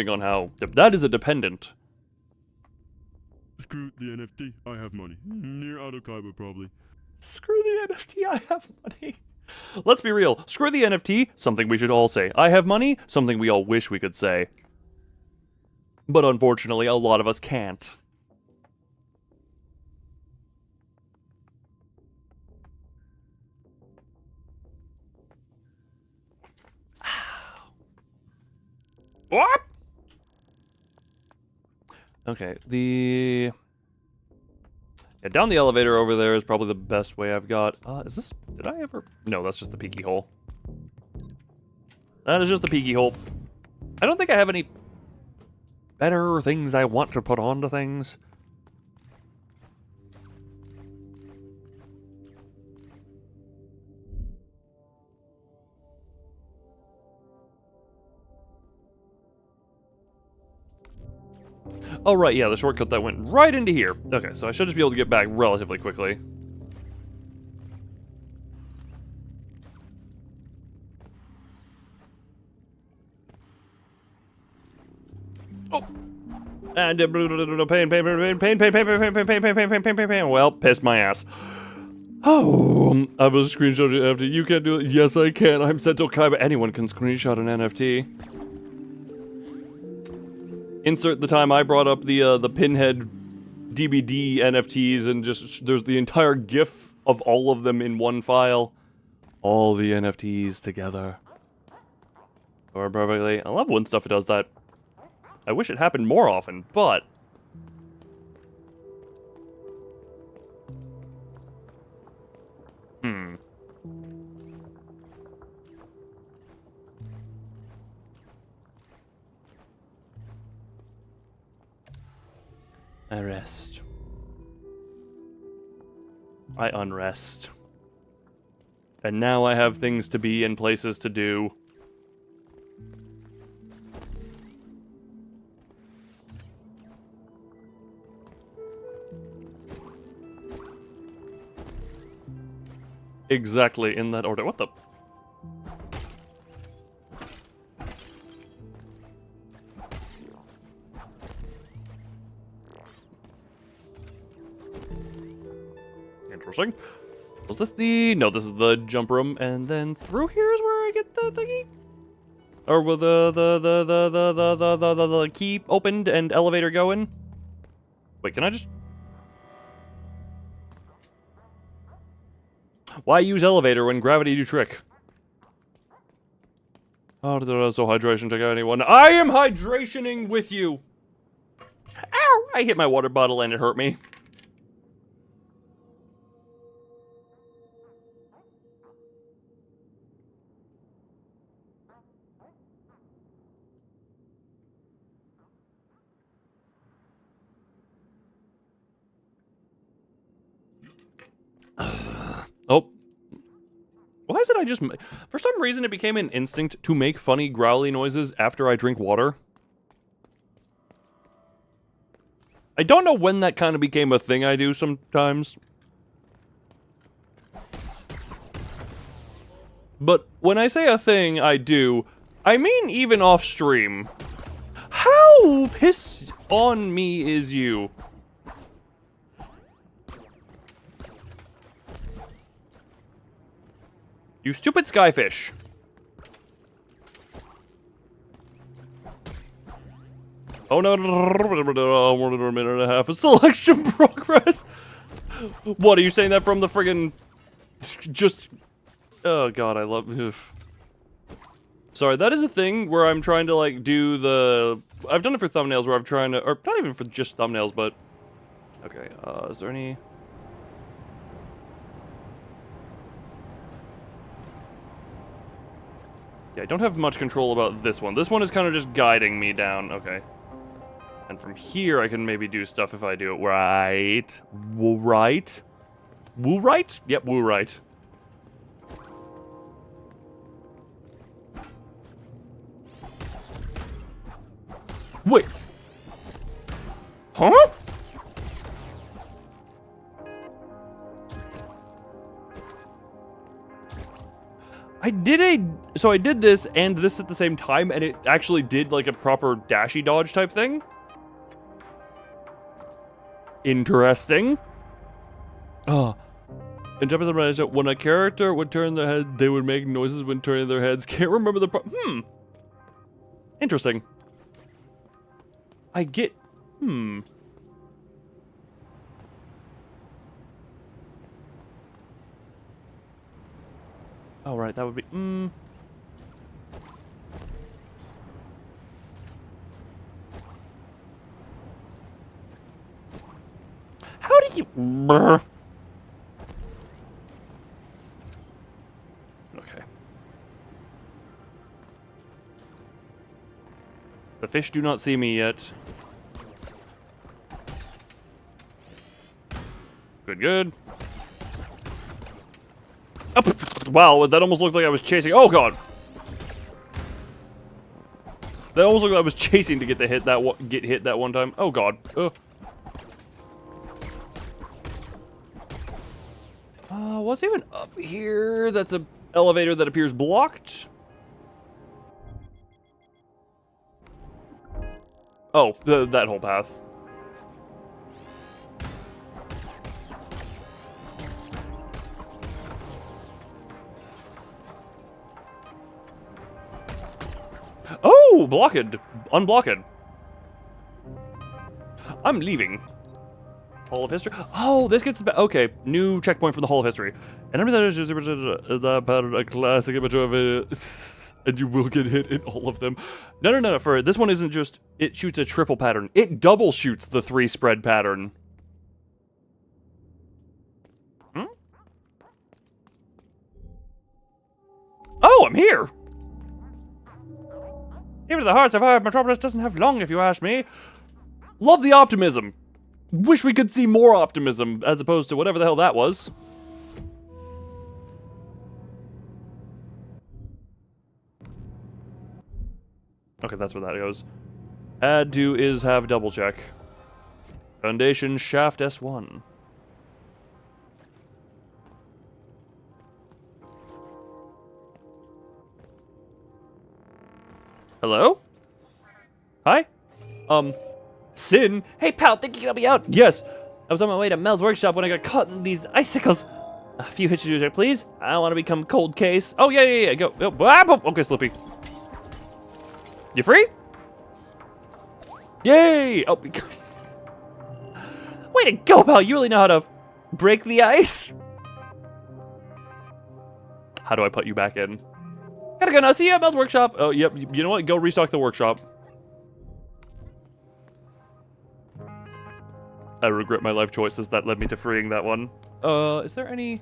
on how... That is a dependent. Screw the NFT, I have money. Near Autokaiba, probably. Screw the NFT, I have money. Let's be real. Screw the NFT, something we should all say. I have money, something we all wish we could say. But unfortunately, a lot of us can't. What? Okay, yeah, down the elevator over there is probably the best way I've got. Is this... Did I ever... No, that's just the peeky hole. That is just the peeky hole. I don't think I have any better things I want to put onto things. Oh, right, yeah, the shortcut that went right into here. Okay, so I should just be able to get back relatively quickly. Oh! And pain. Well, pissed my ass. Oh, I was screenshotting an NFT. You can't do it. Yes, I can. I'm Sento Kaiba. Anyone can screenshot an NFT. Insert the time I brought up the Pinhead DBD NFTs and just there's the entire GIF of all of them in one file. All the NFTs together. Or perfectly. I love when stuff does that. I wish it happened more often, but... I rest. I unrest. And now I have things to be and places to do. Exactly in that order. What the... Interesting. Was this the... No, this is the jump room, and then through here is where I get the thingy? Or will the key opened and elevator going? Wait, can I just... Why use elevator when gravity do trick? Oh, did also hydration take out anyone? I am hydrationing with you! Ow! I hit my water bottle and it hurt me. Oh. Why is it I just... For some reason, it became an instinct to make funny growly noises after I drink water. I don't know when that kind of became a thing I do sometimes. But when I say a thing I do, I mean even off stream. How pissed on me is you? You stupid skyfish. Oh no, 1 minute and a half of selection progress. What, are you saying that from the friggin' just... Oh god, I love... Ugh. Sorry, that is a thing where I'm trying to like do the... I've done it for thumbnails where I'm trying to... Or not even for just thumbnails, but... Okay, is there any... Yeah, I don't have much control about this one. This one is kind of just guiding me down. Okay. And from here, I can maybe do stuff if I do it right. Right? Woo right? Yep, woo right. Wait. Huh? I did this and this at the same time, and it actually did like a proper dashy dodge type thing. Interesting. Oh. In Japanese, when a character would turn their head, they would make noises when turning their heads. Can't remember the Interesting. I get... Oh, right, that would be... How do you... Brr. Okay. The fish do not see me yet. Good, good. Up. Wow, that almost looked like I was chasing. Oh god, that almost looked like I was chasing to get the hit that one time. Oh god. What's even up here? That's an elevator that appears blocked. Oh, that whole path. Oh, blocked. Unblocked. I'm leaving. Hall of History. Oh, this gets back. Okay, new checkpoint from the Hall of History. And I mean that is just that pattern, a classic Metroidvania, and you will get hit in all of them. No. For this one isn't just it shoots a triple pattern. It double shoots the 3 spread pattern. Oh, I'm here. Even to the hearts of heart, Metropolis doesn't have long, if you ask me. Love the optimism. Wish we could see more optimism, as opposed to whatever the hell that was. Okay, that's where that goes. Add to is have double check. Foundation shaft S1. Hello? Hi? Sin? Hey, pal, think you can help me out? Yes. I was on my way to Mel's workshop when I got caught in these icicles. A few hitches to it, please. I don't want to become cold case. Oh, yeah. Go. Okay, Slippy. You free? Yay! Oh, because... Way to go, pal. You really know how to break the ice. How do I put you back in? Gotta go now. See you at Mel's workshop. Oh, yep. You know what? Go restock the workshop. I regret my life choices that led me to freeing that one. Is there any...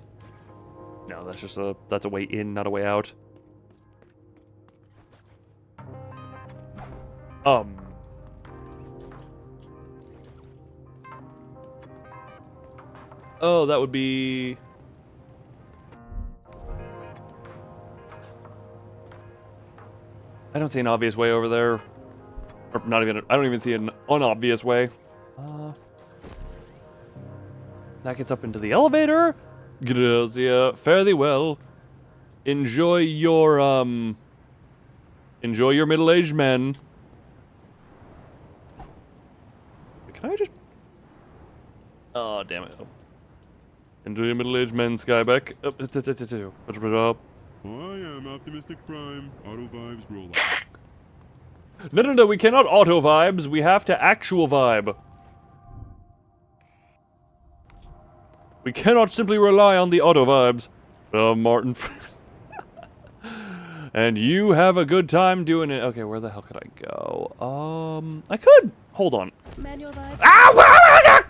No, that's just that's a way in, not a way out. Oh, that would be... I don't see an obvious way over there. Or not even, I don't even see an unobvious way. That gets up into the elevator. Grazie. Fare thee well. Enjoy your middle-aged men. Can I just... Oh, damn it. Enjoy your middle-aged men, Skybeck. I am Optimistic Prime. Auto vibes roll out. No, we cannot auto vibes. We have to actual vibe. We cannot simply rely on the auto vibes. Martin. And you have a good time doing it. Okay, where the hell could I go? I could. Hold on. Manual vibe. Ah!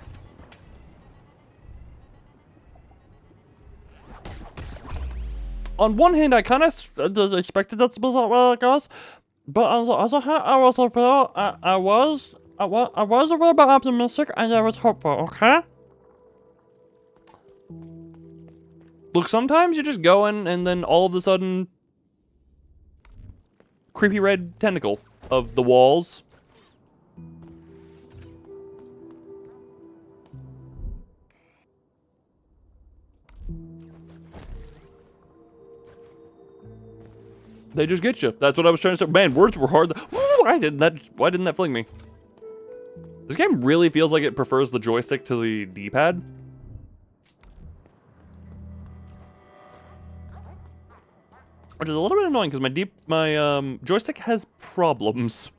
On one hand, I kind of expected that to be where it goes, but on the other hand, I was a little bit optimistic and I was hopeful. Okay. Look, sometimes you just go in and then all of a sudden, creepy red tentacle of the walls. They just get you. That's what I was trying to say. Man, words were hard. Why didn't that fling me? This game really feels like it prefers the joystick to the D-pad. Which is a little bit annoying because my joystick has problems.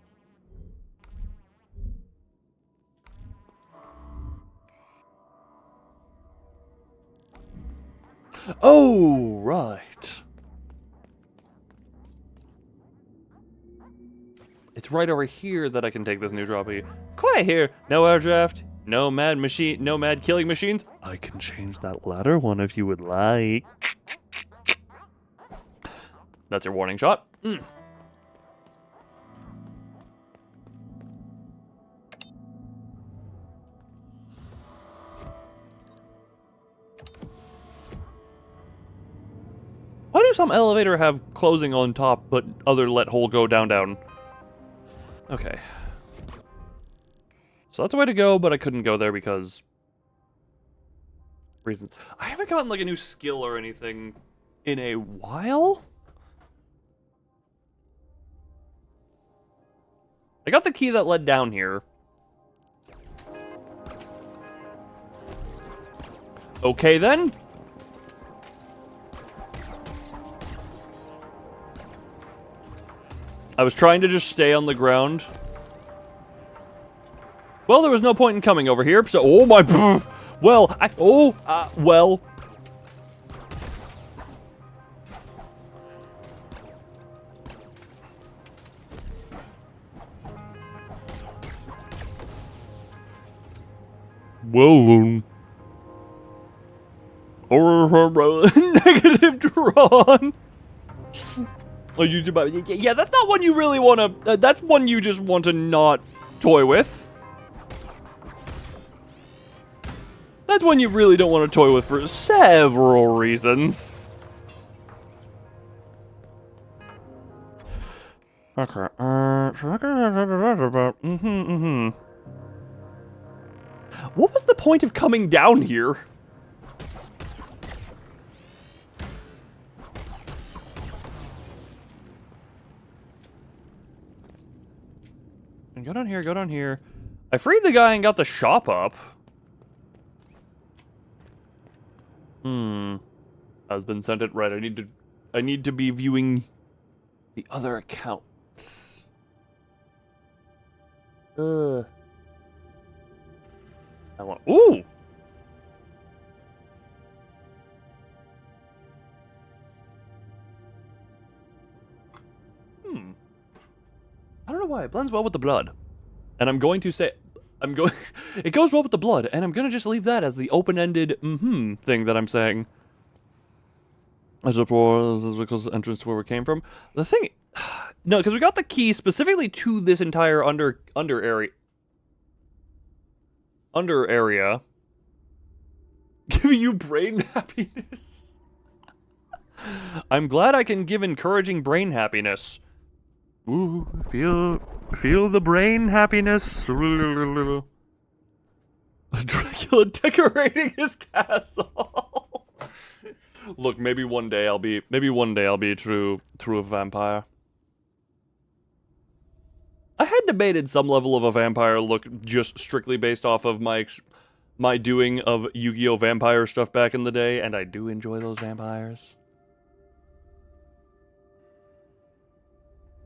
Oh, right. It's right over here that I can take this new droppy. Quiet here. No air draft. No mad killing machines. I can change that latter one if you would like. That's your warning shot. Why do some elevator have closing on top, but other let hole go down? Okay. So that's a way to go, but I couldn't go there because... reasons. I haven't gotten like a new skill or anything in a while. I got the key that led down here. Okay then. I was trying to just stay on the ground. Well, there was no point in coming over here, so... Oh my... Well, well... Well, negative drawn. Oh, yeah, that's not one you really want to... that's one you just want to not toy with. That's one you really don't want to toy with for several reasons. Okay, What was the point of coming down here? Go down here, go down here. I freed the guy and got the shop up. Has been sent it right. I need to be viewing the other accounts. I want. Ooh. I don't know why it blends well with the blood, and I'm going to say, it goes well with the blood, and I'm gonna just leave that as the open-ended thing that I'm saying. I suppose this is because the entrance to where we came from. The thing, no, because we got the key specifically to this entire under area, giving you brain happiness. I'm glad I can give encouraging brain happiness. Ooh, feel the brain happiness. Dracula decorating his castle. Look, maybe one day I'll be a true vampire. I had debated some level of a vampire look just strictly based off of my doing of Yu-Gi-Oh! Vampire stuff back in the day, and I do enjoy those vampires.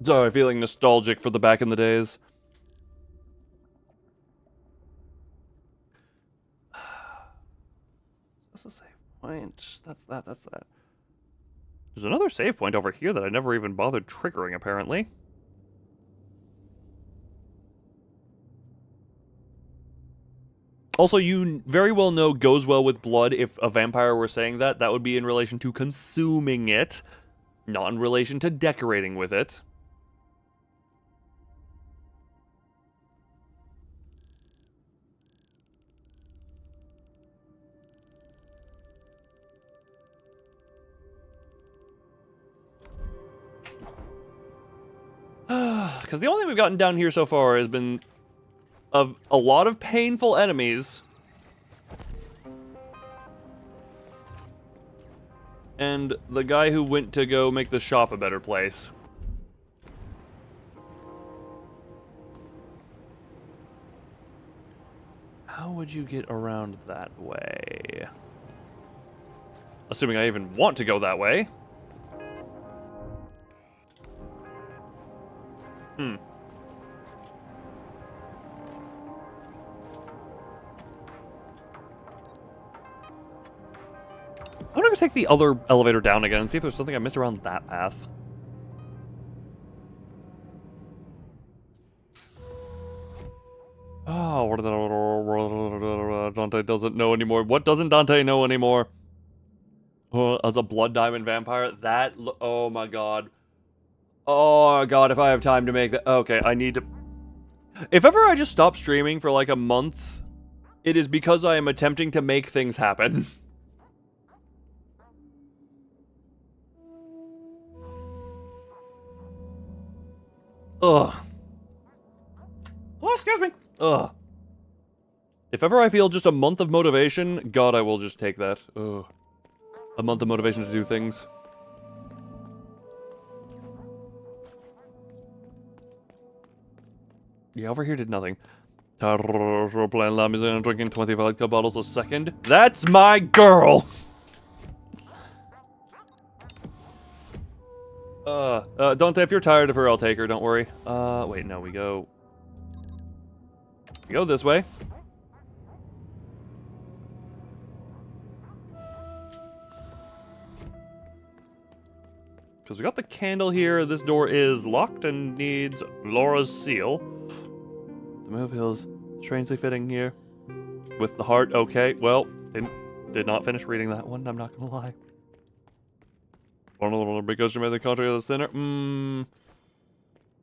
Sorry, feeling nostalgic for the back in the days. That's a save point. That's that. There's another save point over here that I never even bothered triggering, apparently. Also, you very well know goes well with blood. If a vampire were saying that, that would be in relation to consuming it, not in relation to decorating with it. Because the only thing we've gotten down here so far has been of a lot of painful enemies. And the guy who went to go make the shop a better place. How would you get around that way? Assuming I even want to go that way. I'm gonna take the other elevator down again and see if there's something I missed around that path. Oh, what Dante doesn't know anymore. What doesn't Dante know anymore? As a blood diamond vampire, that, oh my god. Oh god, if I have time to make that, okay, I need to, if ever I just stop streaming for like a month, it is because I am attempting to make things happen. Ugh. Oh, excuse me. Ugh. If ever I feel just a month of motivation, God, I will just take that. Ugh. A month of motivation to do things. Yeah, over here did nothing. Playing loud music and drinking 20 vodka bottles a second. That's my girl! Dante, if you're tired of her, I'll take her, don't worry. Wait, no, we go this way. Because we got the candle here, this door is locked and needs Laura's seal. The move feels strangely fitting here. With the heart, okay, well, did not finish reading that one, I'm not gonna lie. Because you made the country of the sinner.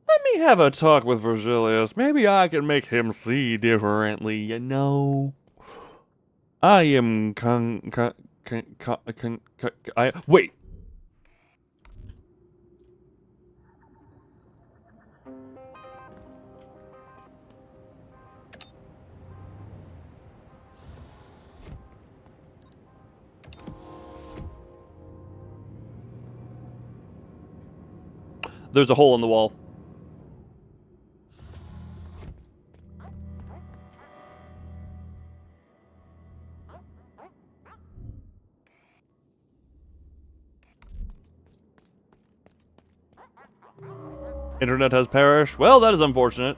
Let me have a talk with Virgilius. Maybe I can make him see differently, you know. I am wait. There's a hole in the wall. Internet has perished. Well, that is unfortunate.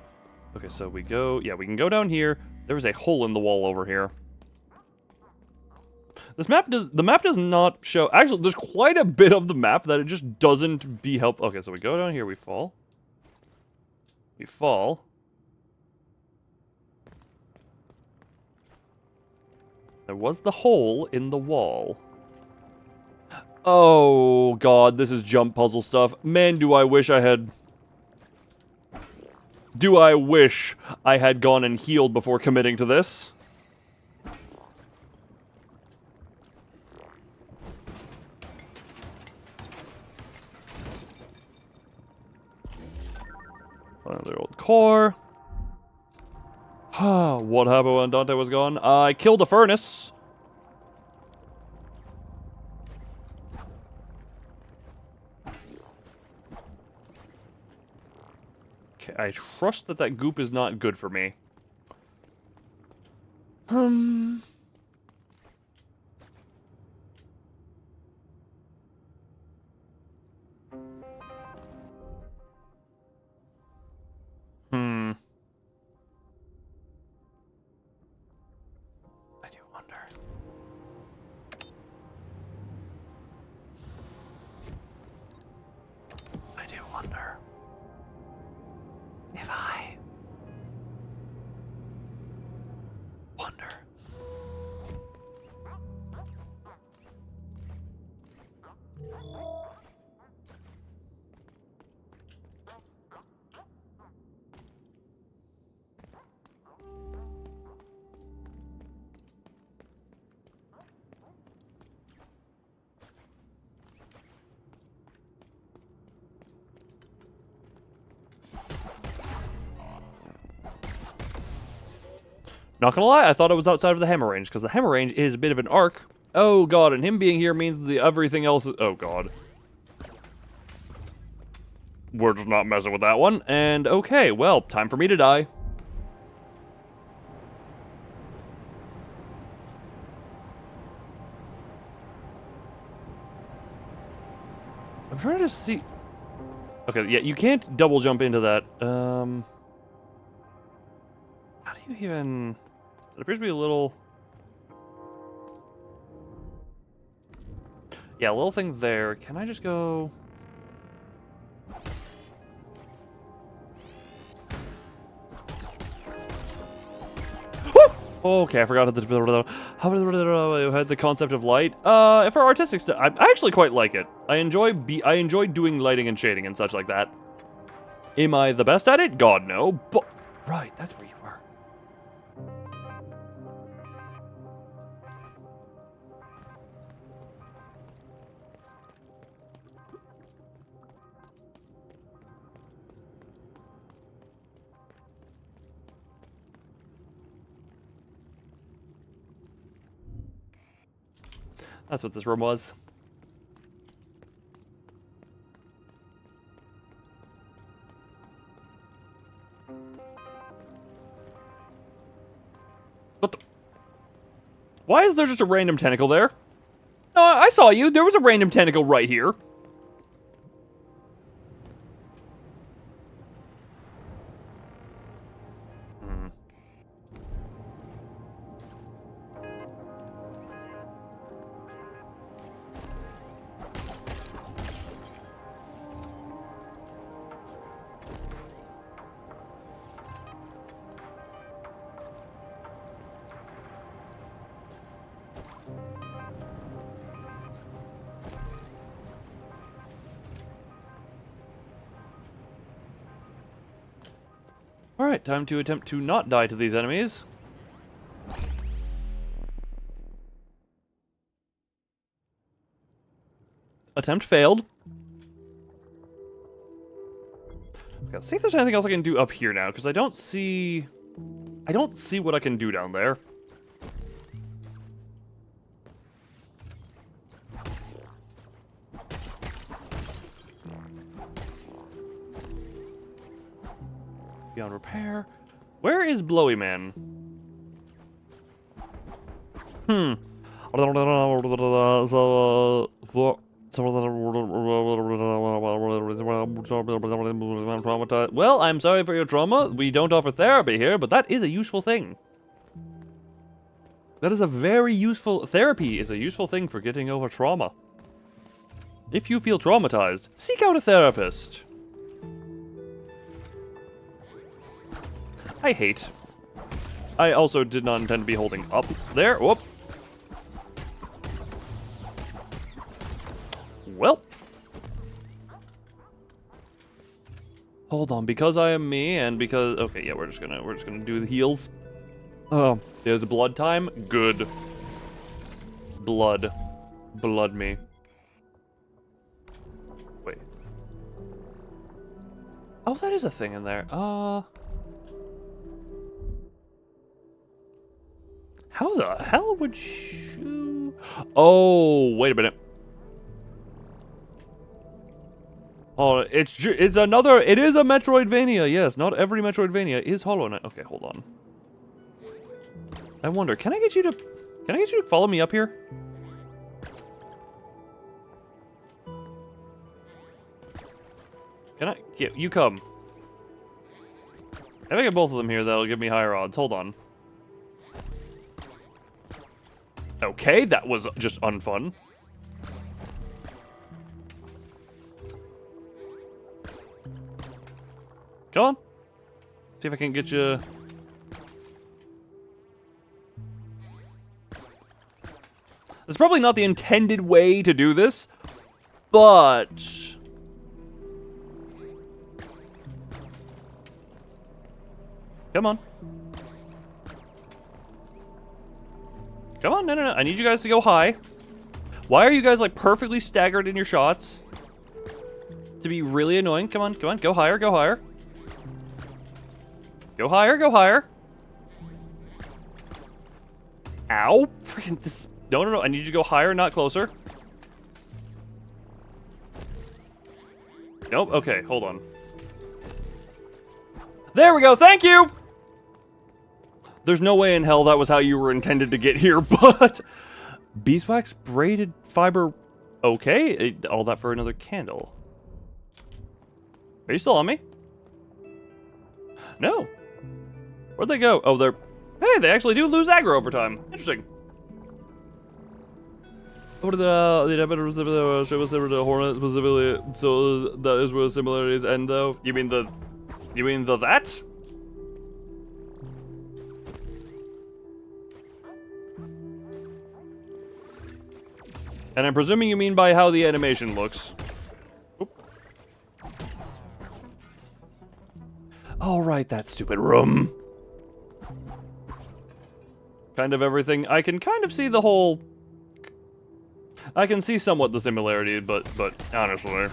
Okay, so we go... Yeah, we can go down here. There is a hole in the wall over here. This map does... The map does not show... Actually, there's quite a bit of the map that it just doesn't be helpful. Okay, so we go down here. We fall. We fall. There was the hole in the wall. Oh, God, this is jump puzzle stuff. Man, do I wish I had... Do I wish I had gone and healed before committing to this? Another old core. What happened when Dante was gone? I killed a furnace. Okay, I trust that that goop is not good for me. I do wonder. I do wonder if I wonder. Not gonna lie, I thought it was outside of the hammer range, because the hammer range is a bit of an arc. Oh god, and him being here means the everything else is... Oh god. We're just not messing with that one. And okay, well, time for me to die. I'm trying to see... Okay, yeah, you can't double jump into that. How do you even... It appears to be a little... Yeah, a little thing there. Can I just go... Okay, I forgot how had the concept of light. For artistic stuff, I actually quite like it. I enjoy doing lighting and shading and such like that. Am I the best at it? God, no. But right, that's where you were. That's what this room was. What the... Why is there just a random tentacle there? No, I saw you. There was a random tentacle right here. Alright, time to attempt to not die to these enemies. Attempt failed. Okay, let's see if there's anything else I can do up here now, because I don't see what I can do down there. Beyond repair. Where is Blowy Man? Well, I'm sorry for your trauma. We don't offer therapy here, but that is a useful thing. That is a very useful... Therapy is a useful thing for getting over trauma. If you feel traumatized, seek out a therapist. I hate. I also did not intend to be holding up there. Whoop. Well. Hold on, because I am me and because... Okay, yeah, we're just gonna do the heals. Oh, there's blood time. Good. Blood. Blood me. Wait. Oh, that is a thing in there. How the hell would you... Oh, wait a minute. Oh, it's another... It is a Metroidvania, yes. Not every Metroidvania is Hollow Knight. Okay, hold on. I wonder, can I get you to follow me up here? Can I get you come? If I get both of them here, that'll give me higher odds. Hold on. Okay, that was just unfun. Come on. See if I can get you. It's probably not the intended way to do this, but... Come on. Come on, no. I need you guys to go high. Why are you guys, like, perfectly staggered in your shots? To be really annoying. Come on, go higher, go higher. Go higher, go higher. Ow. Freaking this... No. I need you to go higher, not closer. Nope. Okay, hold on. There we go. Thank you. There's no way in hell that was how you were intended to get here, but... Beeswax, braided fiber... Okay. All that for another candle. Are you still on me? No. Where'd they go? Oh, they're... Hey, they actually do lose aggro over time. Interesting. What are the Hornet specifically? So that is where similarities end, though. You mean the that? And I'm presuming you mean by how the animation looks. Oop. All right, that stupid room. Kind of everything. I can kind of see the whole. I can see somewhat the similarity, but honestly,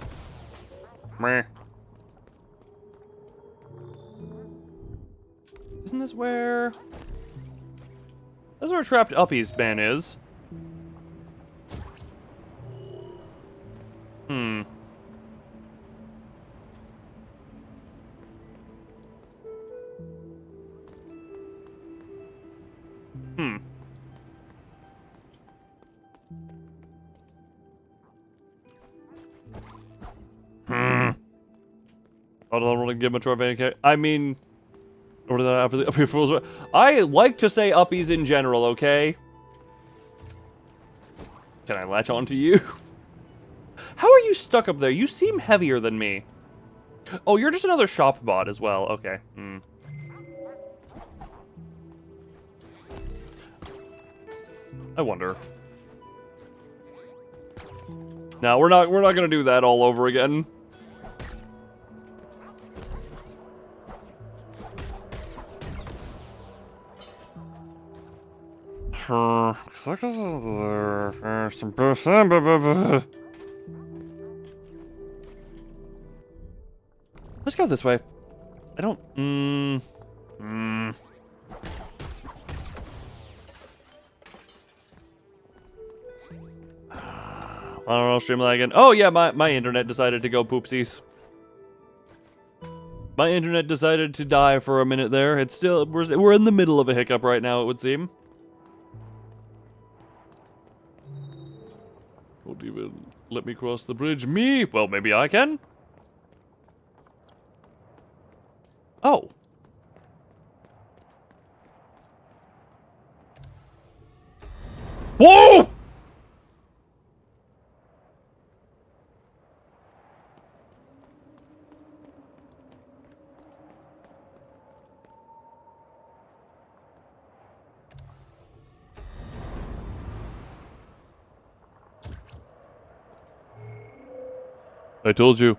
meh. Isn't this where? This is where Trapped Uppies man is. I don't want to give Metroidvania. I mean, what did I after the Uppie Fools? I like to say uppies in general, okay? Can I latch on to you? How are you stuck up there? You seem heavier than me. Oh, you're just another shop bot as well. Okay. I wonder. No, we're not gonna do that all over again. Let's go this way. I don't. I don't know, stream lagging. Oh yeah, my internet decided to go poopsies. My internet decided to die for a minute there. It's still we're in the middle of a hiccup right now, it would seem. Won't even let me cross the bridge. Me? Well, maybe I can? Oh. Whoa! I told you.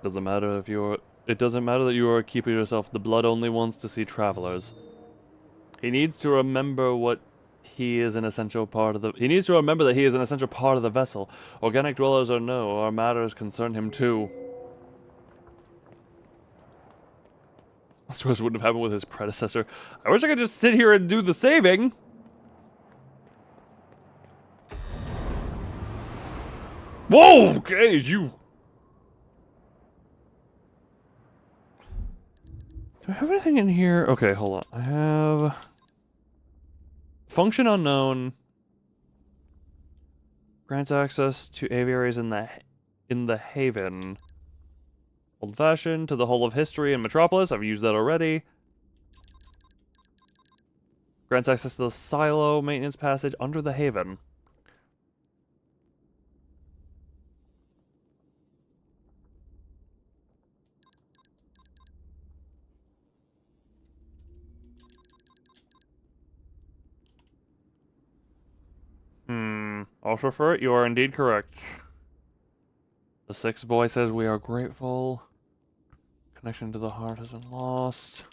Doesn't matter if you're... It doesn't matter that you are keeping yourself. The blood only wants to see travelers. He needs to remember what he is an essential part of the... He needs to remember that he is an essential part of the vessel. Organic dwellers or no, our matters concern him too. I suppose it wouldn't have happened with his predecessor. I wish I could just sit here and do the saving. Whoa! Okay, you... Do I have anything in here? Okay, hold on. I have... Function unknown. Grants access to aviaries in the Haven. Old-fashioned to the whole of history in Metropolis. I've used that already. Grants access to the silo maintenance passage under the Haven. Also for it, you are indeed correct. The sixth boy says we are grateful. Connection to the heart has been lost.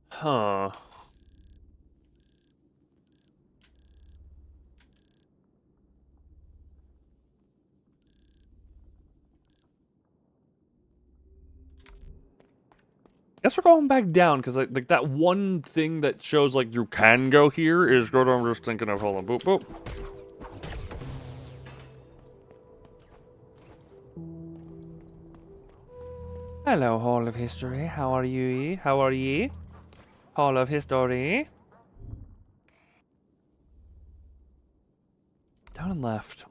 Huh. Guess we're going back down, because like that one thing that shows like you can go here is what I'm just thinking of. Hold on, boop, boop. Hello, Hall of History. How are you? How are ye? Hall of History. Down and left.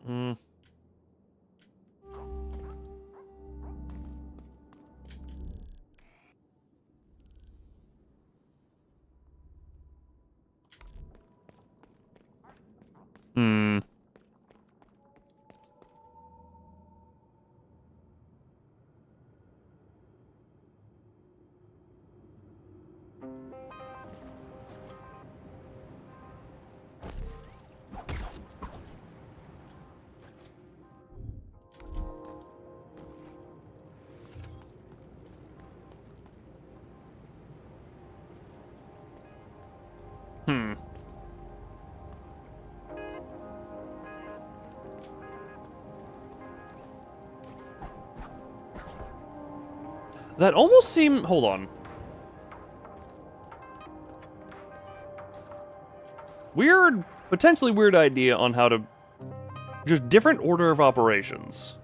That almost seemed... Hold on. Weird, potentially weird idea on how to... Just different order of operations.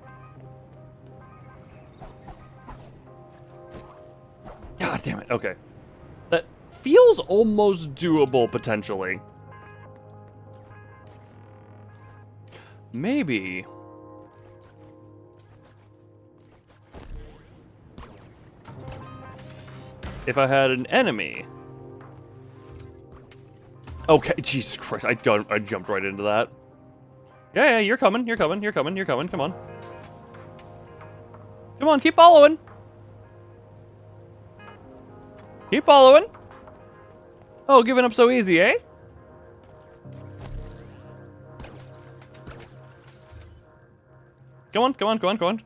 God damn it, okay. That feels almost doable, potentially. Maybe... if I had an enemy. Okay, Jesus Christ, I jumped right into that. Yeah, you're coming, come on. Come on, keep following. Keep following. Oh, giving up so easy, eh? Come on.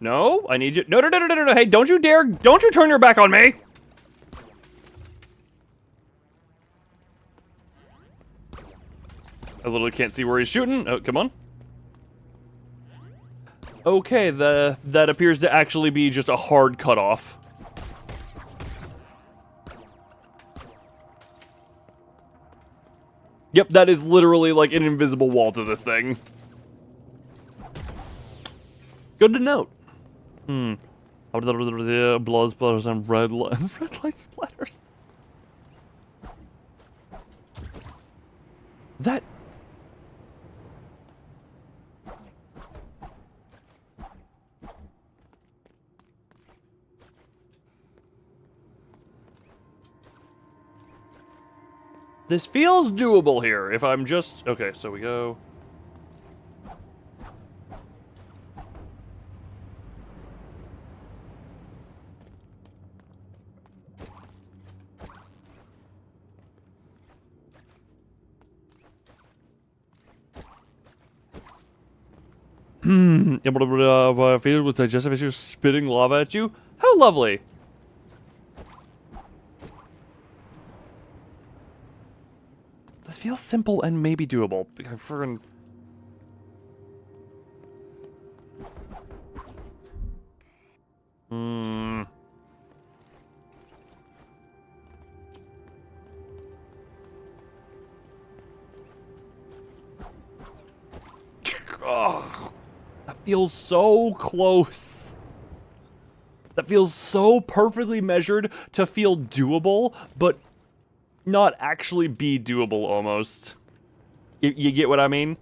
No, I need you. No. Hey, don't you dare. Don't you turn your back on me. I literally can't see where he's shooting. Oh, come on. Okay, that appears to actually be just a hard cutoff. Yep, that is literally like an invisible wall to this thing. Good to note. Blood splatters and red light splatters. That... This feels doable here, if I'm just... Okay, so we go... Filled with digestive issues spitting lava at you? How lovely! This feels simple and maybe doable. Ugh. That feels so close. That feels so perfectly measured to feel doable, but not actually be doable almost. You get what I mean?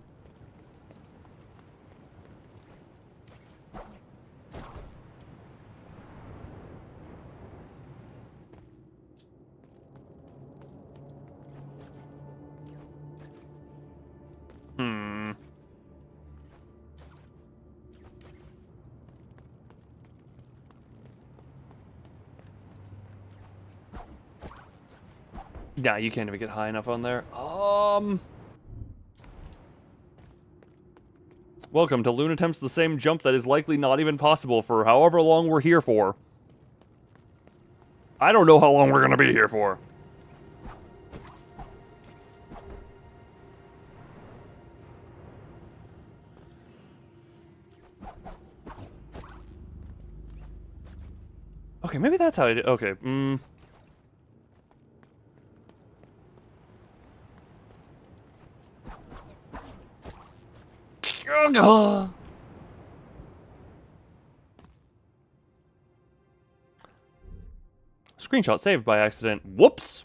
Yeah, you can't even get high enough on there. Welcome to Loon attempts the same jump that is likely not even possible for however long we're here for. I don't know how long we're gonna be here for. Okay, maybe that's how I do. Okay, Screenshot saved by accident. Whoops.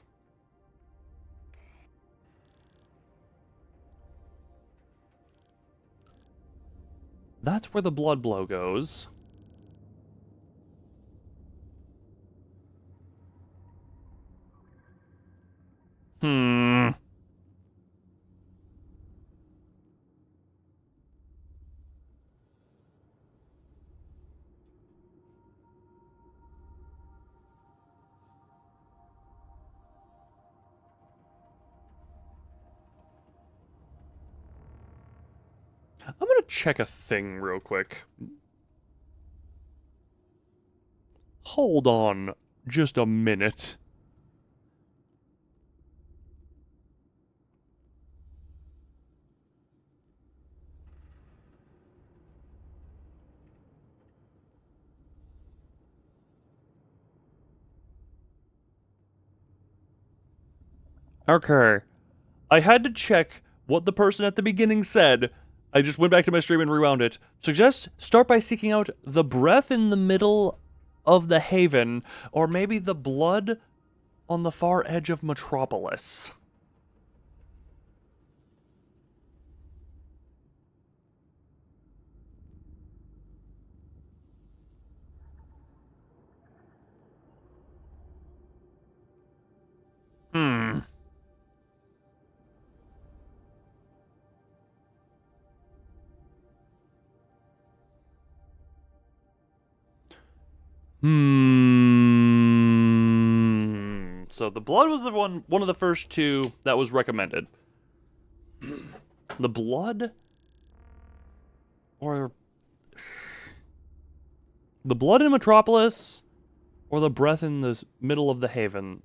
That's where the blood blow goes. I'm gonna check a thing real quick. Hold on just a minute. Okay. I had to check what the person at the beginning said. I just went back to my stream and rewound it. Suggest start by seeking out the breath in the middle of the haven, or maybe the blood on the far edge of Metropolis. So the blood was the one of the first two that was recommended. The blood or the blood in Metropolis or the breath in the middle of the haven.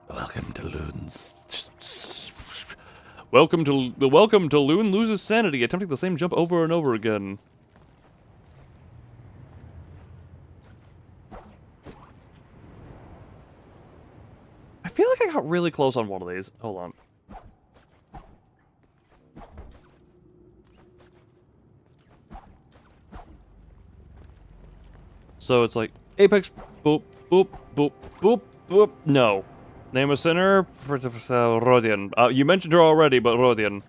Welcome to Loon's. Welcome to Loon loses sanity, attempting the same jump over and over again. feel like I got really close on one of these. Hold on. So it's like Apex, boop, boop, boop, boop, boop. No. Name a sinner, Rodian. You mentioned her already, but Rodian.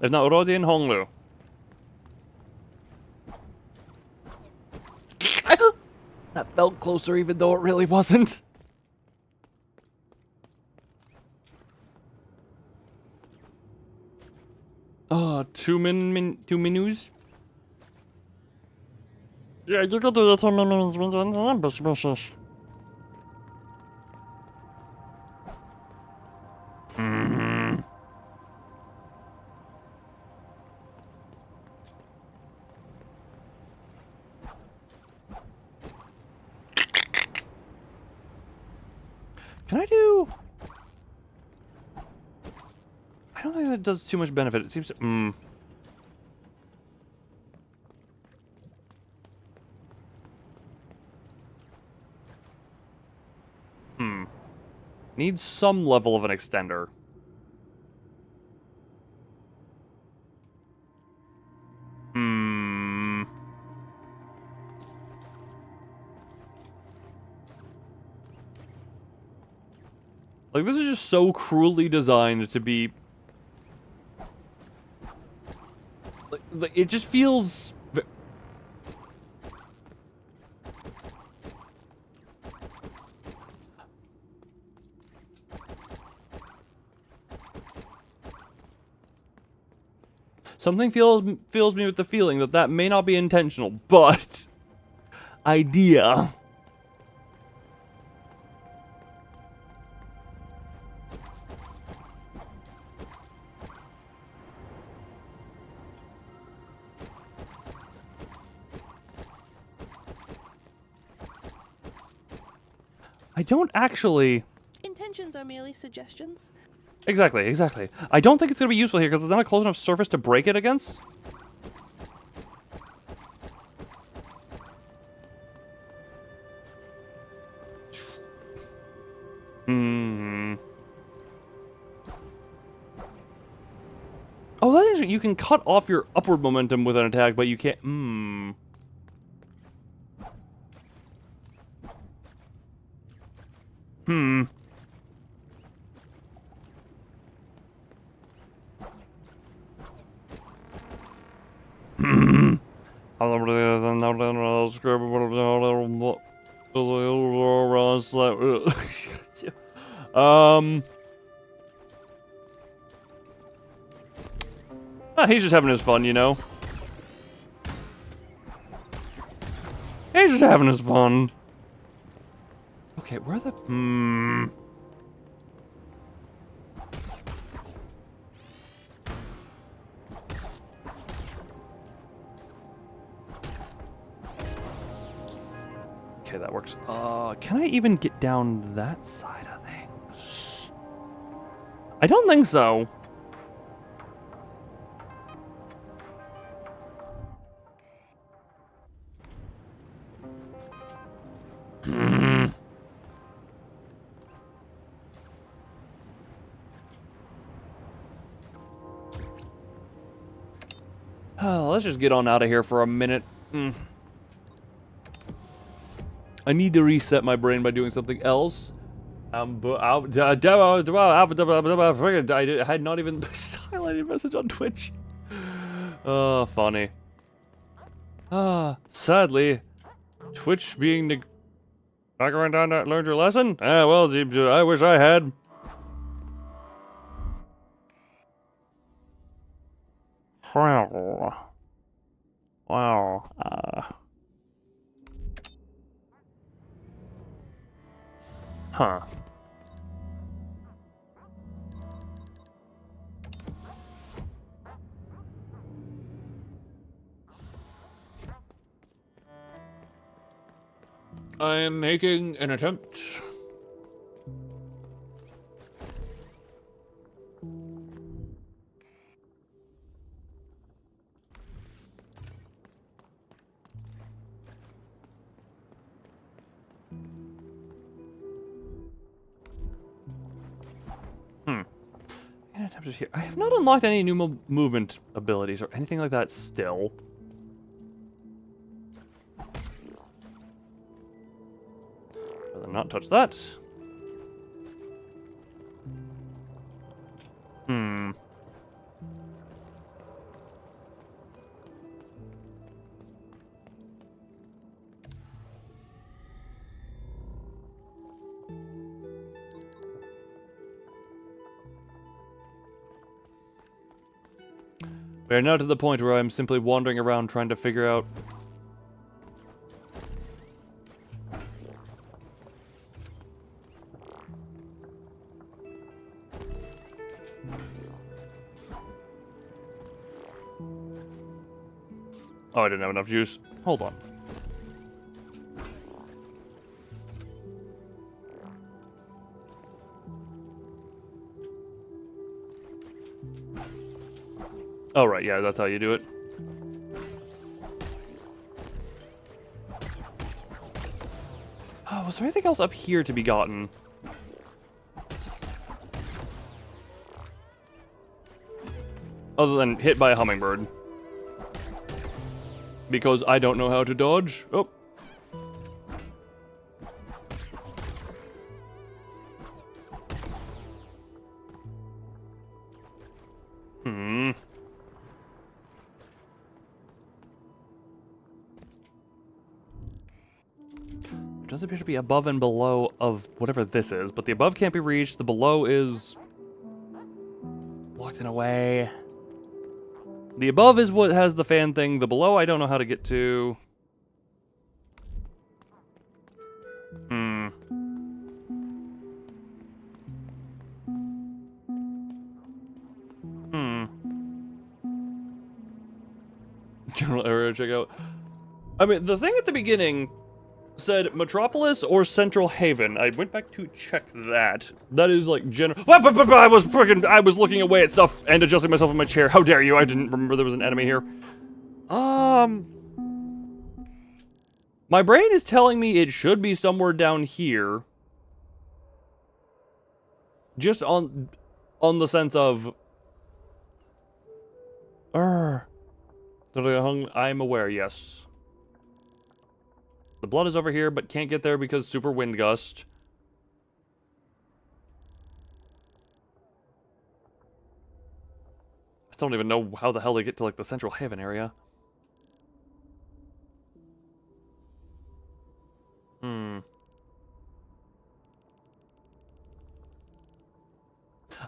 If not Rodian, Honglu. That felt closer even though it really wasn't. Two menus? Yeah, you could do the 2 minutes. Can I do... I don't think that does too much benefit. It seems to... Needs some level of an extender. Like, this is just so cruelly designed to be... Like it just feels... Something fills me with the feeling that that may not be intentional, but... idea. I don't actually... Intentions are merely suggestions. Exactly, exactly. I don't think it's going to be useful here because it's not a close enough surface to break it against. Oh, that is... You can cut off your upward momentum with an attack, but you can't... He's just having his fun, you know? He's just having his fun. Okay, where the... Okay, that works. Can I even get down that side of things? I don't think so. Let's just get on out of here for a minute. I need to reset my brain by doing something else. I had not even highlighted a message on Twitch. Oh, funny. Sadly, Twitch being back around down that learned your lesson? Well, I wish I had. Wow. Huh. I am making an attempt. Attempted here. I have not unlocked any new movement abilities or anything like that still. Rather not touch that. We are now to the point where I'm simply wandering around trying to figure out... Oh, I didn't have enough juice. Hold on. Oh, right, yeah, that's how you do it. Oh, was there anything else up here to be gotten? Other than hit by a hummingbird. Because I don't know how to dodge. Oh. It does appear to be above and below of whatever this is, but the above can't be reached, the below is locked in a way. The above is what has the fan thing, the below I don't know how to get to. General area checkout. I mean, the thing at the beginning said Metropolis or Central Haven. I went back to check that. That is like general. I was looking away at stuff and adjusting myself in my chair. How dare you? I didn't remember there was an enemy here. My brain is telling me it should be somewhere down here. Just on the sense of. I'm aware, yes. The blood is over here, but can't get there because super wind gust. I still don't even know how the hell they get to, like, the Central Haven area.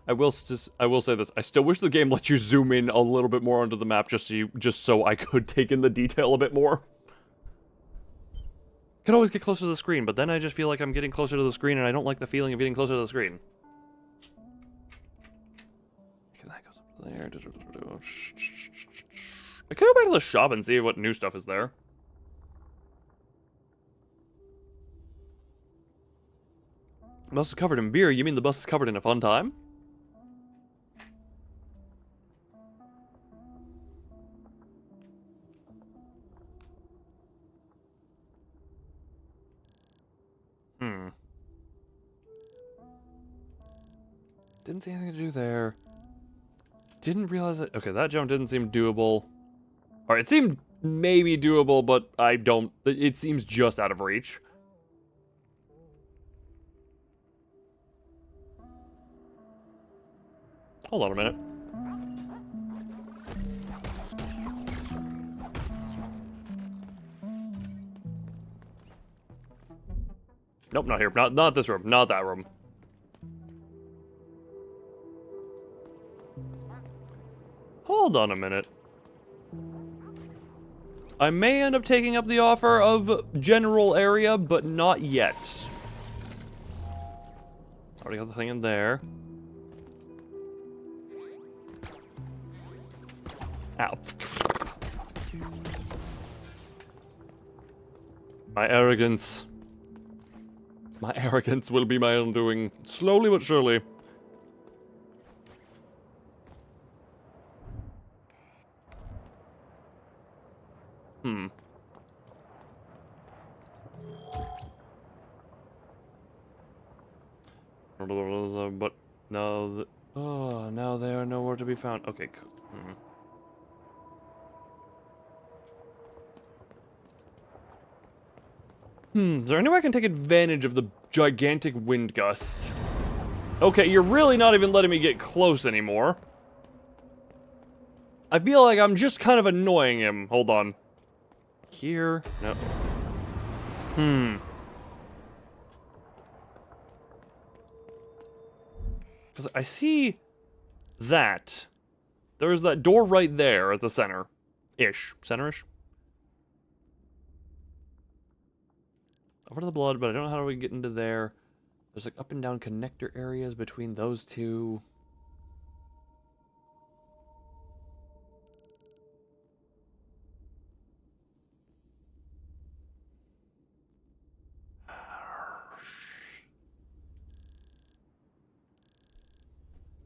I will say this. I still wish the game let you zoom in a little bit more onto the map just so I could take in the detail a bit more. Could always get closer to the screen, but then I just feel like I'm getting closer to the screen and I don't like the feeling of getting closer to the screen. That goes up there. I could go back to the shop and see what new stuff is there. The bus is covered in beer. You mean the bus is covered in a fun time? Didn't see anything to do there. Didn't realize it. Okay, that jump didn't seem doable. Alright, it seemed maybe doable, but I don't. It seems just out of reach. Hold on a minute. Nope, not here. Not this room. Not that room. Hold on a minute. I may end up taking up the offer of general area, but not yet. Already got the thing in there. Ow. My arrogance. My arrogance will be my undoing. Slowly but surely. But no. Oh, now they are nowhere to be found. Okay, cool. Is there any way I can take advantage of the gigantic wind gusts? Okay, you're really not even letting me get close anymore. I feel like I'm just kind of annoying him. Hold on. Here? No. Because I see that. There's that door right there at the center. Center-ish? Over to the blood, but I don't know how we get into there. There's like up and down connector areas between those two.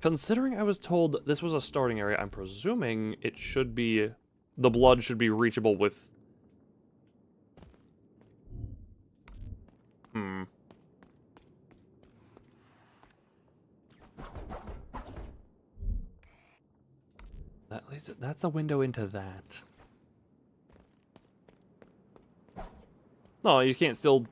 Considering I was told this was a starting area, I'm presuming it should be... the blood should be reachable with... That leads... that's a window into that. No, you can't still...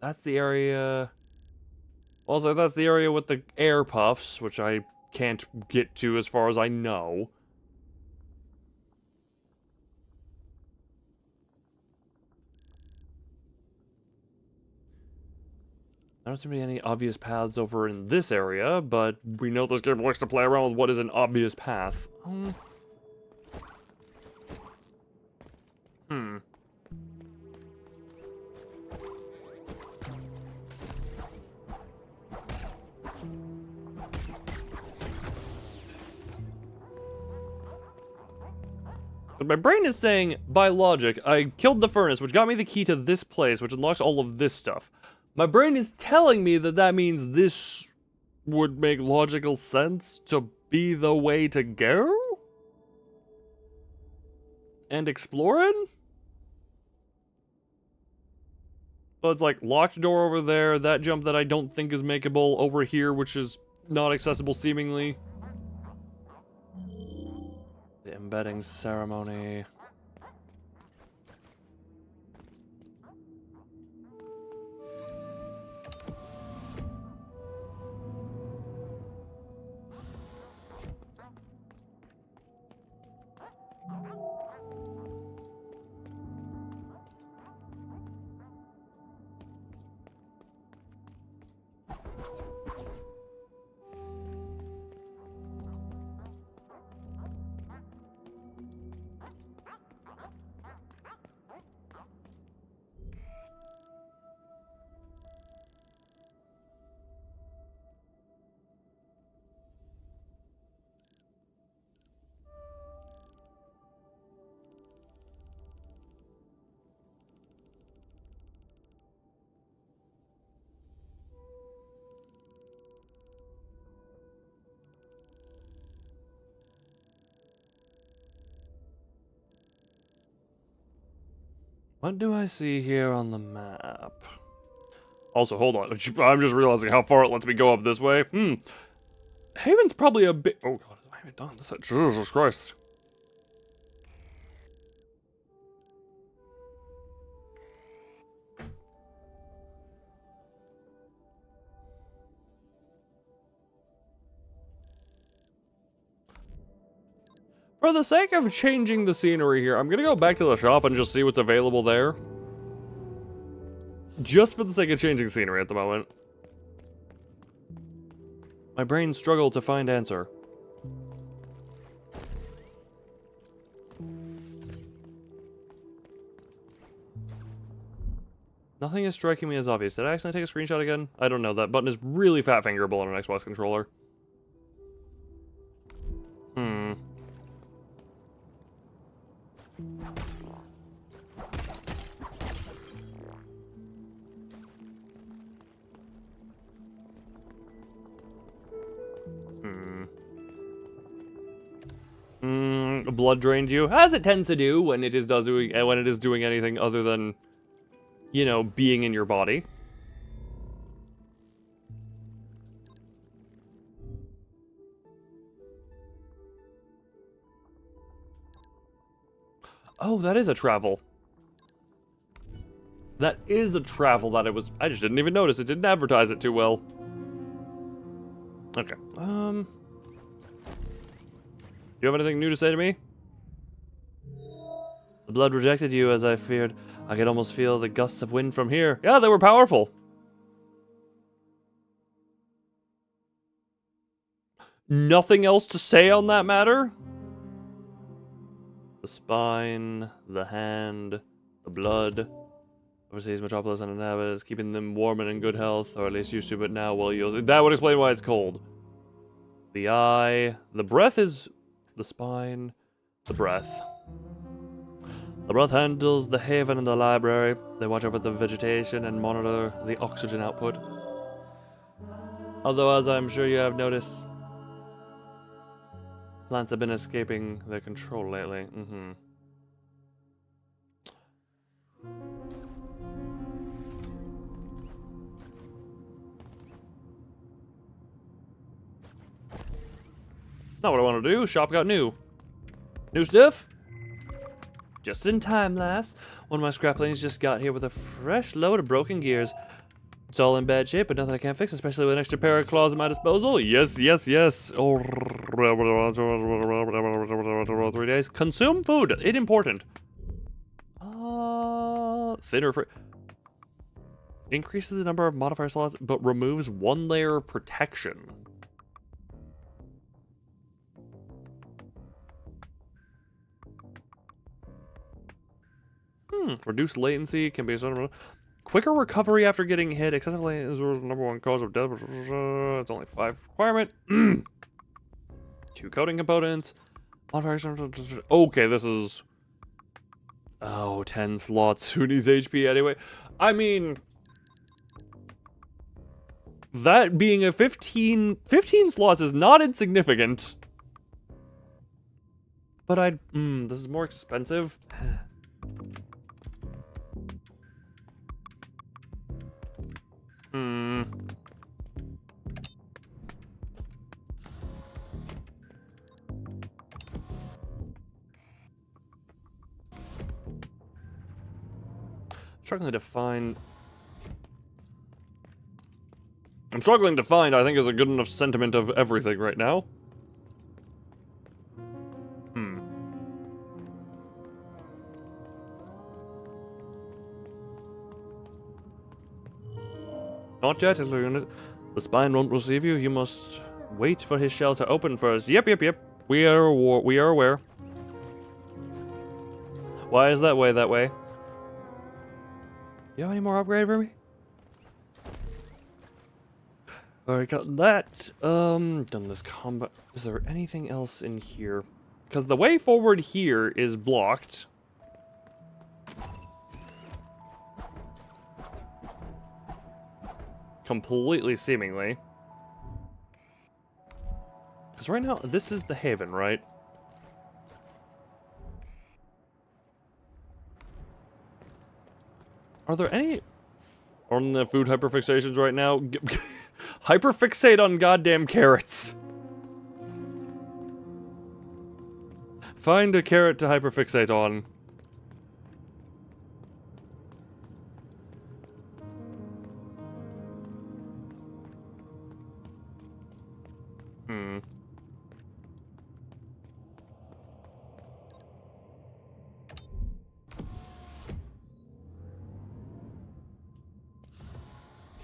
That's the area... Also, that's the area with the air puffs, which I can't get to as far as I know. There don't seem to be any obvious paths over in this area, but we know this game likes to play around with what is an obvious path. But my brain is saying, by logic, I killed the furnace, which got me the key to this place, which unlocks all of this stuff. My brain is telling me that that means this would make logical sense to be the way to go? And exploring? But it's like, locked door over there, that jump that I don't think is makeable over here, which is not accessible seemingly. The embedding ceremony. What do I see here on the map? Also, hold on. I'm just realizing how far it lets me go up this way. Haven's probably a bit... Oh, God. I haven't done this. Jesus Christ. For the sake of changing the scenery here, I'm gonna go back to the shop and just see what's available there. Just for the sake of changing scenery at the moment. My brain struggled to find answer. Nothing is striking me as obvious. Did I accidentally take a screenshot again? I don't know. That button is really fat fingerable on an Xbox controller. Blood drained you, as it tends to do when it is doing anything other than, you know, being in your body. Oh, that is a travel. That is a travel that it was. I just didn't even notice. It didn't advertise it too well. Okay. Do you have anything new to say to me? The blood rejected you as I feared. I could almost feel the gusts of wind from here. Yeah, they were powerful. Nothing else to say on that matter? The spine, the hand, the blood. Overseas metropolis and inhabitants, keeping them warm and in good health, or at least used to, but now well used. That would explain why it's cold. The eye, the breath is the spine, the breath. The breath handles the haven and the library. They watch over the vegetation and monitor the oxygen output. Although, as I'm sure you have noticed, plants have been escaping their control lately. Not what I want to do. Shop got new. New stuff? Just in time, lass. One of my scraplings just got here with a fresh load of broken gears. It's all in bad shape, but nothing I can't fix, especially with an extra pair of claws at my disposal. Yes, yes, yes. Oh, 3 days. Consume food. It's important. Thinner for... Increases the number of modifier slots, but removes 1 layer of protection. Reduced latency can be sort of quicker recovery after getting hit. Excessive latency is the number 1 cause of death. It's only 5 requirement. 2 coding components. Okay, this is 10 slots. Who needs HP anyway? I mean, that being a 15 slots is not insignificant. But this is more expensive. I'm struggling to find, I think, is a good enough sentiment of everything right now. Not yet, is there unit? The spine won't receive you. You must wait for his shell to open first. Yep. We are aware. Why is that way that way? You have any more upgrade for me? Alright, got that. Done this combat. Is there anything else in here? Because the way forward here is blocked. Completely, seemingly. Because right now, this is the haven, right? Are there any... on the food hyperfixations right now? Hyperfixate on goddamn carrots. Find a carrot to hyperfixate on.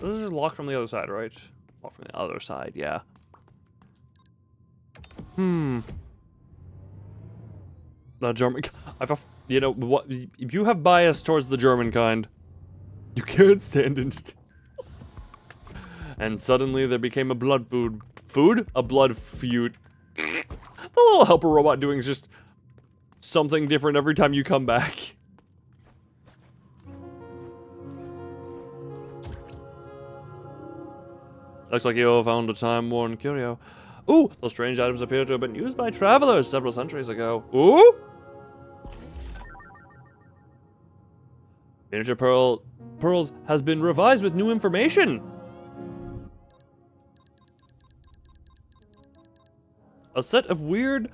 This is locked from the other side, right? Locked from the other side, yeah. The German... you know, what? If you have bias towards the German kind, you can't stand in... And suddenly there became a blood food... Food? A blood feud. The little helper robot doing just something different every time you come back. Looks like you found a time-worn curio. Ooh, those strange items appear to have been used by travelers several centuries ago. Ooh! Miniature Pearls has been revised with new information. A set of weird...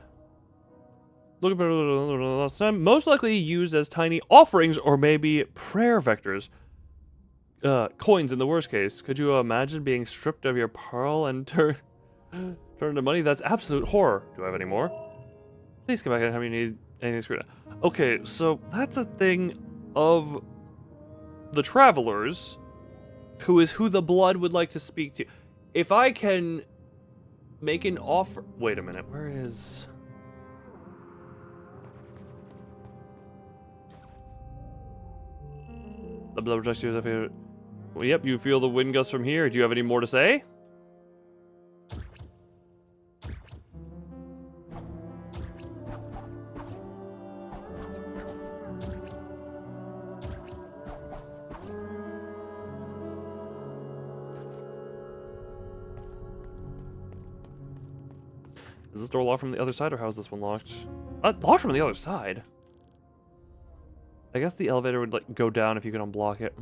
most likely used as tiny offerings or maybe prayer vectors. Coins in the worst case. Could you imagine being stripped of your pearl and turn to money? That's absolute horror. Do I have any more? Please come back and have you need anything screwed up. Okay, so that's a thing of the travelers, who is who the blood would like to speak to. If I can make an offer... Wait a minute, where is... The blood protects you. Well, yep, you feel the wind gusts from here. Do you have any more to say? Is this door locked from the other side, or how is this one locked? Locked from the other side? I guess the elevator would, like, go down if you could unblock it.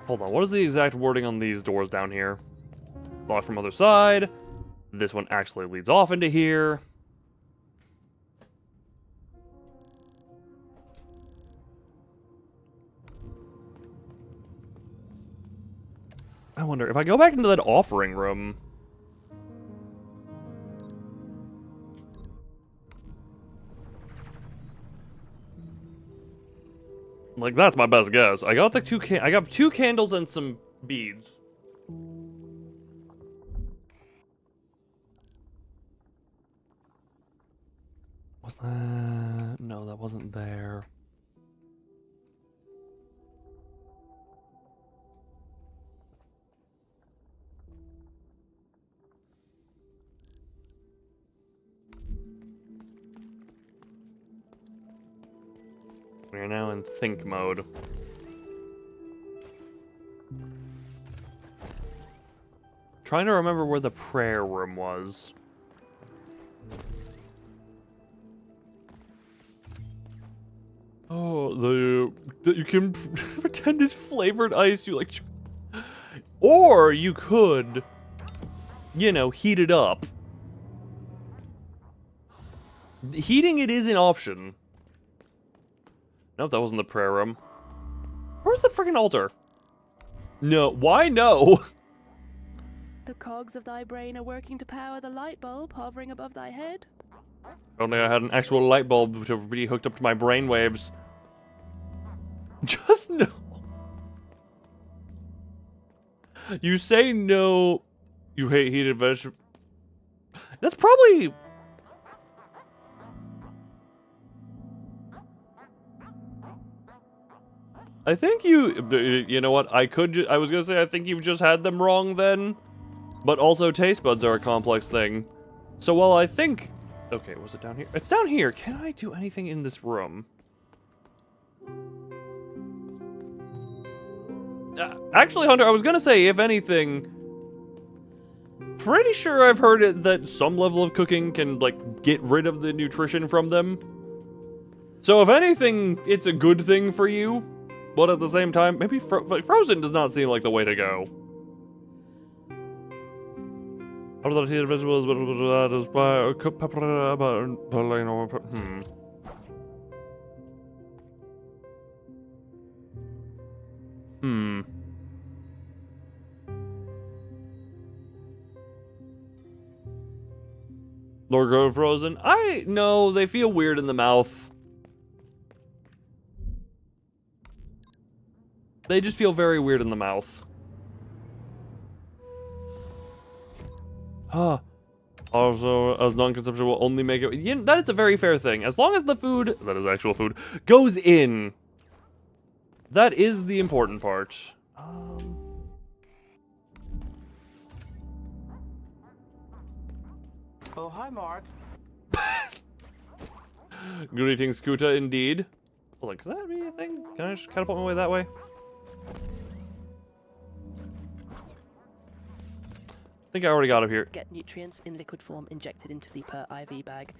Hold on, what is the exact wording on these doors down here? Locked from other side. This one actually leads off into here. I wonder, if I go back into that offering room... Like, that's my best guess. I got the I got 2 candles and some beads. Was that... No, that wasn't there. We're now in think mode. Trying to remember where the prayer room was. Oh, you can pretend it's flavored ice. You like, or you could, you know, heat it up. Heating it is an option. Nope, that wasn't the prayer room. Where's the freaking altar? No, why no? The cogs of thy brain are working to power the light bulb hovering above thy head. Only I had an actual light bulb to be hooked up to my brain waves. Just no. You say no. You hate heated vegetables. That's probably... I think you know what, I was gonna say I think you've just had them wrong then, but also taste buds are a complex thing. So while I think, okay, was it down here? It's down here. Can I do anything in this room? Actually, Hunter, I was gonna say, if anything, pretty sure I've heard it that some level of cooking can, like, get rid of the nutrition from them. So if anything, it's a good thing for you. But at the same time, maybe frozen does not seem like the way to go. Lord Go Frozen? No, they feel weird in the mouth. They just feel very weird in the mouth. Also, as non-consumption will only make it... You know, that is a very fair thing. As long as the food, that is actual food, goes in. That is the important part. Oh, hi, Mark. Greetings, Kuta, indeed. Hold on, can that be a thing? Can I just catapult my way that way? I think I already got up here. Get nutrients in liquid form injected into the per IV bag.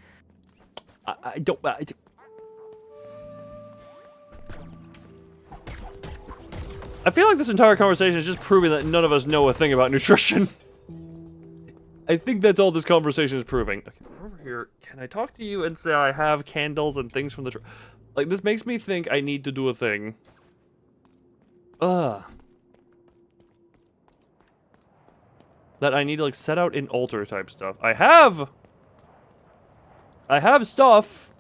I don't. I feel like this entire conversation is just proving that none of us know a thing about nutrition. I think that's all this conversation is proving. Okay, over here, can I talk to you and say I have candles and things from the like, this makes me think I need to do a thing. That I need to, like, set out in altar type stuff. I have stuff.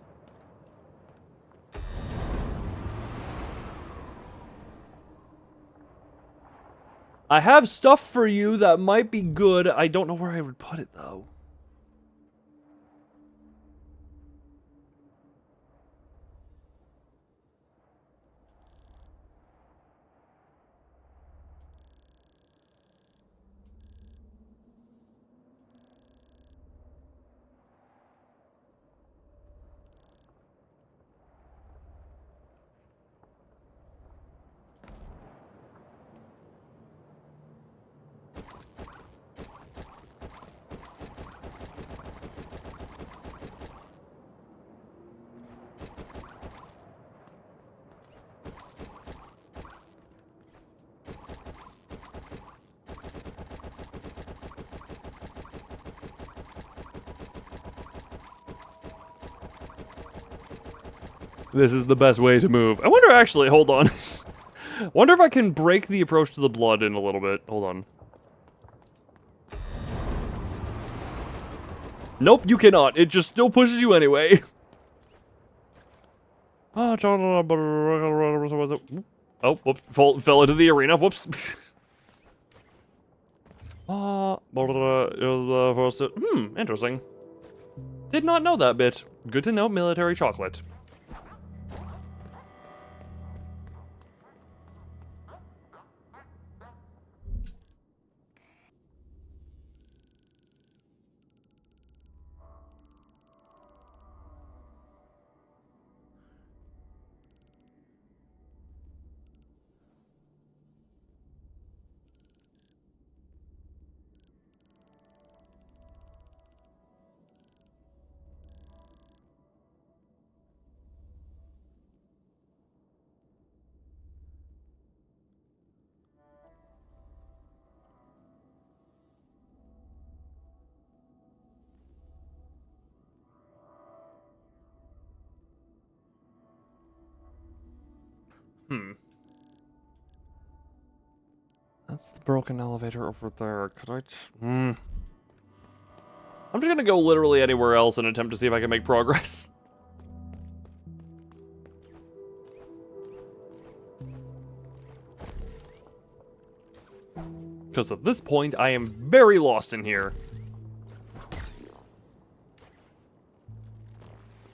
I have stuff for you that might be good. I don't know where I would put it, though. This is the best way to move. I wonder, actually, hold on. Wonder if I can break the approach to the blood in a little bit. Hold on. Nope, you cannot. It just still pushes you anyway. Oh, whoops. Fell into the arena. Whoops. Interesting. Did not know that bit. Good to know, military chocolate. That's the broken elevator over there. Could I... I'm just gonna go literally anywhere else and attempt to see if I can make progress. Because at this point, I am very lost in here.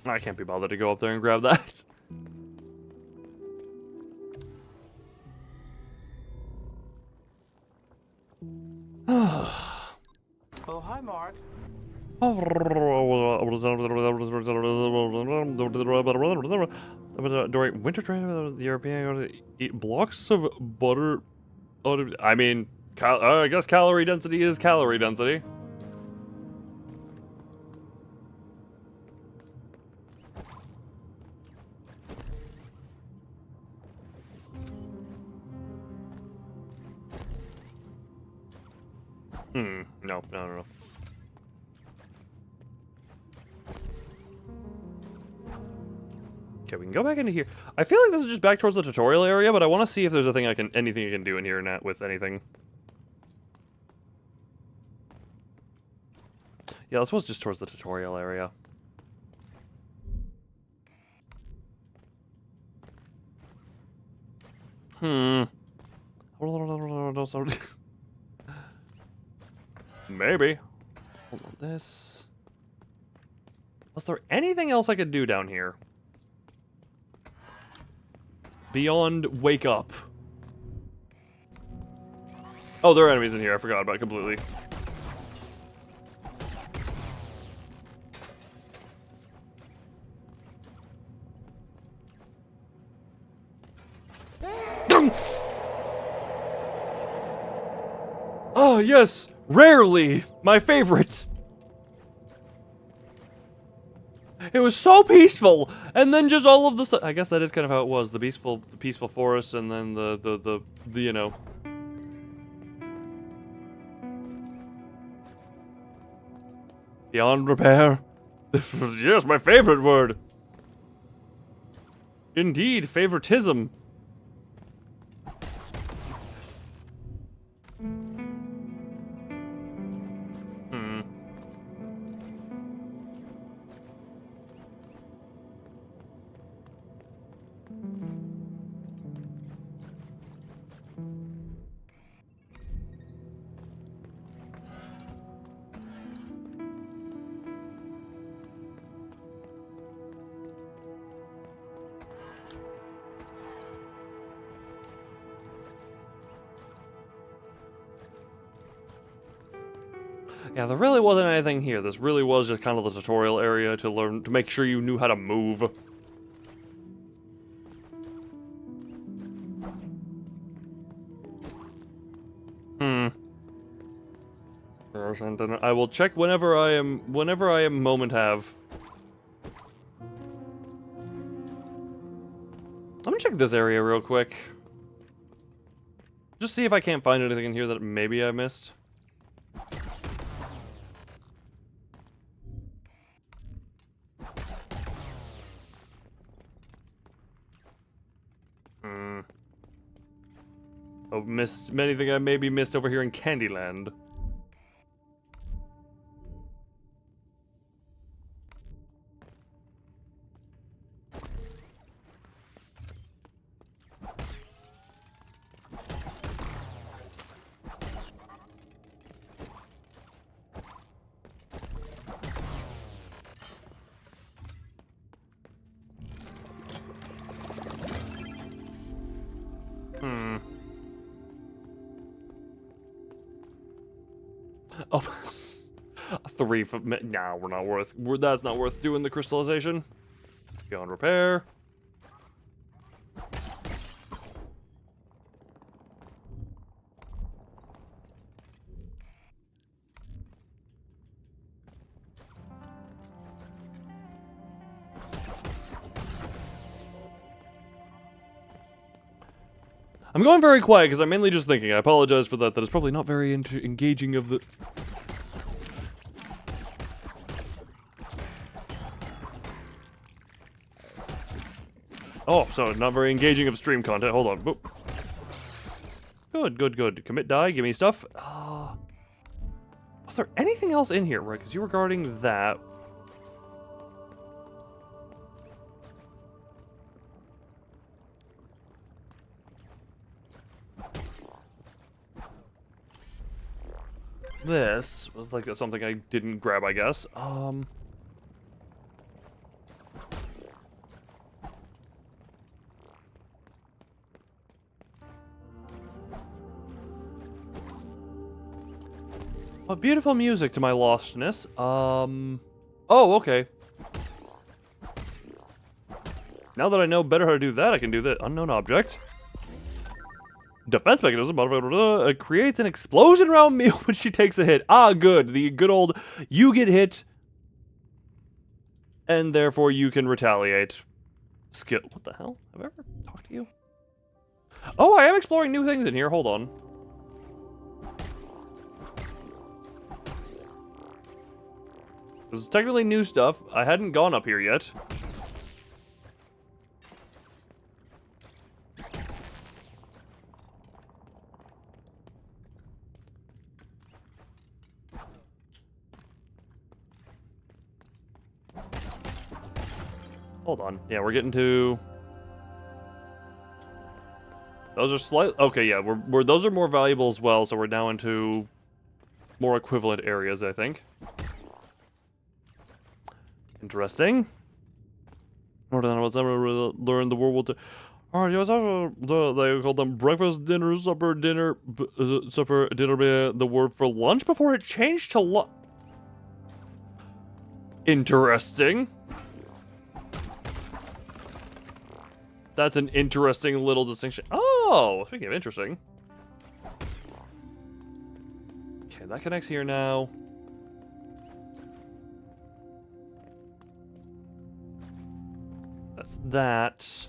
I can't be bothered to go up there and grab that. Oh, hi, Mark. During winter training, the European eat blocks of butter. I mean, I guess calorie density is calorie density. No. Okay, we can go back into here. I feel like this is just back towards the tutorial area, but I want to see if there's anything I can do in here with anything. Yeah, this was just towards the tutorial area. Maybe. Hold on, this. Was there anything else I could do down here? Beyond wake up. Oh, there are enemies in here. I forgot about it completely. Oh, yes. Rarely. My favorite. It was so peaceful, and then just all of the stuff. I guess that is kind of how it was. The peaceful forest, and then the you know. Beyond repair. Yes, my favorite word. Indeed, favoritism. Yeah, there really wasn't anything here. This really was just kind of the tutorial area to learn, to make sure you knew how to move. Yes, and then I will check whenever I am moment have. I'm gonna check this area real quick. Just see if I can't find anything in here that maybe I missed. I've missed anything I maybe missed over here in Candyland. Oh, a 3 for nah, we're not worth. That's not worth doing the crystallization. Beyond repair. I'm going very quiet because I'm mainly just thinking. I apologize for that. That is probably not very engaging of the... Oh, so not very engaging of stream content. Hold on. Boop. Good, good, good. Commit die. Give me stuff. Was there anything else in here? Right, because you were guarding that. This was like something I didn't grab, I guess. Oh, beautiful music to my lostness. Oh, okay. Now that I know better how to do that, I can do that. Unknown object. Defense mechanism creates an explosion around me when she takes a hit. Ah, good. The good old you get hit, and therefore you can retaliate. Skill. What the hell? Have I ever talked to you? Oh, I am exploring new things in here. Hold on. This is technically new stuff. I hadn't gone up here yet. Hold on. Yeah, we're getting to... Those are slight... Okay, yeah, we're those are more valuable as well, so we're now into more equivalent areas, I think. Interesting. More than what's ever learned the world will... Alright, they call them breakfast, dinner, supper, dinner, supper, dinner, the word for lunch before it changed to lunch. Interesting. That's an interesting little distinction. Oh, Oh, speaking of interesting. Okay, that connects here now. That's that.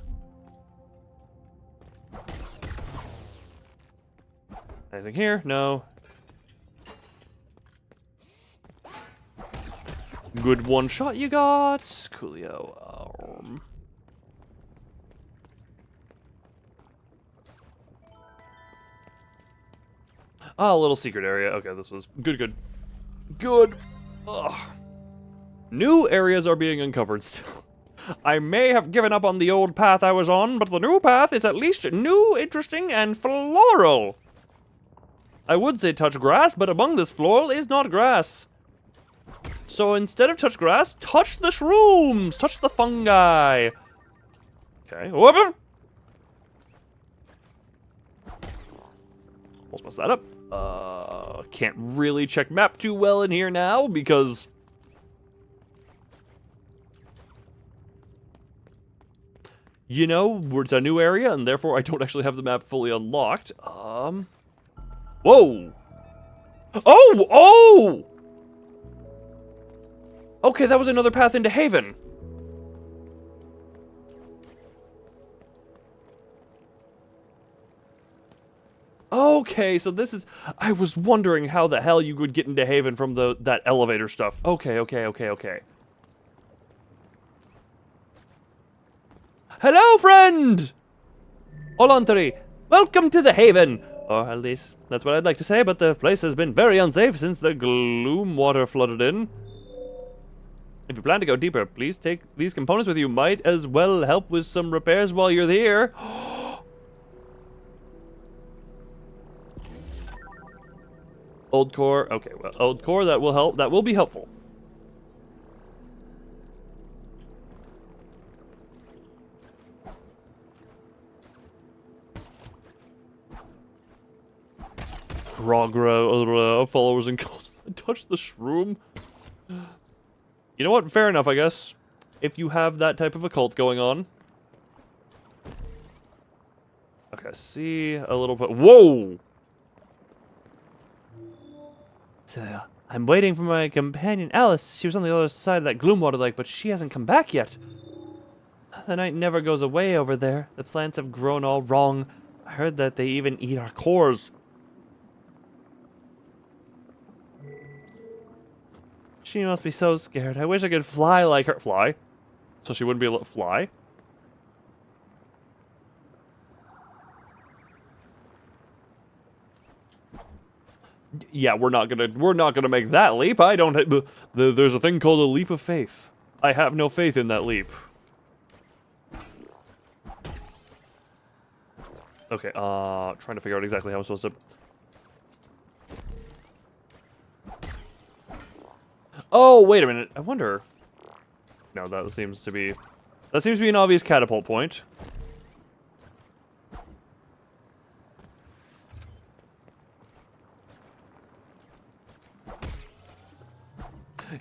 Anything here? No. Good one shot you got. Coolio. Oh, a little secret area. Okay, this was good. Good. Ugh. New areas are being uncovered still. I may have given up on the old path I was on, but the new path is at least new, interesting, and floral. I would say touch grass, but among this floral is not grass. So instead of touch grass, touch the shrooms! Touch the fungi! Okay, whoop! Almost messed that up. Can't really check map too well in here now, because... you know, we're to a new area, and therefore I don't actually have the map fully unlocked. Whoa! Oh! Okay, that was another path into Haven. Okay, so this is... I was wondering how the hell you would get into Haven from that elevator stuff. Okay. Hello, friend! Olantari, welcome to the Haven. Or at least, that's what I'd like to say, but the place has been very unsafe since the gloom water flooded in. If you plan to go deeper, please take these components with you. Might as well help with some repairs while you're here. Old core. Okay, well, old core, that will help. That will be helpful. Rogro, followers and cults. Touch the shroom. You know what? Fair enough, I guess. If you have that type of a cult going on. Okay, see a little bit. Whoa! So, I'm waiting for my companion Alice. She was on the other side of that Gloomwater Lake, but she hasn't come back yet. The night never goes away over there. The plants have grown all wrong. I heard that they even eat our cores. She must be so scared. I wish I could fly like her. Fly? So she wouldn't be able to fly? Yeah, we're not gonna make that leap. I don't. There's a thing called a leap of faith. I have no faith in that leap. Okay. Trying to figure out exactly how I'm supposed to. Oh, wait a minute. I wonder. No, that seems to be an obvious catapult point.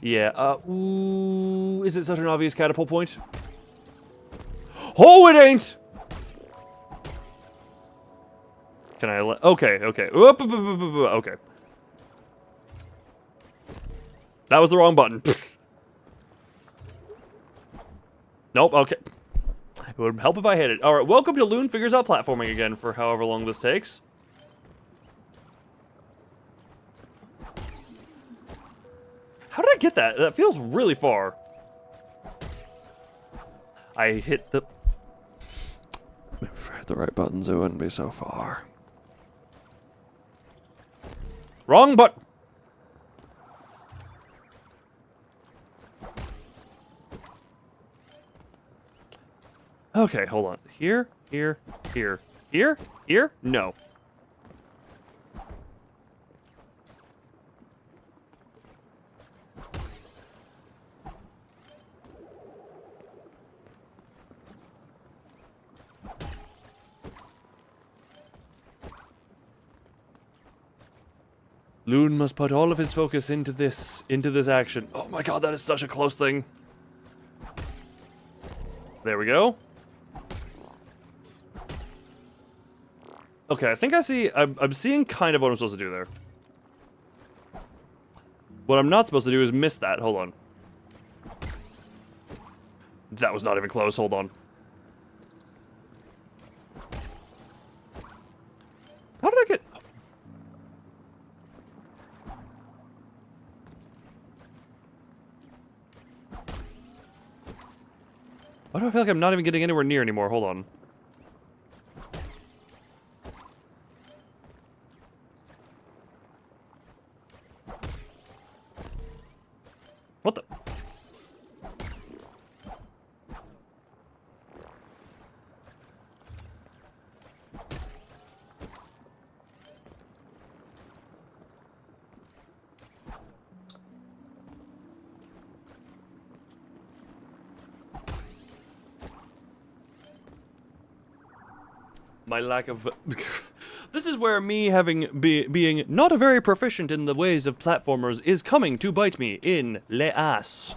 Yeah, ooh, is it such an obvious catapult point? Oh, it ain't! Can I let... Okay. Okay. That was the wrong button. Nope, okay. It would help if I hit it. Alright, welcome to Loon Figures Out Platforming again for however long this takes. How did I get that? That feels really far. I hit the... If I hit the right buttons, it wouldn't be so far. Wrong button! Okay, hold on. Here? No. Loon must put all of his focus into this action. Oh my god, that is such a close thing. There we go. Okay, I think I see... I'm seeing kind of what I'm supposed to do there. What I'm not supposed to do is miss that. Hold on. That was not even close. Hold on. How did I get... Why do I feel like I'm not even getting anywhere near anymore? Hold on. What the... My lack of... This is where me being not a very proficient in the ways of platformers is coming to bite me in le ass.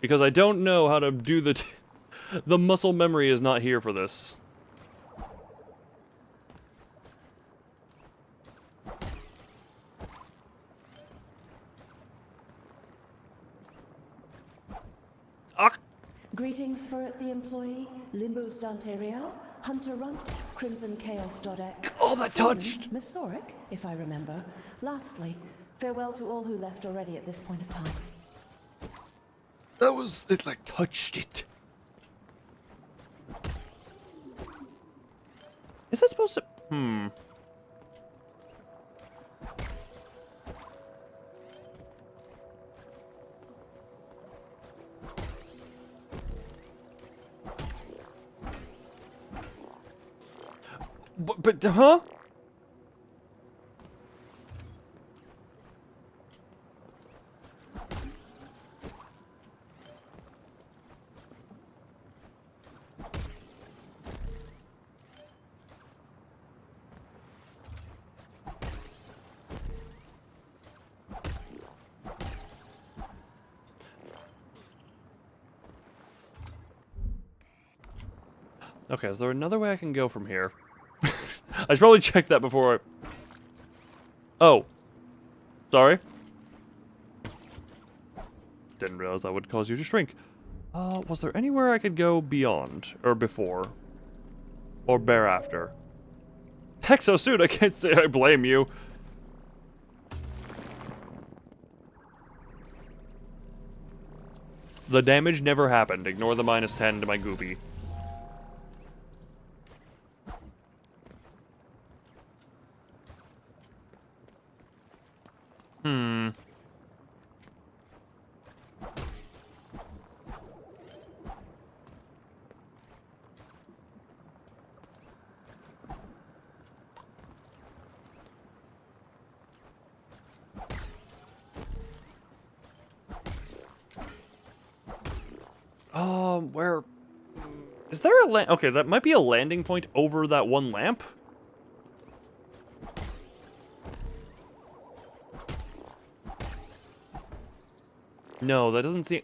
Because I don't know how to do the... The muscle memory is not here for this. Ah! Greetings for the employee, Limbos Dante Real, Hunter Runt, Crimson Chaos.x. Oh, that touched! Miss Soric, if I remember. Lastly, farewell to all who left already at this point of time. That was... It, like, touched it. Is that supposed to... But, huh? Okay, is there another way I can go from here? I should probably check that before I... Oh. Sorry. Didn't realize that would cause you to shrink. Was there anywhere I could go beyond? Or before? Or thereafter? Heck, so soon, I can't say I blame you. The damage never happened. Ignore the -10 to my goopy. Where... Is there a okay, that might be a landing point over that one lamp? No, that doesn't seem...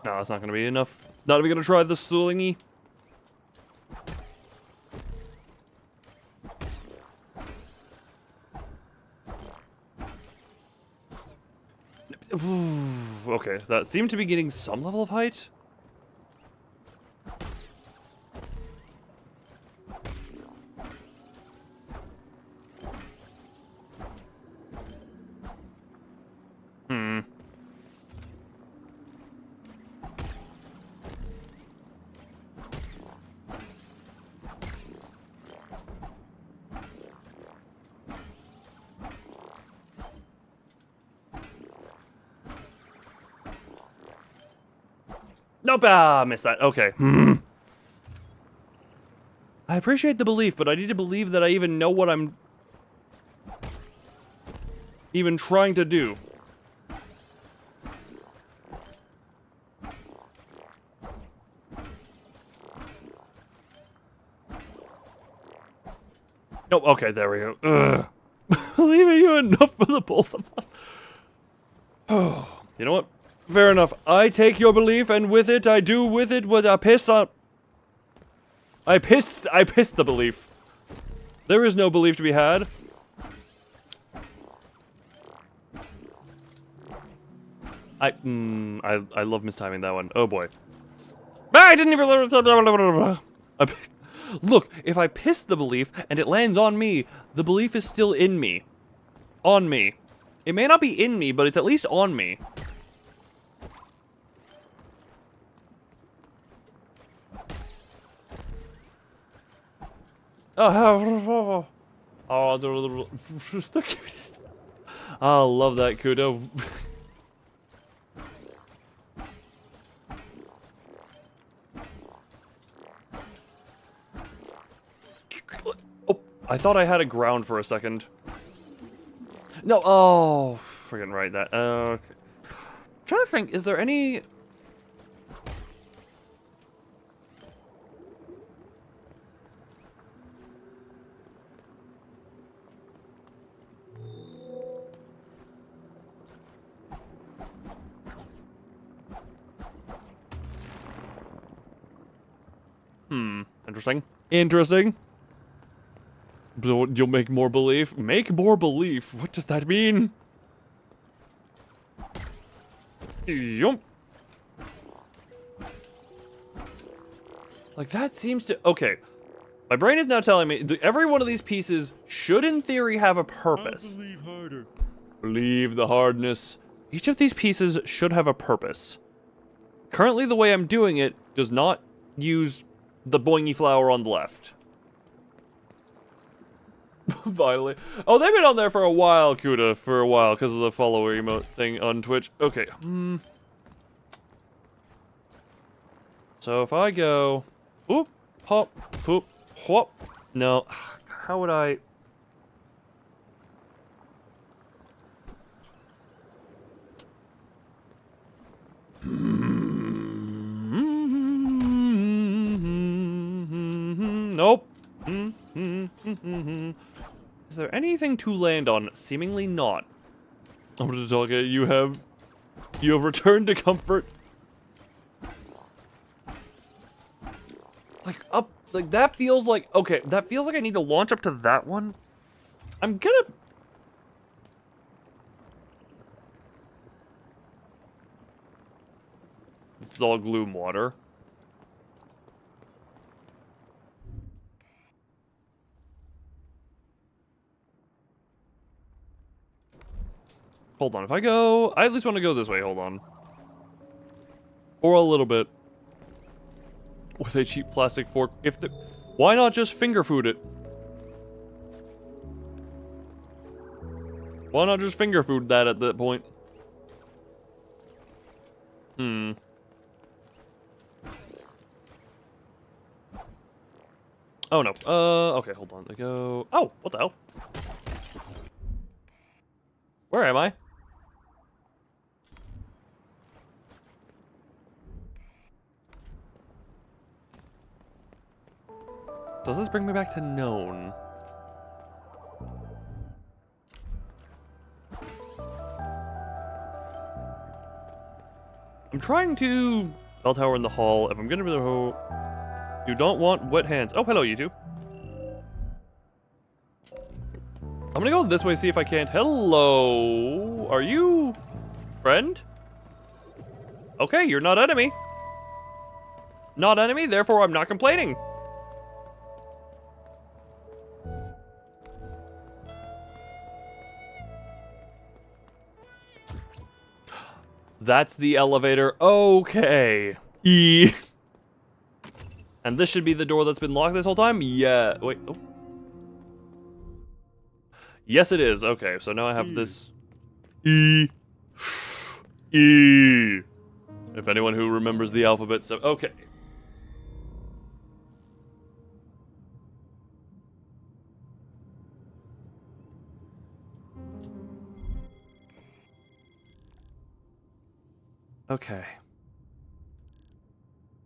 No, it's not gonna be enough. Not even gonna try the swingy. Okay, that seemed to be getting some level of height. Nope, missed that. Okay. I appreciate the belief, but I need to believe that I even know what I'm even trying to do. Nope, okay, there we go. Ugh. Leaving you enough for the both of us. You know what? Fair enough. I take your belief, and with it, I do with it what I piss on. I piss the belief. There is no belief to be had. I love mistiming that one. Oh boy. I didn't even. Look, if I piss the belief and it lands on me, the belief is still in me. On me. It may not be in me, but it's at least on me. Oh, I love that kudo. Oh, I thought I had a ground for a second. No, oh, friggin' right that. Okay. I'm trying to think, is there any? Interesting. Interesting. You'll make more belief. Make more belief. What does that mean? Yum. Like that seems to. Okay. My brain is now telling me every one of these pieces should, in theory, have a purpose. I'll believe harder. Believe the hardness. Each of these pieces should have a purpose. Currently, the way I'm doing it does not use the boingy flower on the left. Finally. Oh, they've been on there for a while, Kuda, for a while, because of the follower emote thing on Twitch. Okay. So if I go... Oop, hop, poop, whoop. No. How would I... Nope. Is there anything to land on? Seemingly not. I'm gonna talk it. You have returned to comfort. Like up, like that feels like, okay, that feels like I need to launch up to that one. I'm gonna... This is all gloom water. Hold on, if I go... I at least want to go this way, hold on. Or a little bit. With a cheap plastic fork. If the... Why not just finger food it? Why not just finger food that at that point? Oh no. Okay, hold on. I go... Oh, what the hell? Where am I? Does this bring me back to known? I'm trying to... Bell tower in the hall. If I'm gonna be the ho... You don't want wet hands. Oh, hello, you two. I'm gonna go this way, see if I can't. Hello. Are you... friend? Okay, you're not enemy. Not enemy, therefore I'm not complaining. That's the elevator. Okay. E. And this should be the door that's been locked this whole time? Yeah. Wait. Oh. Yes, it is. Okay, so now I have this. E. E. If anyone who remembers the alphabet, so okay. Okay.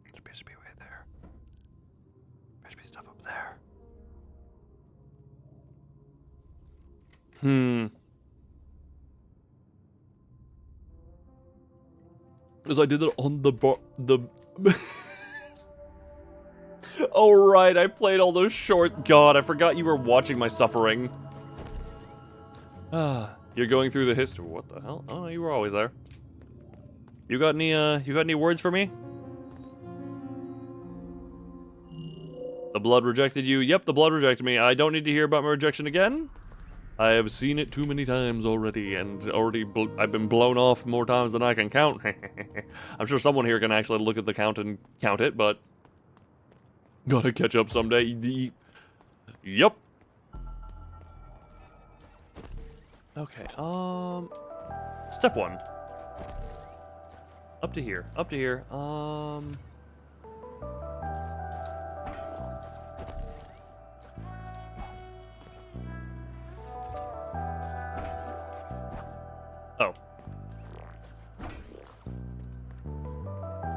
There appears to be a way there. There appears to be stuff up there. Because I did it on the Oh right, I played all those short. God, I forgot you were watching my suffering. You're going through the history. What the hell? Oh, you were always there. You got any words for me? The blood rejected you. Yep, the blood rejected me. I don't need to hear about my rejection again. I have seen it too many times already, and I've been blown off more times than I can count. I'm sure someone here can actually look at the count and count it, but gotta catch up someday. Yup. Okay, step 1. Up to here, Oh.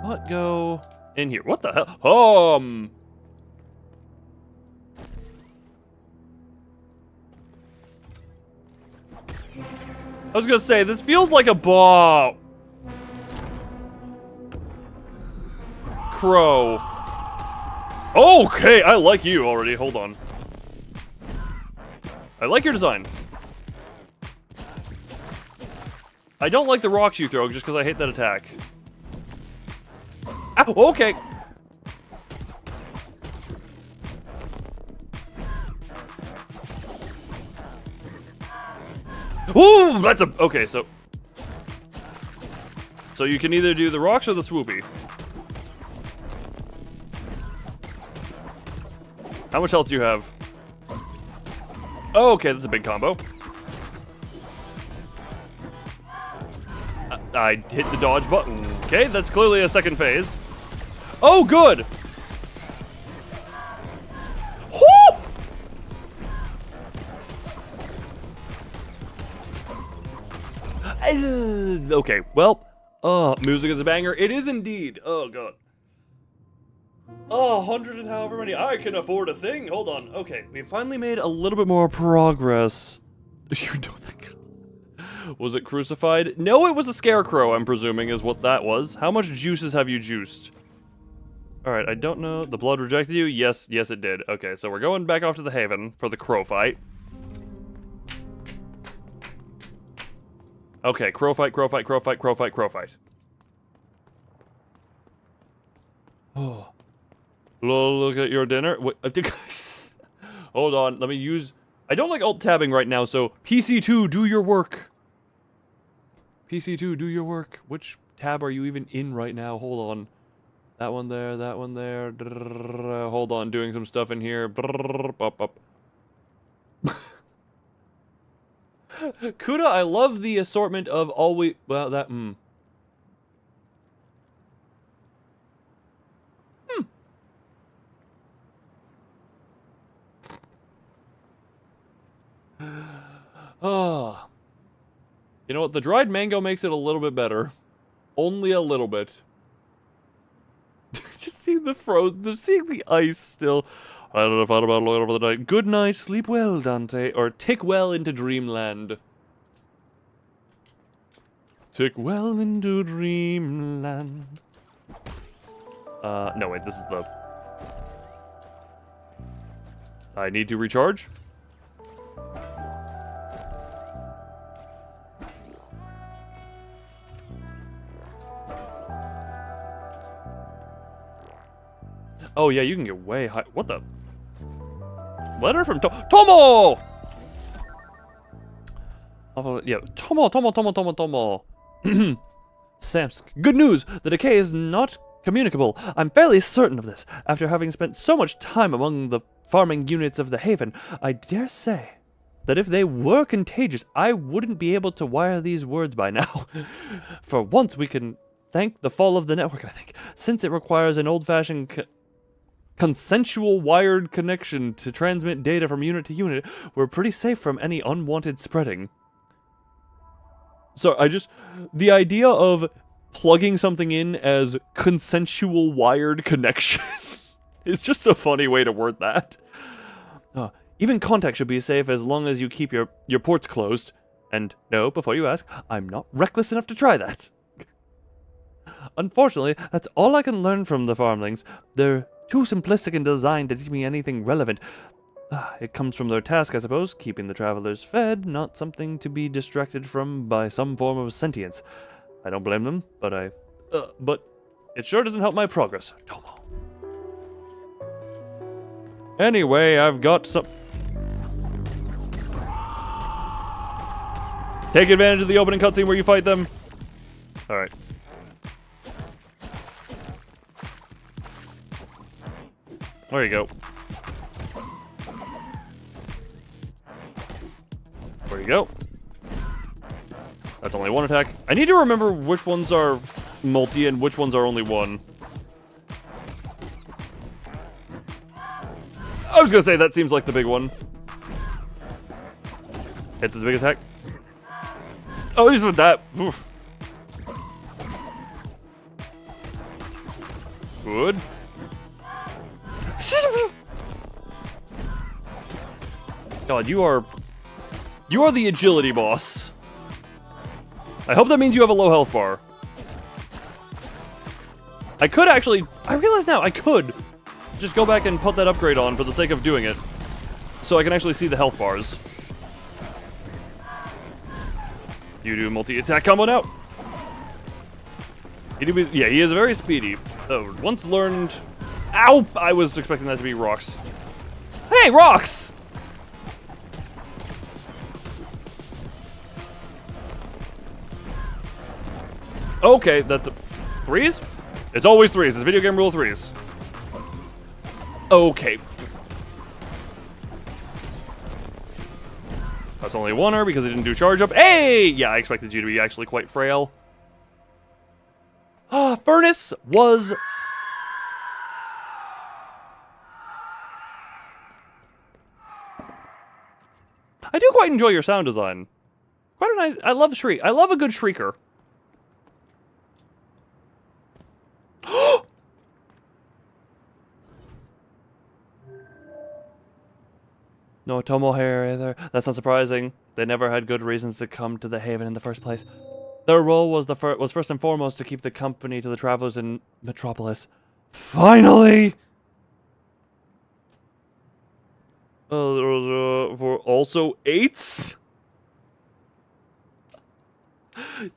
What go in here? What the hell? I was gonna say, this feels like a ball. Crow. Okay, I like you already. Hold on. I like your design. I don't like the rocks you throw just because I hate that attack. Ow, okay. Ooh, that's a... Okay, so you can either do the rocks or the swoopy. How much health do you have? Oh, okay, that's a big combo. I hit the dodge button. Okay, that's clearly a second phase. Oh, good! Whoo! Okay, well, music is a banger. It is indeed. Oh, God. Oh, 100 and however many. I can afford a thing. Hold on. Okay, we finally made a little bit more progress. You don't think... Was it crucified? No, it was a scarecrow, I'm presuming, is what that was. How much juices have you juiced? Alright, I don't know. The blood rejected you? Yes, it did. Okay, so we're going back off to the Haven for the crow fight. Okay, crow fight. Oh. Look at your dinner. Wait, hold on, let me use... I don't like alt-tabbing right now, so PC2, do your work. PC2, do your work. Which tab are you even in right now? Hold on. That one there. Hold on, doing some stuff in here. Kuda, I love the assortment of always... Well, that... Oh. You know what? The dried mango makes it a little bit better. Only a little bit. Just seeing seeing the ice still. I don't know if I'd about over the night. Good night, sleep well, Dante. Or tick well into dreamland. Tick well into dreamland. No wait, this is the... I need to recharge? Oh yeah, you can get way high. What the? Letter from Tomo! Yeah, Tomo. Samsk. Good news! The decay is not communicable. I'm fairly certain of this. After having spent so much time among the farming units of the Haven, I dare say that if they were contagious, I wouldn't be able to wire these words by now. For once, we can thank the fall of the network, I think, since it requires an old-fashioned... consensual wired connection to transmit data from unit to unit, we're pretty safe from any unwanted spreading. So the idea of plugging something in as consensual wired connection is just a funny way to word that. Even contact should be safe as long as you keep your ports closed. And no, before you ask, I'm not reckless enough to try that. Unfortunately, that's all I can learn from the farmlings. They're too simplistic in design to teach me anything relevant. It comes from their task, I suppose, keeping the travelers fed, not something to be distracted from by some form of sentience. I don't blame them, but it sure doesn't help my progress. Tomo. Anyway, I've got some... Take advantage of the opening cutscene where you fight them. Alright. There you go. There you go. That's only one attack. I need to remember which ones are multi and which ones are only one. I was gonna say, that seems like the big one. Hit the big attack. Oh, he's with that. Oof. Good. God, you are the agility boss. I hope that means you have a low health bar. I could actually, I realize now, I could just go back and put that upgrade on for the sake of doing it. So I can actually see the health bars. You do multi-attack combo now. Yeah, he is very speedy. Oh, once learned... Ow! I was expecting that to be rocks. Hey, rocks! Okay, that's a... Threes? It's always threes. It's video game rule of threes. Okay. That's only one-er because it didn't do charge up. Hey! Yeah, I expected you to be actually quite frail. Furnace was... I do quite enjoy your sound design. Quite a nice... I love shriek. I love a good shrieker. No Tomo here either. That's not surprising. They never had good reasons to come to the Haven in the first place. Their role was first and foremost to keep the company to the travelers in Metropolis. Finally! There was for also 8s?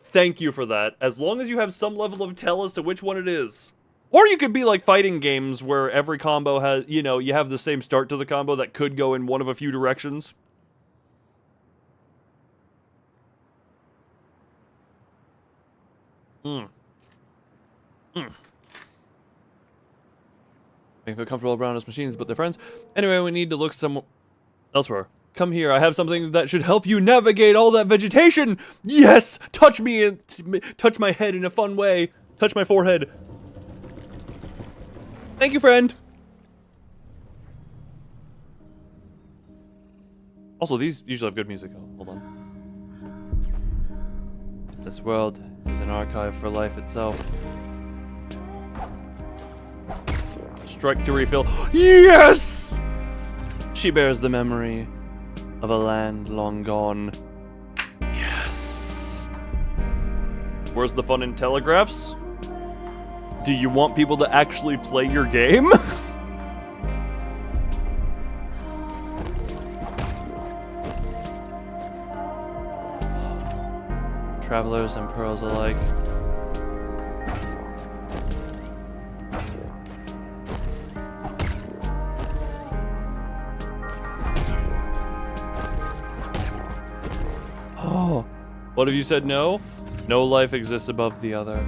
Thank you for that. As long as you have some level of tell as to which one it is. Or you could be like fighting games where every combo has, you know, you have the same start to the combo that could go in one of a few directions. Make them feel comfortable around us machines, but they're friends. Anyway, we need to look somewhere elsewhere. Come here, I have something that should help you navigate all that vegetation! Yes! Touch me and touch my head in a fun way. Touch my forehead. Thank you, friend! Also, these usually have good music. Oh, hold on. This world is an archive for life itself. Strike to refill. Yes! She bears the memory of a land long gone. Yes! Where's the fun in telegraphs? Do you want people to actually play your game? Travelers and pearls alike. Oh, what have you said no? No life exists above the other.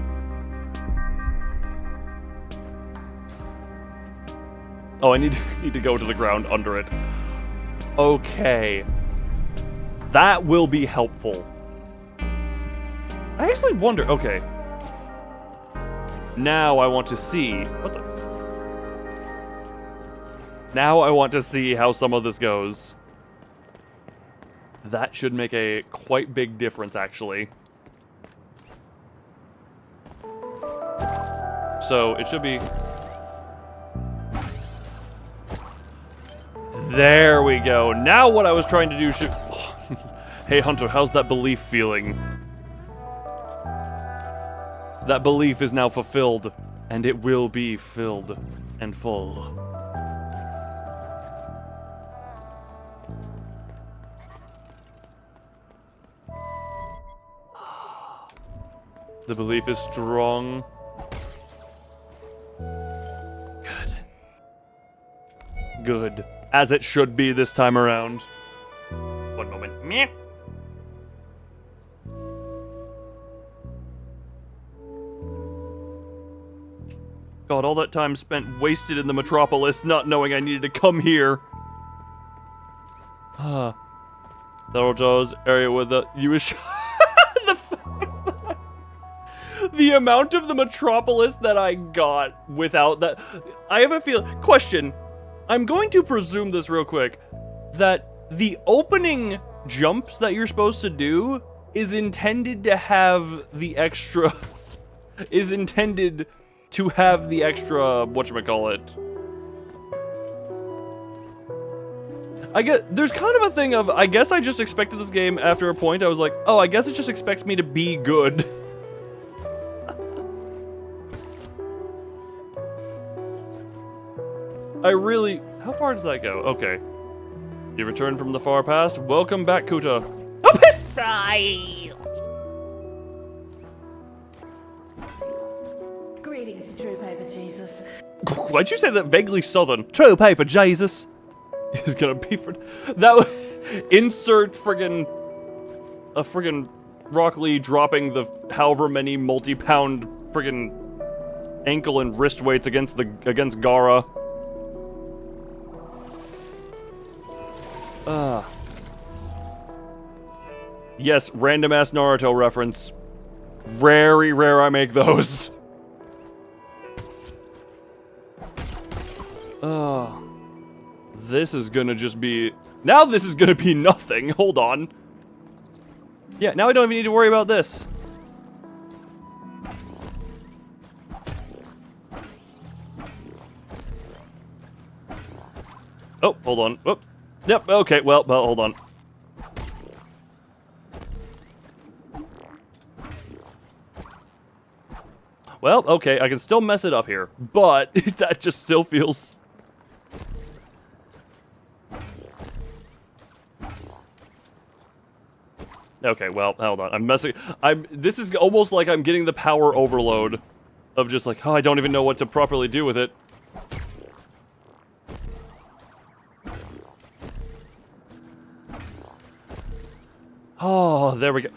Oh, I need to go to the ground under it. Okay. That will be helpful. I actually wonder, okay. Now I want to see, what the? Now I want to see how some of this goes. That should make a quite big difference, actually. So, it should be... There we go. Now what I was trying to do should... Hey, Hunter, how's that belief feeling? That belief is now fulfilled, and it will be filled and full. The belief is strong. Good. Good. As it should be this time around. One moment. Meh. God, all that time spent wasted in the metropolis, not knowing I needed to come here. Naruto's area with the the amount of the metropolis that I got without that. I have a question. I'm going to presume this real quick, that the opening jumps that you're supposed to do is intended to have the extra, whatchamacallit. I get, there's kind of a thing of, I guess I just expected this game after a point. I was like, oh, I guess it just expects me to be good. How far does that go? Okay. You returned from the far past. Welcome back, Kuta. Oh, piss! Greetings, True Paper Jesus. Why'd you say that vaguely southern? True paper, Jesus. He's gonna be for that. Insert a friggin' Rock Lee dropping the however many multi-pound friggin' ankle and wrist weights against Gaara. Yes, random ass Naruto reference. Very rare I make those. This is gonna just be... Now this is gonna be nothing. Hold on. Yeah, now I don't even need to worry about this. Oh, hold on. Whoop. Yep, okay, well, hold on. Well, okay, I can still mess it up here, but that just still feels... Okay, well, hold on. This is almost like I'm getting the power overload of just like, oh, I don't even know what to properly do with it. Oh, there we go.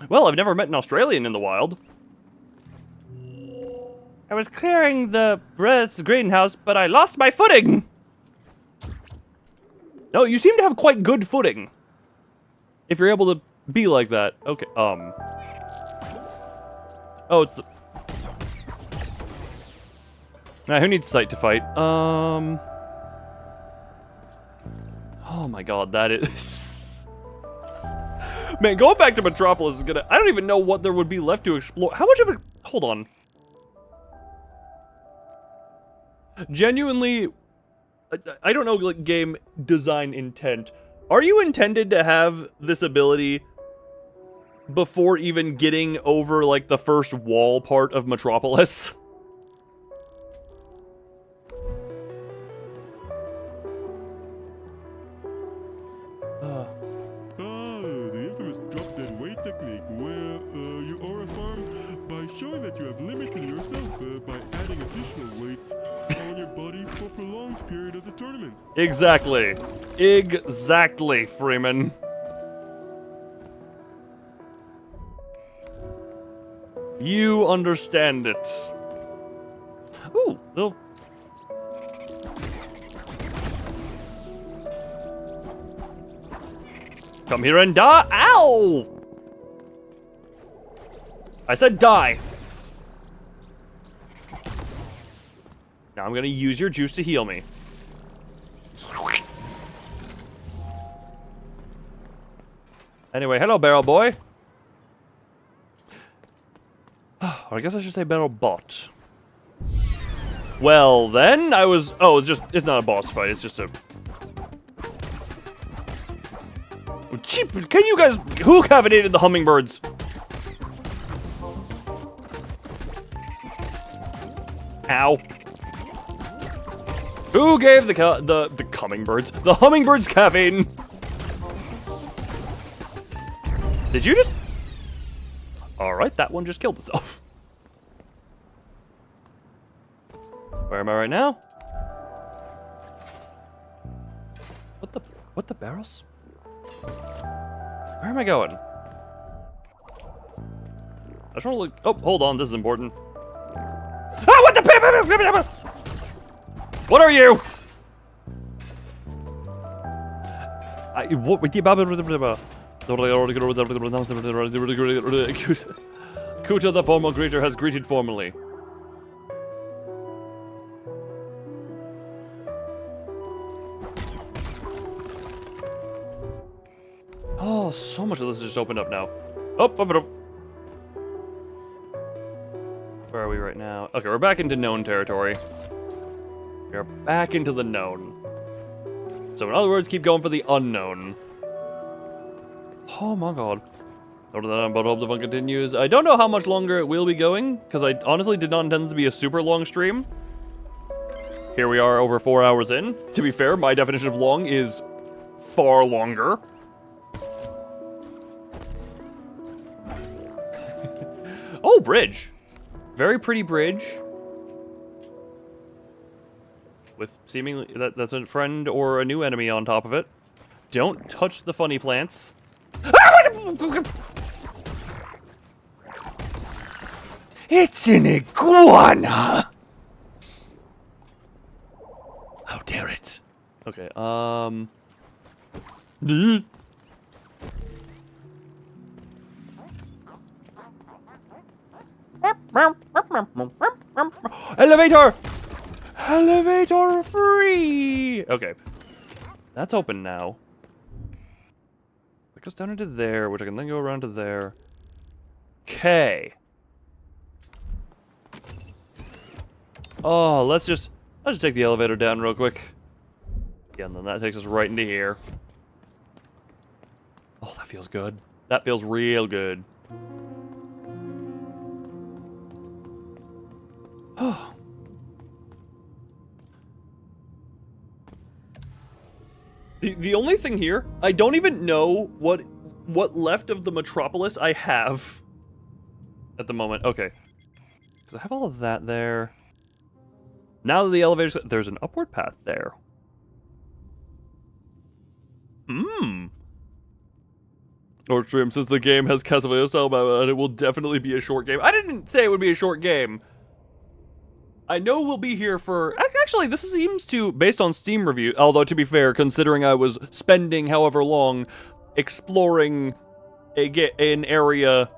Well, I've never met an Australian in the wild. I was clearing the Breath's greenhouse, but I lost my footing! No, you seem to have quite good footing. If you're able to be like that. Okay, Oh, it's the... Now, who needs sight to fight? Oh my god, that is... Man, going back to Metropolis is gonna... I don't even know what there would be left to explore. How much of it... Hold on. Genuinely... I don't know, like, game design intent. Are you intended to have this ability before even getting over, like, the first wall part of Metropolis? The infamous drop-dead weight technique, where you aura farm by showing that you have limited yourself by adding additional weights on your body for a prolonged period of the tournament. Exactly. Exactly, Freeman. You understand it. Ooh, little... Come here and die. Ow! I said die. Now I'm gonna use your juice to heal me. Anyway, hello, barrel boy. I guess I should say battle bot. Well, then, I was... Oh, it's not a boss fight, it's just a... Cheap, can you guys... Who cavitated the hummingbirds? Ow. Who gave the hummingbirds? The hummingbirds caffeine! Did you just... Alright, that one just killed itself. Where am I right now? What the barrels? Where am I going? I just want to look... Oh, hold on, this is important. Ah, what the... What are you? Kuta, the formal greeter, has greeted formally. Oh, so much of this just opened up now. Oh, where are we right now? Okay, we're back into known territory. We're back into the known. So in other words, keep going for the unknown. Oh my god. But hope the fun continues. I don't know how much longer it will be going, because I honestly did not intend this to be a super long stream. Here we are over 4 hours in. To be fair, my definition of long is far longer. Oh, bridge. Very pretty bridge. With seemingly... That's a friend or a new enemy on top of it. Don't touch the funny plants. It's an iguana! How dare it? Okay, Elevator! Elevator free! Okay. That's open now. It goes down into there, which I can then go around to there. Okay. Oh, let's just take the elevator down real quick. Yeah, and then that takes us right into here. Oh, that feels good. That feels real good. Oh. The only thing here, I don't even know what left of the metropolis I have at the moment. Okay. Because I have all of that there. Now that the elevator's... There's an upward path there. Ortrim says the game has Castlevania style, but it will definitely be a short game. I didn't say it would be a short game. I know we'll be here for... Actually, this seems to... Based on Steam review... Although, to be fair, considering I was spending however long exploring an area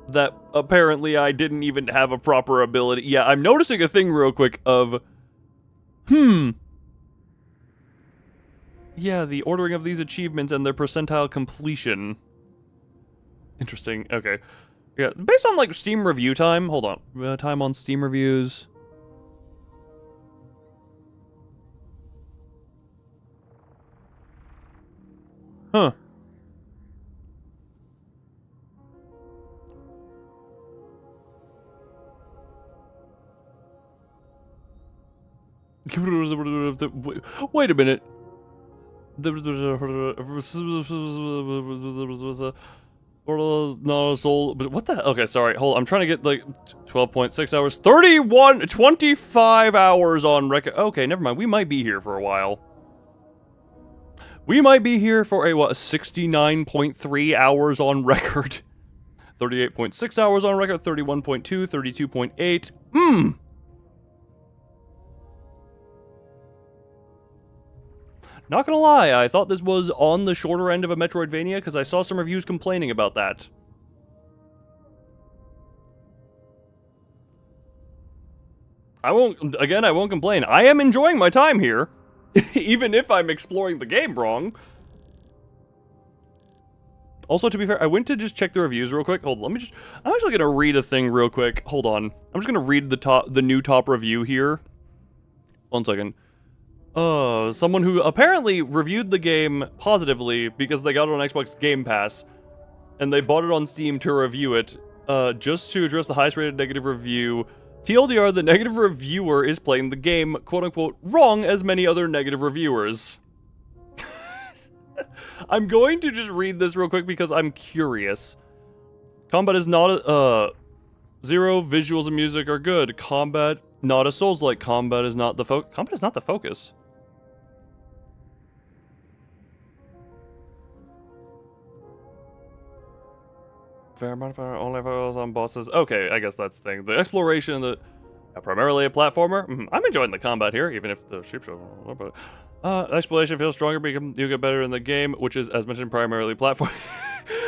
that apparently I didn't even have a proper ability... Yeah, I'm noticing a thing real quick of... Yeah, the ordering of these achievements and their percentile completion. Interesting. Okay. Yeah, based on, like, Steam review time. Hold on. Time on Steam reviews. Huh. Wait a minute. No soul, but what the? Okay, sorry. Hold on. I'm trying to get like 12.6 hours, 25 hours on record. Okay, never mind. We might be here for a while. We might be here for a what? 69.3 hours on record, 38.6 hours on record, 31.2, 32.8. Not gonna lie, I thought this was on the shorter end of a Metroidvania because I saw some reviews complaining about that. I won't complain. I am enjoying my time here, even if I'm exploring the game wrong. Also, to be fair, I went to just check the reviews real quick. Hold on, I'm actually gonna read a thing real quick. Hold on. I'm just gonna read the new top review here. 1 second. Someone who apparently reviewed the game positively because they got it on Xbox Game Pass, and they bought it on Steam to review it. Just to address the highest rated negative review, TLDR, the negative reviewer is playing the game, quote-unquote, wrong as many other negative reviewers. I'm going to just read this real quick because I'm curious. Combat is not zero, visuals and music are good. Combat, not a Souls-like. Combat is not the focus. Fair amount of only focus on bosses. Okay, I guess that's the thing. The exploration and the primarily a platformer. I'm enjoying the combat here, even if the sheep show. Exploration feels stronger because you get better in the game, which is, as mentioned, primarily platform.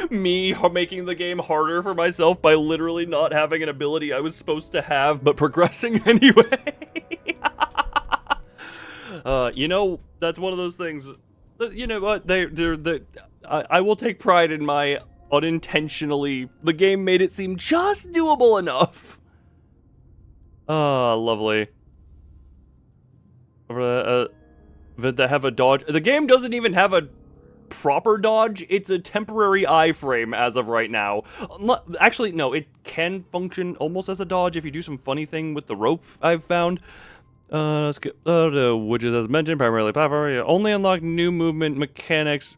Me making the game harder for myself by literally not having an ability I was supposed to have, but progressing anyway. You know, that's one of those things. You know what? I will take pride in my unintentionally. The game made it seem just doable enough. Lovely. They have a dodge. The game doesn't even have a proper dodge. It's a temporary iframe as of right now. Actually, no, it can function almost as a dodge if you do some funny thing with the rope, I've found. Let's get, which is, as mentioned, primarily platform. Only unlock new movement mechanics.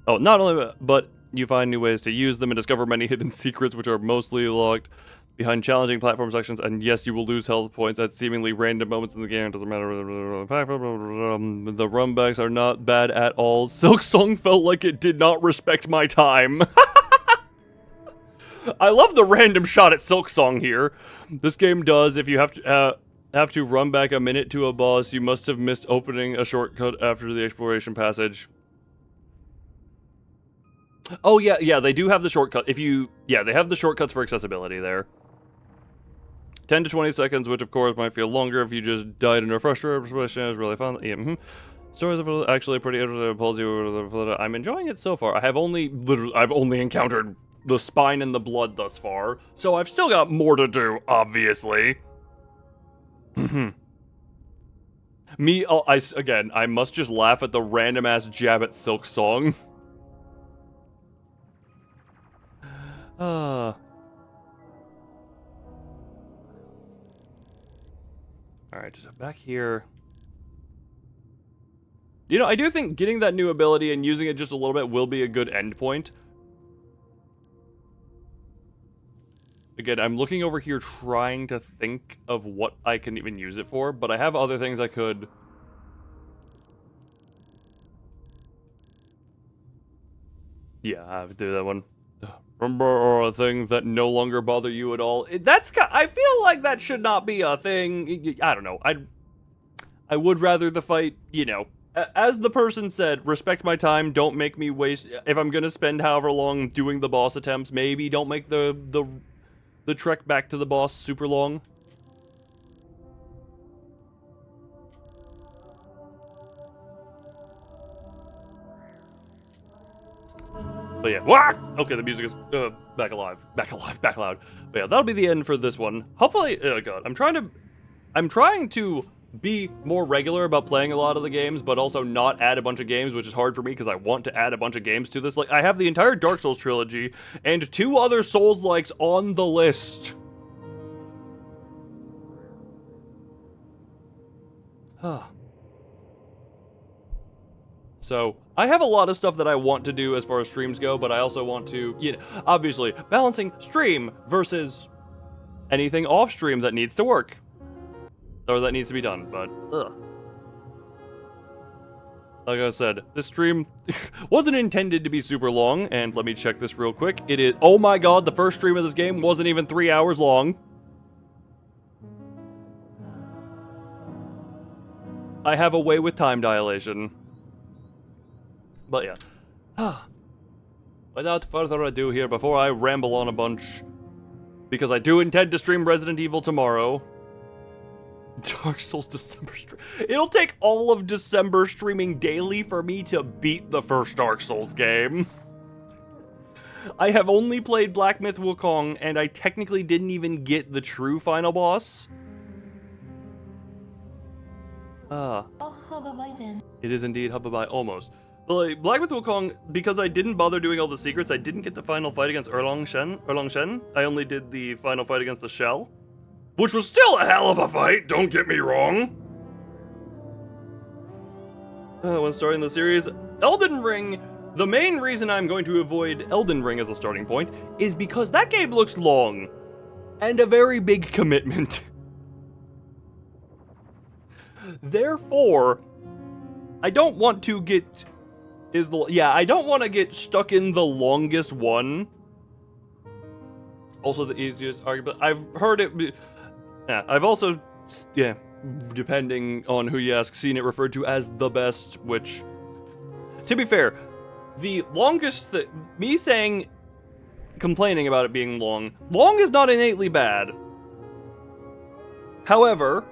Oh, not only, but you find new ways to use them and discover many hidden secrets, which are mostly locked behind challenging platform sections. And yes, you will lose health points at seemingly random moments in the game. It doesn't matter. The runbacks are not bad at all. Silksong felt like it did not respect my time. I love the random shot at Silksong here. This game does. If you have to run back a minute to a boss, you must have missed opening a shortcut after the exploration passage. Oh, yeah, they do have the shortcut. They have the shortcuts for accessibility there. 10 to 20 seconds, which of course might feel longer if you just died in a frustrated position. It's really fun. Yeah, Stories are actually pretty interesting. Pulls you. I'm enjoying it so far. I've only encountered the spine and the blood thus far, so I've still got more to do, obviously. I must just laugh at the random-ass jab at Silksong. Alright, just back here. You know, I do think getting that new ability and using it just a little bit will be a good endpoint. Again, I'm looking over here trying to think of what I can even use it for, but I have other things I could. Yeah, I have to do that one. Remember a thing that no longer bother you at all. I feel like that should not be a thing. I don't know. I would rather the fight, you know, as the person said, respect my time. Don't make me waste. If I'm gonna spend however long doing the boss attempts, maybe don't make the trek back to the boss super long. But yeah, wah! Okay, the music is back alive, back loud. But yeah, that'll be the end for this one. Hopefully, oh god, I'm trying to be more regular about playing a lot of the games, but also not add a bunch of games, which is hard for me because I want to add a bunch of games to this. Like, I have the entire Dark Souls trilogy and 2 other Souls-likes on the list. So, I have a lot of stuff that I want to do as far as streams go, but I also want to, you know, obviously, balancing stream versus anything off stream that needs to work. Or that needs to be done, but, like I said, this stream wasn't intended to be super long, and let me check this real quick. It is, oh my god, the first stream of this game wasn't even 3 hours long. I have a way with time dilation. But yeah. Without further ado here, before I ramble on a bunch, because I do intend to stream Resident Evil tomorrow. Dark Souls December stream. It'll take all of December streaming daily for me to beat the first Dark Souls game. I have only played Black Myth Wukong, and I technically didn't even get the true final boss. Oh, bye then. It is indeed Hubbabai, almost. But like, Black Myth Wukong, because I didn't bother doing all the secrets, I didn't get the final fight against Erlang Shen. I only did the final fight against the Shell, which was still a hell of a fight, don't get me wrong. When starting the series, Elden Ring, the main reason I'm going to avoid Elden Ring as a starting point is because that game looks long and a very big commitment. Therefore, I don't want to get I don't want to get stuck in the longest one. Also the easiest argument. I've heard it I've also depending on who you ask, seen it referred to as the best, which, to be fair, the longest me complaining about it being long is not innately bad. However,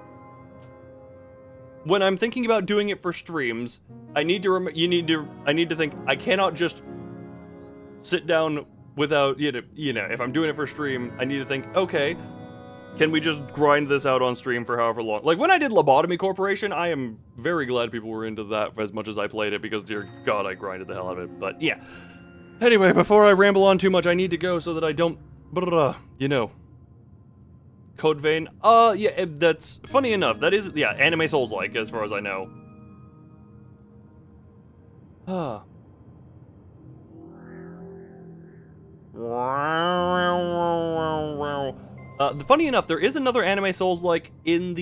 when I'm thinking about doing it for streams, I need to think I cannot just sit down without, if I'm doing it for stream, I need to think, okay, can we just grind this out on stream for however long? Like, when I did Lobotomy Corporation, I am very glad people were into that as much as I played it, because, dear God, I grinded the hell out of it. But, yeah. Anyway, before I ramble on too much, I need to go so that I don't, Code Vein. Yeah, that's, funny enough, that is, Anime Souls-like, as far as I know. Funny enough, there is another Anime Souls-like in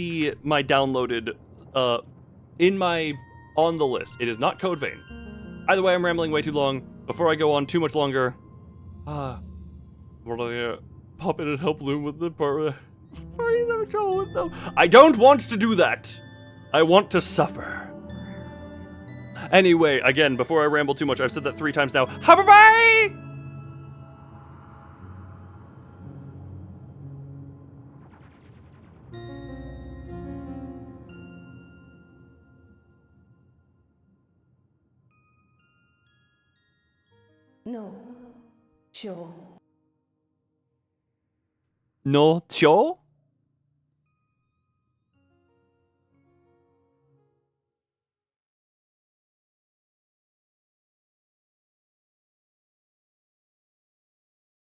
my downloaded, on the list. It is not Code Vein. Either way, I'm rambling way too long. Before I go on too much longer, what do I pop in and help Loom with the part? He's having trouble with them. I don't want to do that. I want to suffer. Anyway, again, before I ramble too much, I've said that 3 times now. Bye-bye! No. Sure. No, Cho?